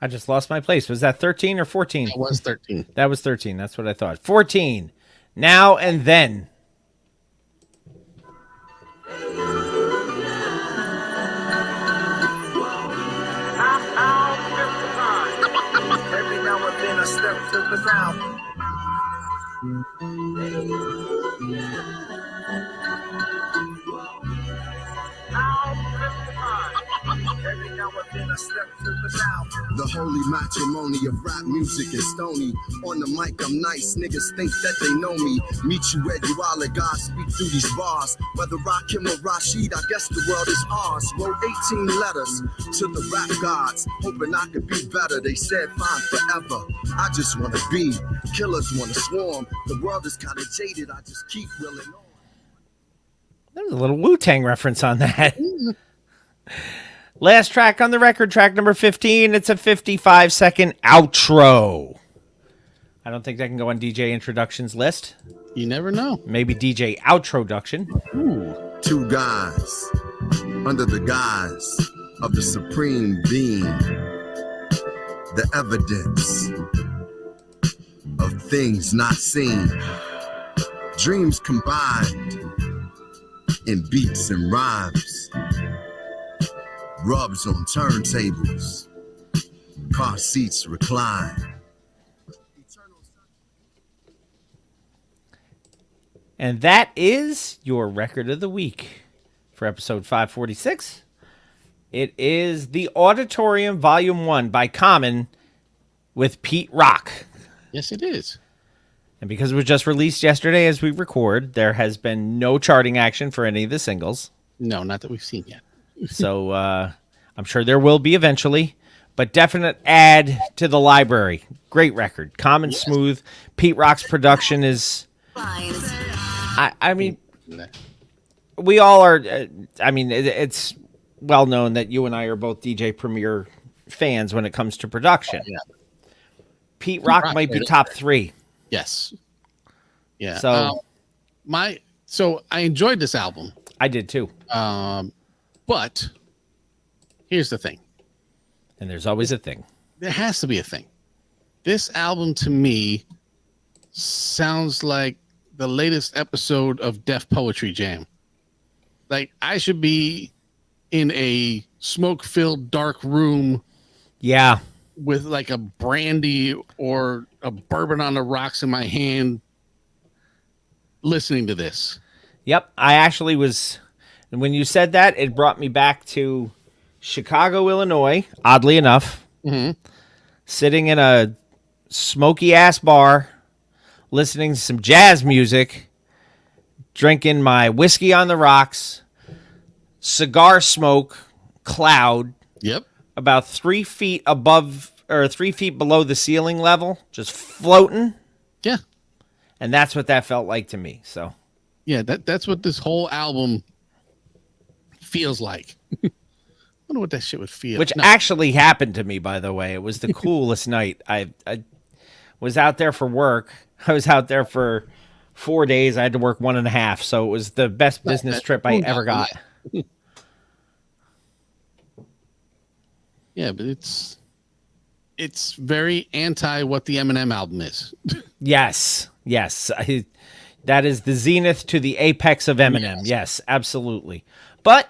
[SPEAKER 1] I just lost my place. Was that 13 or 14?
[SPEAKER 2] That was 13.
[SPEAKER 1] That was 13. That's what I thought. 14, Now and Then.
[SPEAKER 8] Every now and then I step to the ground.
[SPEAKER 13] The holy matrimony of rap music is stony. On the mic, I'm nice. Niggas think that they know me. Meet you where you are, let God speak through these bars. Whether Rakim or Rashid, I guess the world is ours. Wrote 18 letters to the rap gods, hoping I could be better. They said fine forever. I just wanna be. Killers wanna swarm. The world is kinda jaded. I just keep willing on.
[SPEAKER 1] There's a little Wu-Tang reference on that. Last track on the record, track number 15. It's a 55-second outro. I don't think that can go on DJ Introduction's list.
[SPEAKER 2] You never know.
[SPEAKER 1] Maybe DJ Outroduction.
[SPEAKER 13] Two guys under the guise of the supreme being. The evidence of things not seen. Dreams combined in beats and rhymes. Rubs on turntables. Car seats recline.
[SPEAKER 1] And that is your record of the week for episode 546. It is The Auditorium Volume 1 by Common with Pete Rock.
[SPEAKER 2] Yes, it is.
[SPEAKER 1] And because it was just released yesterday as we record, there has been no charting action for any of the singles.
[SPEAKER 2] No, not that we've seen yet.
[SPEAKER 1] So I'm sure there will be eventually, but definite add to the library. Great record. Common, smooth. Pete Rock's production is... I mean, we all are... it's well known that you and I are both DJ Premier fans when it comes to production.
[SPEAKER 2] Yeah.
[SPEAKER 1] Pete Rock might be top 3.
[SPEAKER 2] Yes. Yeah.
[SPEAKER 1] So
[SPEAKER 2] I enjoyed this album.
[SPEAKER 1] I did too.
[SPEAKER 2] But here's the thing.
[SPEAKER 1] And there's always a thing.
[SPEAKER 2] There has to be a thing. This album to me sounds like the latest episode of Def Poetry Jam. Like I should be in a smoke-filled dark room.
[SPEAKER 1] Yeah.
[SPEAKER 2] With like a brandy or a bourbon on the rocks in my hand listening to this.
[SPEAKER 1] Yep. I actually was, when you said that, it brought me back to Chicago, Illinois, oddly enough.
[SPEAKER 2] Mm-hmm.
[SPEAKER 1] Sitting in a smoky ass bar, listening to some jazz music, drinking my whiskey on the rocks, cigar smoke cloud.
[SPEAKER 2] Yep.
[SPEAKER 1] About 3 feet above or 3 feet below the ceiling level, just floating.
[SPEAKER 2] Yeah.
[SPEAKER 1] And that's what that felt like to me. So,
[SPEAKER 2] yeah, that's what this whole album feels like. I wonder what that shit would feel.
[SPEAKER 1] Which actually happened to me, by the way. It was the coolest night. I was out there for work. I was out there for 4 days. I had to work 1.5. So it was the best business trip I ever got.
[SPEAKER 2] Yeah, but it's very anti what the Eminem album is.
[SPEAKER 1] Yes. That is the zenith to the apex of Eminem. Yes, absolutely. But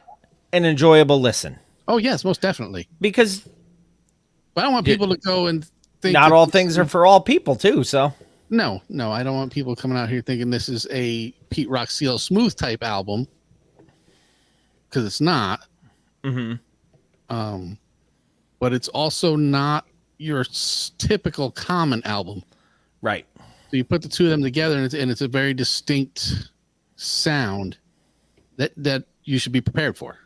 [SPEAKER 1] an enjoyable listen.
[SPEAKER 2] Oh, yes, most definitely.
[SPEAKER 1] Because
[SPEAKER 2] I don't want people to go and think
[SPEAKER 1] not all things are for all people, too. So
[SPEAKER 2] no, I don't want people coming out here thinking this is a Pete Rock CL Smooth type album, because it's not.
[SPEAKER 1] Mm-hmm.
[SPEAKER 2] But it's also not your typical Common album.
[SPEAKER 1] Right.
[SPEAKER 2] So you put the two of them together, and it's a very distinct sound that you should be prepared for.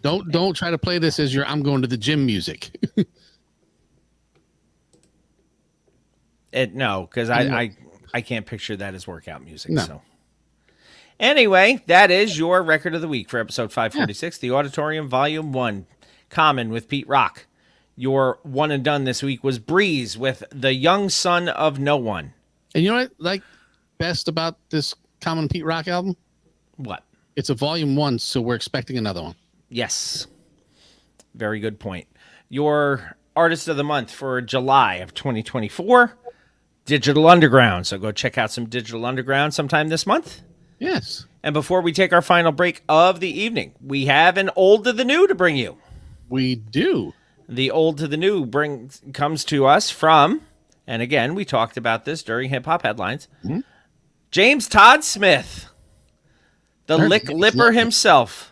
[SPEAKER 2] Don't try to play this as your I'm going to the gym music.
[SPEAKER 1] No, because I can't picture that as workout music.
[SPEAKER 2] No.
[SPEAKER 1] So anyway, that is your record of the week for episode 546, The Auditorium Volume 1. Common with Pete Rock. Your one and done this week was Breeze with The Young Son of No One.
[SPEAKER 2] And you know what I like best about this Common Pete Rock album?
[SPEAKER 1] What?
[SPEAKER 2] It's a volume 1, so we're expecting another one.
[SPEAKER 1] Yes. Very good point. Your artist of the month for July of 2024, Digital Underground. So go check out some Digital Underground sometime this month.
[SPEAKER 2] Yes.
[SPEAKER 1] And before we take our final break of the evening, we have an old to the new to bring you.
[SPEAKER 2] We do.
[SPEAKER 1] The old to the new comes to us from And again, we talked about this during Hip Hop Headlines. James Todd Smith, the lick lipper himself.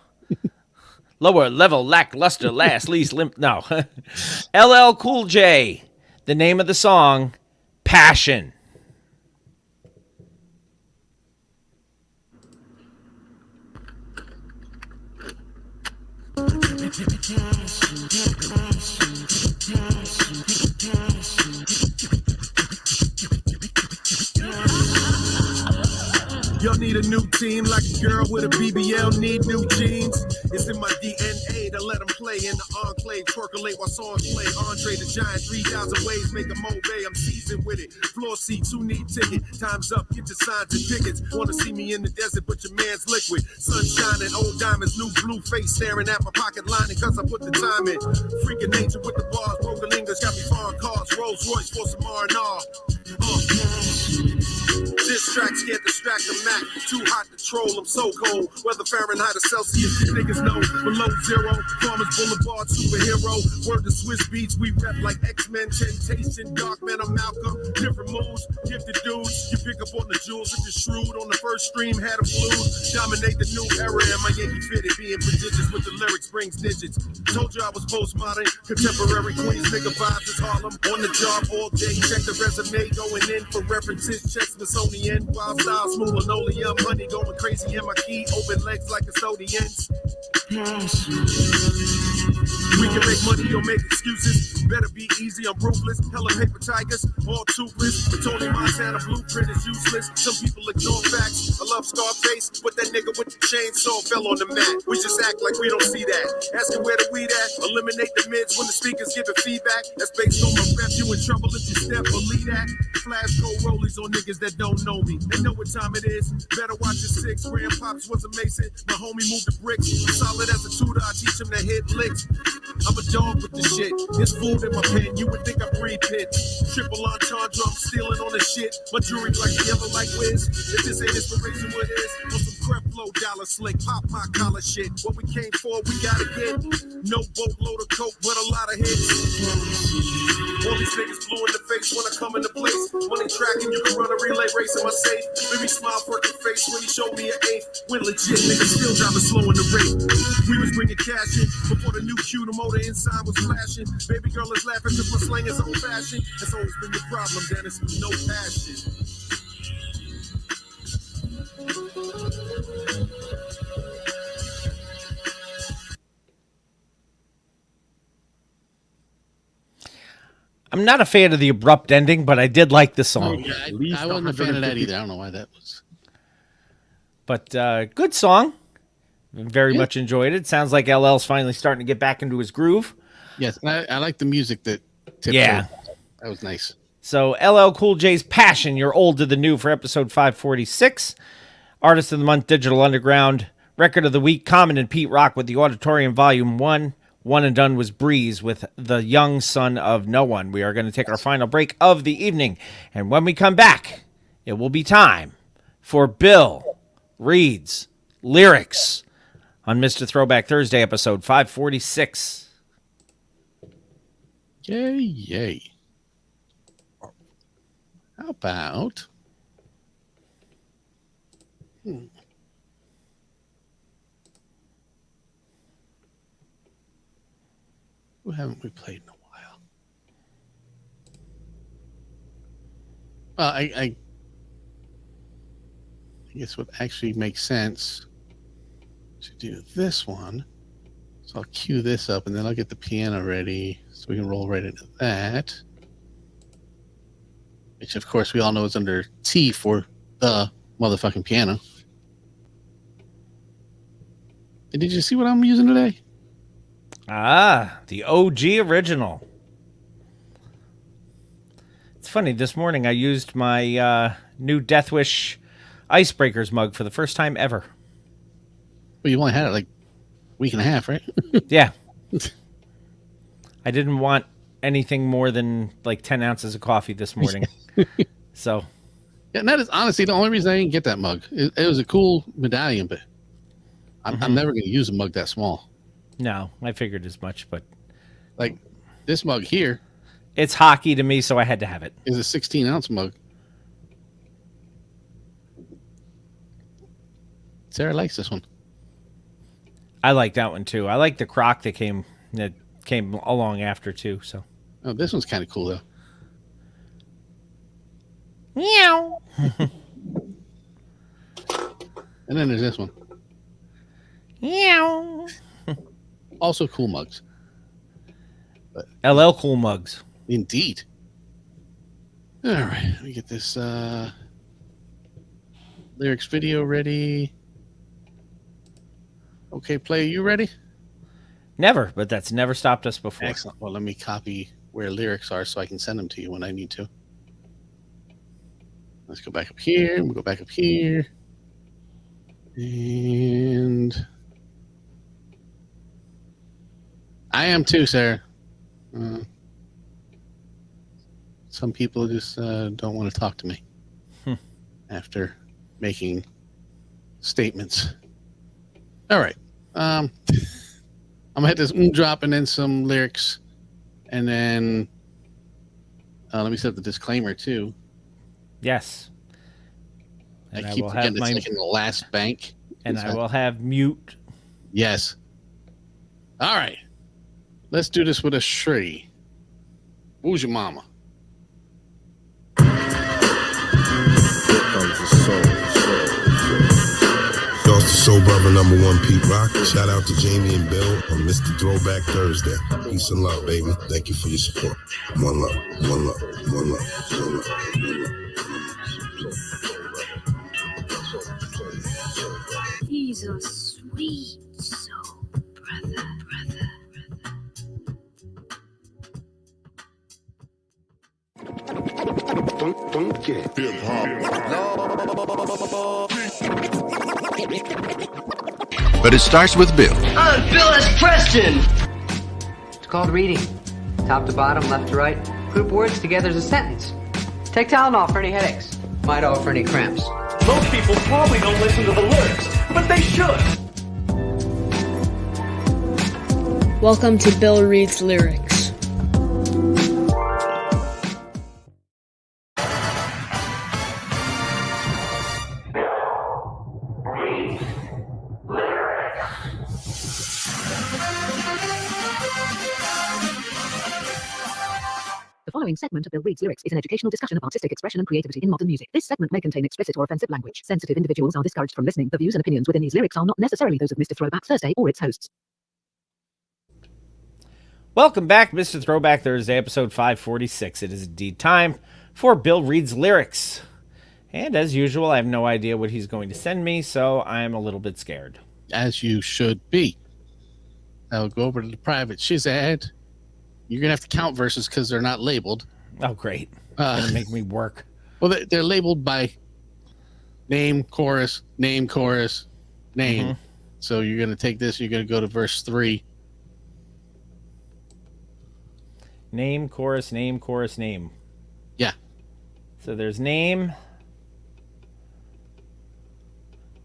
[SPEAKER 1] Lower level, lackluster, last, least, limp. No. LL Cool J, the name of the song, Passion.
[SPEAKER 8] Y'all need a new team like a girl with a BBL need new jeans. It's in my DNA to let them play in the enclave, percolate while songs play. Andre the Giant, 3,000 ways, make a Mobay. I'm seasoned with it. Floor seats, who need ticket? Time's up, get your signs and tickets. Wanna see me in the desert, but your man's liquid. Sun shining, old diamonds, new blue face staring at my pocket lining, cause I put the time in. Freaking nature with the bars, broken English, got me foreign cars, Rolls Royce for some R&R. This tracks can't distract the Mac. Too hot to troll, I'm so cold. Whether Fahrenheit or Celsius, you niggas know. Below zero, Farmers Boulevard, superhero. Word to Swiss Beats, we rep like X-Men, Temptation, Darkman, I'm Malcolm. Different moves, gifted dudes. You pick up on the jewels if you're shrewd. On the first stream, had them blues. Dominate the new era, and my Yankee fitted. Being prodigious with the lyrics brings digits. Told you I was postmodern, contemporary Queens, nigga vibes is Harlem. On the job all day, check the resume, going in for references. Check Smithsonian, wild style, smooth linoleum, honey going crazy in my key, open legs like custodians. We can make money or make excuses. Better be easy, I'm ruthless. Hella paper tigers, all toothless. But Tony Montana blueprint is useless. Some people ignore facts. I love Scarface, but that nigga with the chainsaw fell on the mat. We just act like we don't see that. Asking where the weed at. Eliminate the mids when the speakers giving feedback. That's based on my rep. You in trouble if you step, believe that. Flash gold rollies on niggas that don't know me. They know what time it is. Better watch your 6. Grandpops was a mason. My homie moved the bricks. I'm solid as a tutor. I teach him to hit licks. I'm a dog with the shit. There's food in my pen. You would think I breathe pit. Triple entendre. I'm stealing on the shit. My jewelry like yellow like Wiz. If this ain't inspiration, what is? On some Creflo Dollar Slick. Pop my collar shit. What we came for, we gotta get. No boatload of coke, but a lot of hits. All these niggas blue in the face when I come into place. Money tracking, you can run a relay race in my safe. Baby smile, working face when he showed me an eighth. When legit niggas still driving slow in the rate. We was bringing cash in before the new Q, the motor inside was flashing. Baby girl is laughing cause my slang is old fashioned. That's always been your problem, Dennis. No passion.
[SPEAKER 1] I'm not a fan of the abrupt ending, but I did like the song.
[SPEAKER 2] Yeah, I wasn't a fan of that either. I don't know why that was.
[SPEAKER 1] But good song. Very much enjoyed it. Sounds like LL's finally starting to get back into his groove.
[SPEAKER 2] Yes, and I like the music that tipped
[SPEAKER 1] Yeah.
[SPEAKER 2] in. That was nice.
[SPEAKER 1] So LL Cool J's Passion, you're old to the new for episode 546. Artist of the Month, Digital Underground. Record of the Week, Common and Pete Rock with the Auditorium Volume 1. One and done was Breeze with The Young Son of No One. We are going to take our final break of the evening. And when we come back, it will be time for Bill Reed's Lyrics on Mr. Throwback Thursday, episode 546.
[SPEAKER 2] Yay, yay. How about... Who haven't we played in a while? Well, I guess what actually makes sense to do this one. So I'll cue this up and then I'll get the piano ready so we can roll right into that. Which, of course, we all know is under T for the motherfucking piano. And did you see what I'm using today?
[SPEAKER 1] Ah, the OG original. It's funny, this morning I used my new Death Wish Icebreakers mug for the first time ever.
[SPEAKER 2] Well, you only had it like a week and a half, right?
[SPEAKER 1] Yeah. I didn't want anything more than like 10 ounces of coffee this morning. So.
[SPEAKER 2] Yeah, and that is honestly the only reason I didn't get that mug. It was a cool medallion, but I'm never going to use a mug that small.
[SPEAKER 1] No, I figured as much, but
[SPEAKER 2] like this mug here,
[SPEAKER 1] It's hockey to me, so I had to have it.
[SPEAKER 2] It's a 16-ounce mug. Sarah likes this one.
[SPEAKER 1] I like that one too. I like the crock that came along after too. So.
[SPEAKER 2] Oh, this one's kind of cool though.
[SPEAKER 1] Meow.
[SPEAKER 2] And then there's this one.
[SPEAKER 1] Meow.
[SPEAKER 2] Also cool mugs.
[SPEAKER 1] But LL Cool mugs.
[SPEAKER 2] Indeed. All right, let me get this lyrics video ready. Okay, play. You ready?
[SPEAKER 1] Never, but that's never stopped us before.
[SPEAKER 2] Excellent. Well, let me copy where lyrics are so I can send them to you when I need to. Let's go back up here. We'll go back up here. And I am too, Sarah. Some people just don't want to talk to me after making statements. All right. I'm gonna hit this drop and then some lyrics, and then let me set the disclaimer too.
[SPEAKER 1] Yes.
[SPEAKER 2] And
[SPEAKER 1] And
[SPEAKER 2] I keep forgetting it's like in the last bank.
[SPEAKER 1] And I will have mute.
[SPEAKER 2] Yes. All right. Let's do this with a Shri. Who's your mama?
[SPEAKER 16] Here comes the soul.
[SPEAKER 3] Y'all, Soul Brother #1 Pete Rock. Shout out to Jamie and Bill on Mr. Throwback Thursday. Peace and love, baby. Thank you for your support. One love, one love, one love, one love, one love.
[SPEAKER 15] He's a sweet soul brother.
[SPEAKER 17] But it starts with Bill.
[SPEAKER 18] I'm Bill S. Preston. It's called reading. Top to bottom, left to right. Group words together as a sentence. Take Tylenol for any headaches. Midol for any cramps.
[SPEAKER 19] Most people probably don't listen to the lyrics, but they should.
[SPEAKER 20] Welcome to Bill Reads Lyrics.
[SPEAKER 21] The following segment of Bill Reads Lyrics is an educational discussion of artistic expression and creativity in modern music. This segment may contain explicit or offensive language. Sensitive individuals are discouraged from listening. The views and opinions within these lyrics are not necessarily those of Mr. Throwback Thursday or its hosts.
[SPEAKER 1] Welcome back, Mr. Throwback Thursday, episode 546. It is indeed time for Bill Reads Lyrics. And as usual, I have no idea what he's going to send me, so I'm a little bit scared.
[SPEAKER 2] As you should be. I'll go over to the private Shizad. You're going to have to count verses because they're not labeled.
[SPEAKER 1] Oh, great. Going to make me work.
[SPEAKER 2] Well, they're labeled by name, chorus, name. Mm-hmm. So you're going to take this, you're going to go to verse 3.
[SPEAKER 1] Name, chorus, name.
[SPEAKER 2] Yeah.
[SPEAKER 1] So there's name,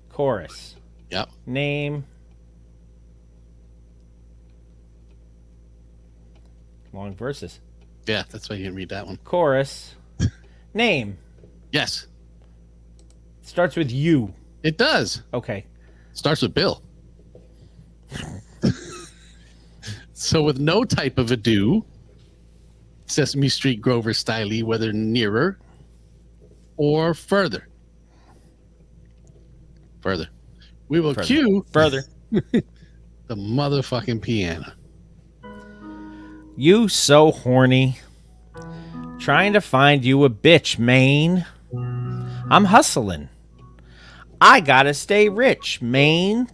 [SPEAKER 1] chorus.
[SPEAKER 2] Yep.
[SPEAKER 1] Name. Long verses.
[SPEAKER 2] Yeah, that's why you didn't read that one.
[SPEAKER 1] Chorus. Name.
[SPEAKER 2] Yes.
[SPEAKER 1] Starts with you.
[SPEAKER 2] It does.
[SPEAKER 1] Okay.
[SPEAKER 2] Starts with Bill. So with no type of ado, Sesame Street Grover Stiley, whether nearer or further. We will cue
[SPEAKER 1] further
[SPEAKER 2] the motherfucking piano.
[SPEAKER 1] You so horny. Trying to find you a bitch, Maine. I'm hustling. I gotta stay rich, Maine.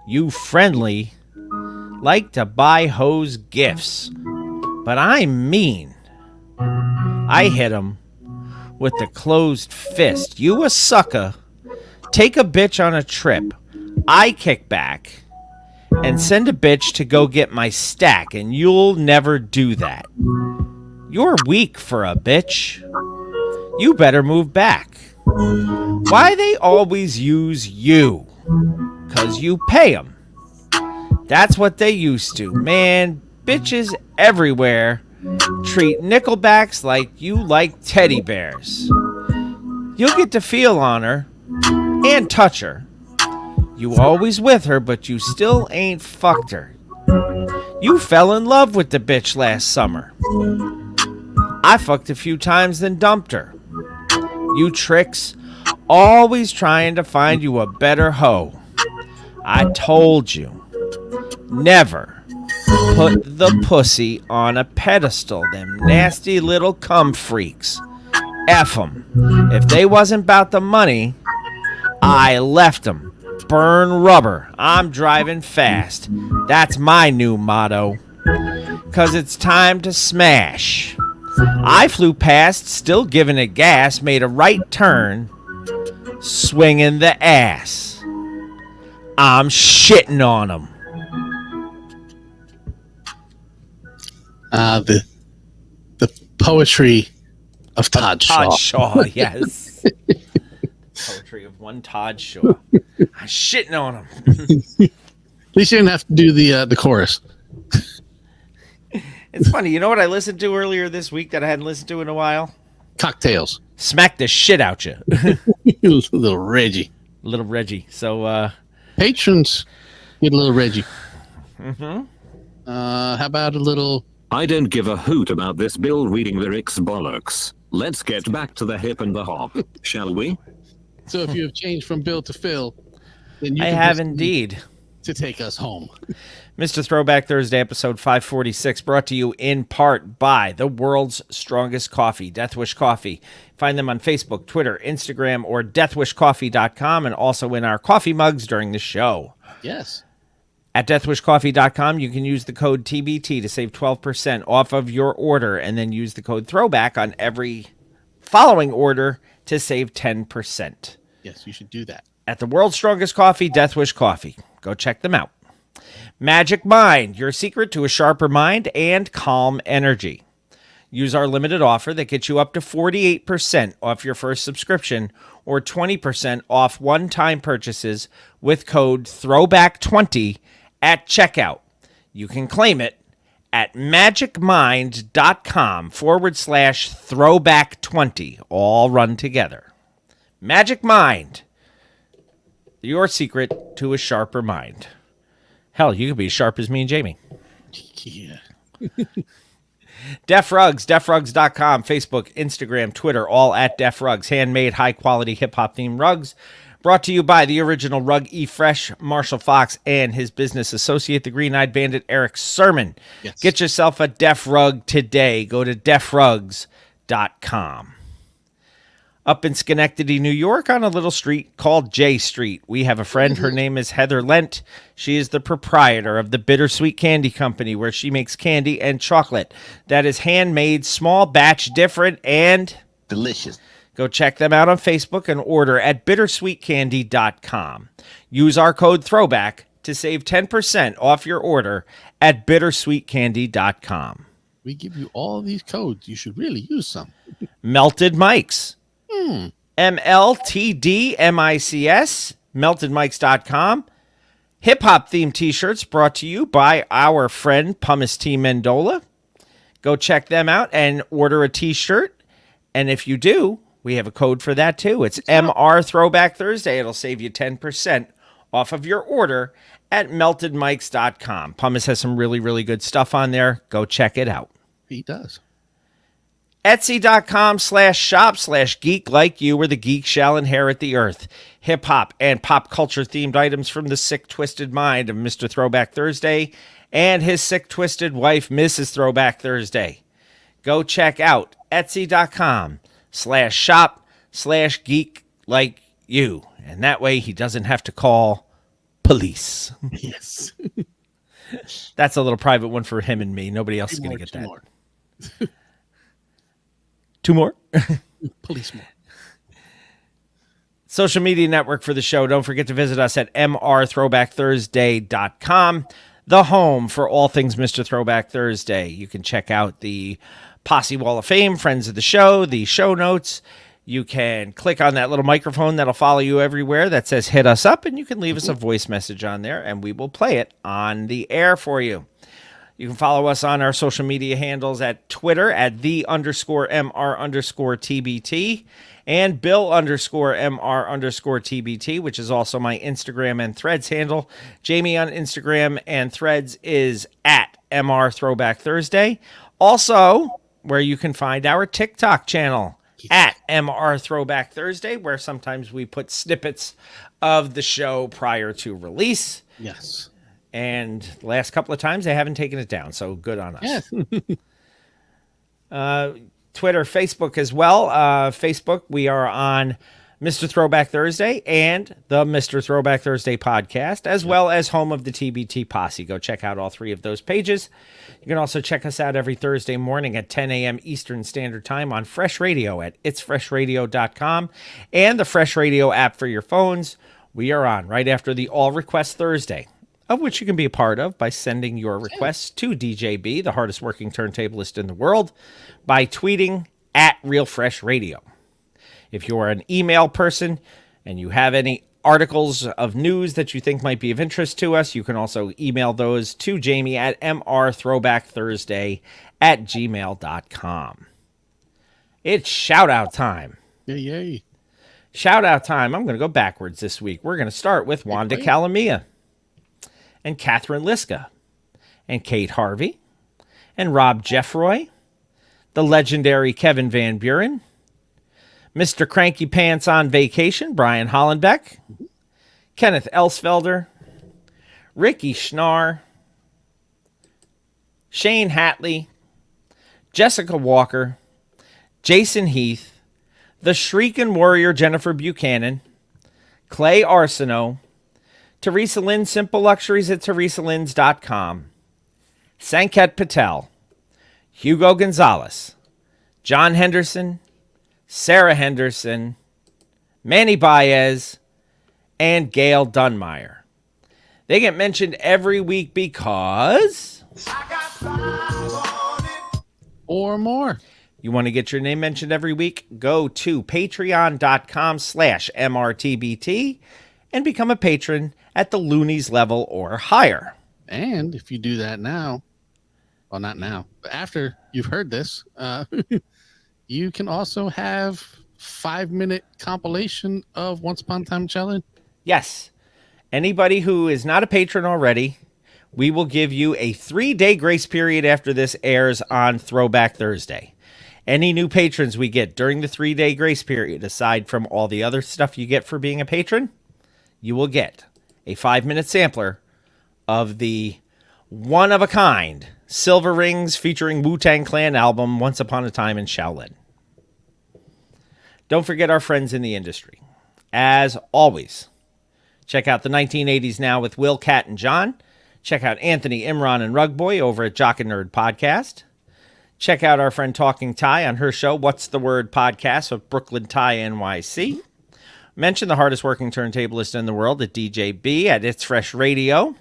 [SPEAKER 1] You friendly. Like to buy hoes gifts. But I'm mean. I hit 'em with the closed fist. You a sucker. Take a bitch on a trip. I kick back and send a bitch to go get my stack, and you'll never do that. You're weak for a bitch. You better move back. Why they always use you? 'Cause you pay 'em. That's what they used to. Man, bitches everywhere Treat Nickelbacks like you like teddy bears. You'll get to feel on her and touch her. You always with her, but you still ain't fucked her. You fell in love with the bitch last summer. I fucked a few times then dumped her. You tricks, always trying to find you a better hoe. I told you, never put the pussy on a pedestal, them nasty little cum freaks. F them. If they wasn't about the money, I left them. Burn rubber. I'm driving fast. That's my new motto. 'Cause it's time to smash. I flew past, still giving it gas, made a right turn, swinging the ass. I'm shitting on them.
[SPEAKER 2] The poetry of Todd Shaw.
[SPEAKER 1] Todd Shaw, yes. Poetry of one Todd Shaw. I'm shitting on him.
[SPEAKER 2] At least you didn't have to do the chorus.
[SPEAKER 1] It's funny. You know what I listened to earlier this week that I hadn't listened to in a while?
[SPEAKER 2] Cocktails.
[SPEAKER 1] Smack the shit out you.
[SPEAKER 2] Little Reggie.
[SPEAKER 1] Little Reggie. So,
[SPEAKER 2] patrons get a little Reggie.
[SPEAKER 1] Mm-hmm.
[SPEAKER 2] How about a little...
[SPEAKER 5] I don't give a hoot about this Bill reading lyrics bollocks. Let's get back to the hip and the hop, shall we?
[SPEAKER 2] So if you have changed from Bill to Phil, then you
[SPEAKER 1] I
[SPEAKER 2] can
[SPEAKER 1] have
[SPEAKER 2] just
[SPEAKER 1] indeed.
[SPEAKER 2] to take us home.
[SPEAKER 1] Mr. Throwback Thursday, episode 546, brought to you in part by the world's strongest coffee, Death Wish Coffee. Find them on Facebook, Twitter, Instagram, or deathwishcoffee.com, and also in our coffee mugs during the show.
[SPEAKER 2] Yes.
[SPEAKER 1] At deathwishcoffee.com, you can use the code TBT to save 12% off of your order, and then use the code Throwback on every following order to save 10%.
[SPEAKER 2] Yes, you should do that.
[SPEAKER 1] At the world's strongest coffee, Death Wish Coffee. Go check them out. Magic Mind, your secret to a sharper mind and calm energy. Use our limited offer that gets you up to 48% off your first subscription or 20% off one-time purchases with code THROWBACK20 at checkout. You can claim it at magicmind.com/throwback20, all run together. Magic Mind, your secret to a sharper mind. Hell, you could be as sharp as me and Jamie.
[SPEAKER 2] Yeah.
[SPEAKER 1] Def Rugs, defrugs.com, Facebook, Instagram, Twitter, all at Def Rugs. Handmade, high-quality hip-hop themed rugs. Brought to you by the original Rug E Fresh, Marshall Fox, and his business associate, the Green-Eyed Bandit, Eric Sermon.
[SPEAKER 2] Yes.
[SPEAKER 1] Get yourself a Def Rug today. Go to defrugs.com. Up in Schenectady, New York, on a little street called J Street, we have a friend. Her name is Heather Lent. She is the proprietor of the Bittersweet Candy Company, where she makes candy and chocolate that is handmade, small batch, different, and
[SPEAKER 22] delicious.
[SPEAKER 1] Go check them out on Facebook and order at bittersweetcandy.com. Use our code THROWBACK to save 10% off your order at bittersweetcandy.com.
[SPEAKER 2] We give you all these codes. You should really use some.
[SPEAKER 1] Melted Mics. MLTDMICS, meltedmics.com. Hip-hop themed t-shirts brought to you by our friend Pumice T. Mendola. Go check them out and order a t-shirt. And if you do, we have a code for that too. It's MR Throwback Thursday. It'll save you 10% off of your order at meltedmics.com. Pumice has some really, really good stuff on there. Go check it out.
[SPEAKER 2] He does.
[SPEAKER 1] Etsy.com/shop/geek like you, where the geek shall inherit the earth. Hip hop and pop culture themed items from the sick, twisted mind of Mr. Throwback Thursday and his sick, twisted wife, Mrs. Throwback Thursday. Go check out Etsy.com/shop/geek like you. And that way he doesn't have to call police.
[SPEAKER 2] Yes.
[SPEAKER 1] That's a little private one for him and me. Nobody else is going to get that.
[SPEAKER 2] More.
[SPEAKER 1] Two more?
[SPEAKER 2] Policeman.
[SPEAKER 1] Social media network for the show. Don't forget to visit us at mrthrowbackthursday.com, the home for all things Mr. Throwback Thursday. You can check out the Posse Wall of Fame, friends of the show, the show notes. You can click on that little microphone that'll follow you everywhere that says hit us up, and you can leave us a voice message on there, and we will play it on the air for you. You can follow us on our social media handles at Twitter at @the_MR_TBT and Bill_MR_TBT, which is also my Instagram and Threads handle. Jamie on Instagram and Threads is at MR Throwback Thursday. Also, where you can find our TikTok channel at MR Throwback Thursday, where sometimes we put snippets of the show prior to release.
[SPEAKER 2] Yes.
[SPEAKER 1] And the last couple of times they haven't taken it down, so good on us.
[SPEAKER 2] Yes.
[SPEAKER 1] Twitter, Facebook as well. Facebook, we are on Mr. Throwback Thursday and the Mr. Throwback Thursday podcast, as well as home of the TBT Posse. Go check out all three of those pages. You can also check us out every Thursday morning at 10 a.m. Eastern Standard Time on Fresh Radio at itsfreshradio.com and the Fresh Radio app for your phones. We are on right after the All Request Thursday, of which you can be a part of by sending your requests to DJB, the hardest working turntablist in the world, by tweeting at Real Fresh Radio. If you are an email person and you have any articles of news that you think might be of interest to us, you can also email those to Jamie at mrthrowbackthursday@gmail.com. It's shout-out time.
[SPEAKER 2] Yay.
[SPEAKER 1] Shout-out time. I'm going to go backwards this week. We're going to start with Wanda Calamia and Catherine Liska and Kate Harvey and Rob Jeffroy, the legendary Kevin Van Buren, Mr. Cranky Pants on Vacation, Brian Hollenbeck, Kenneth Elsfelder, Ricky Schnarr, Shane Hatley, Jessica Walker, Jason Heath, the Shrieking Warrior Jennifer Buchanan, Clay Arsenault, Teresa Lynn, Simple Luxuries at teresalynns.com, Sanket Patel, Hugo Gonzalez, John Henderson, Sarah Henderson, Manny Baez, and Gail Dunmeyer. They get mentioned every week because...
[SPEAKER 2] or more.
[SPEAKER 1] You want to get your name mentioned every week? Go to patreon.com/MRTBT and become a patron at the Loonies level or higher.
[SPEAKER 2] And if you do that now, well, not now, but after you've heard this, you can also have 5-minute compilation of Once Upon a Time in Shaolin.
[SPEAKER 1] Yes. Anybody who is not a patron already, we will give you a 3-day grace period after this airs on Throwback Thursday. Any new patrons we get during the 3-day grace period, aside from all the other stuff you get for being a patron, you will get a 5-minute sampler of the one-of-a-kind Silver Rings featuring Wu-Tang Clan album, Once Upon a Time in Shaolin. Don't forget our friends in the industry. As always, check out the 1980s Now with Will, Cat, and John. Check out Anthony, Imran, and Rugboy over at Jock and Nerd Podcast. Check out our friend Talking Ty on her show, What's the Word Podcast with Brooklyn Ty NYC. Mention the hardest working turntablist in the world at DJB at It's Fresh Radio.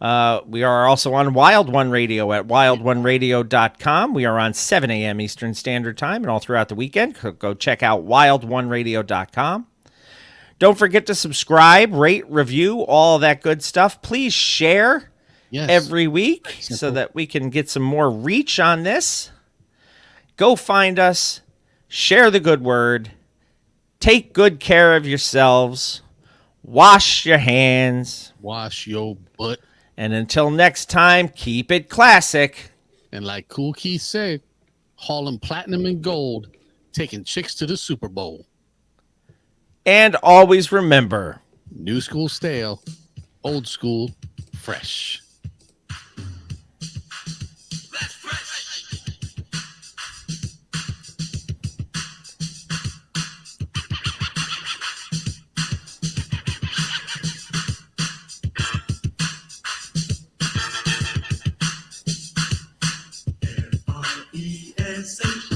[SPEAKER 1] We are also on Wild One Radio at wildoneradio.com. We are on 7 a.m. Eastern Standard Time and all throughout the weekend. Go check out wildoneradio.com. Don't forget to subscribe, rate, review, all that good stuff. Please share every week so that we can get some more reach on this. Go find us, share the good word, take good care of yourselves, wash your hands,
[SPEAKER 2] wash your butt.
[SPEAKER 1] And until next time, keep it classic.
[SPEAKER 2] And like Cool Keith said, hauling platinum and gold, taking chicks to the Super Bowl.
[SPEAKER 1] And always remember,
[SPEAKER 2] new school stale, old school fresh.
[SPEAKER 7] Sensation.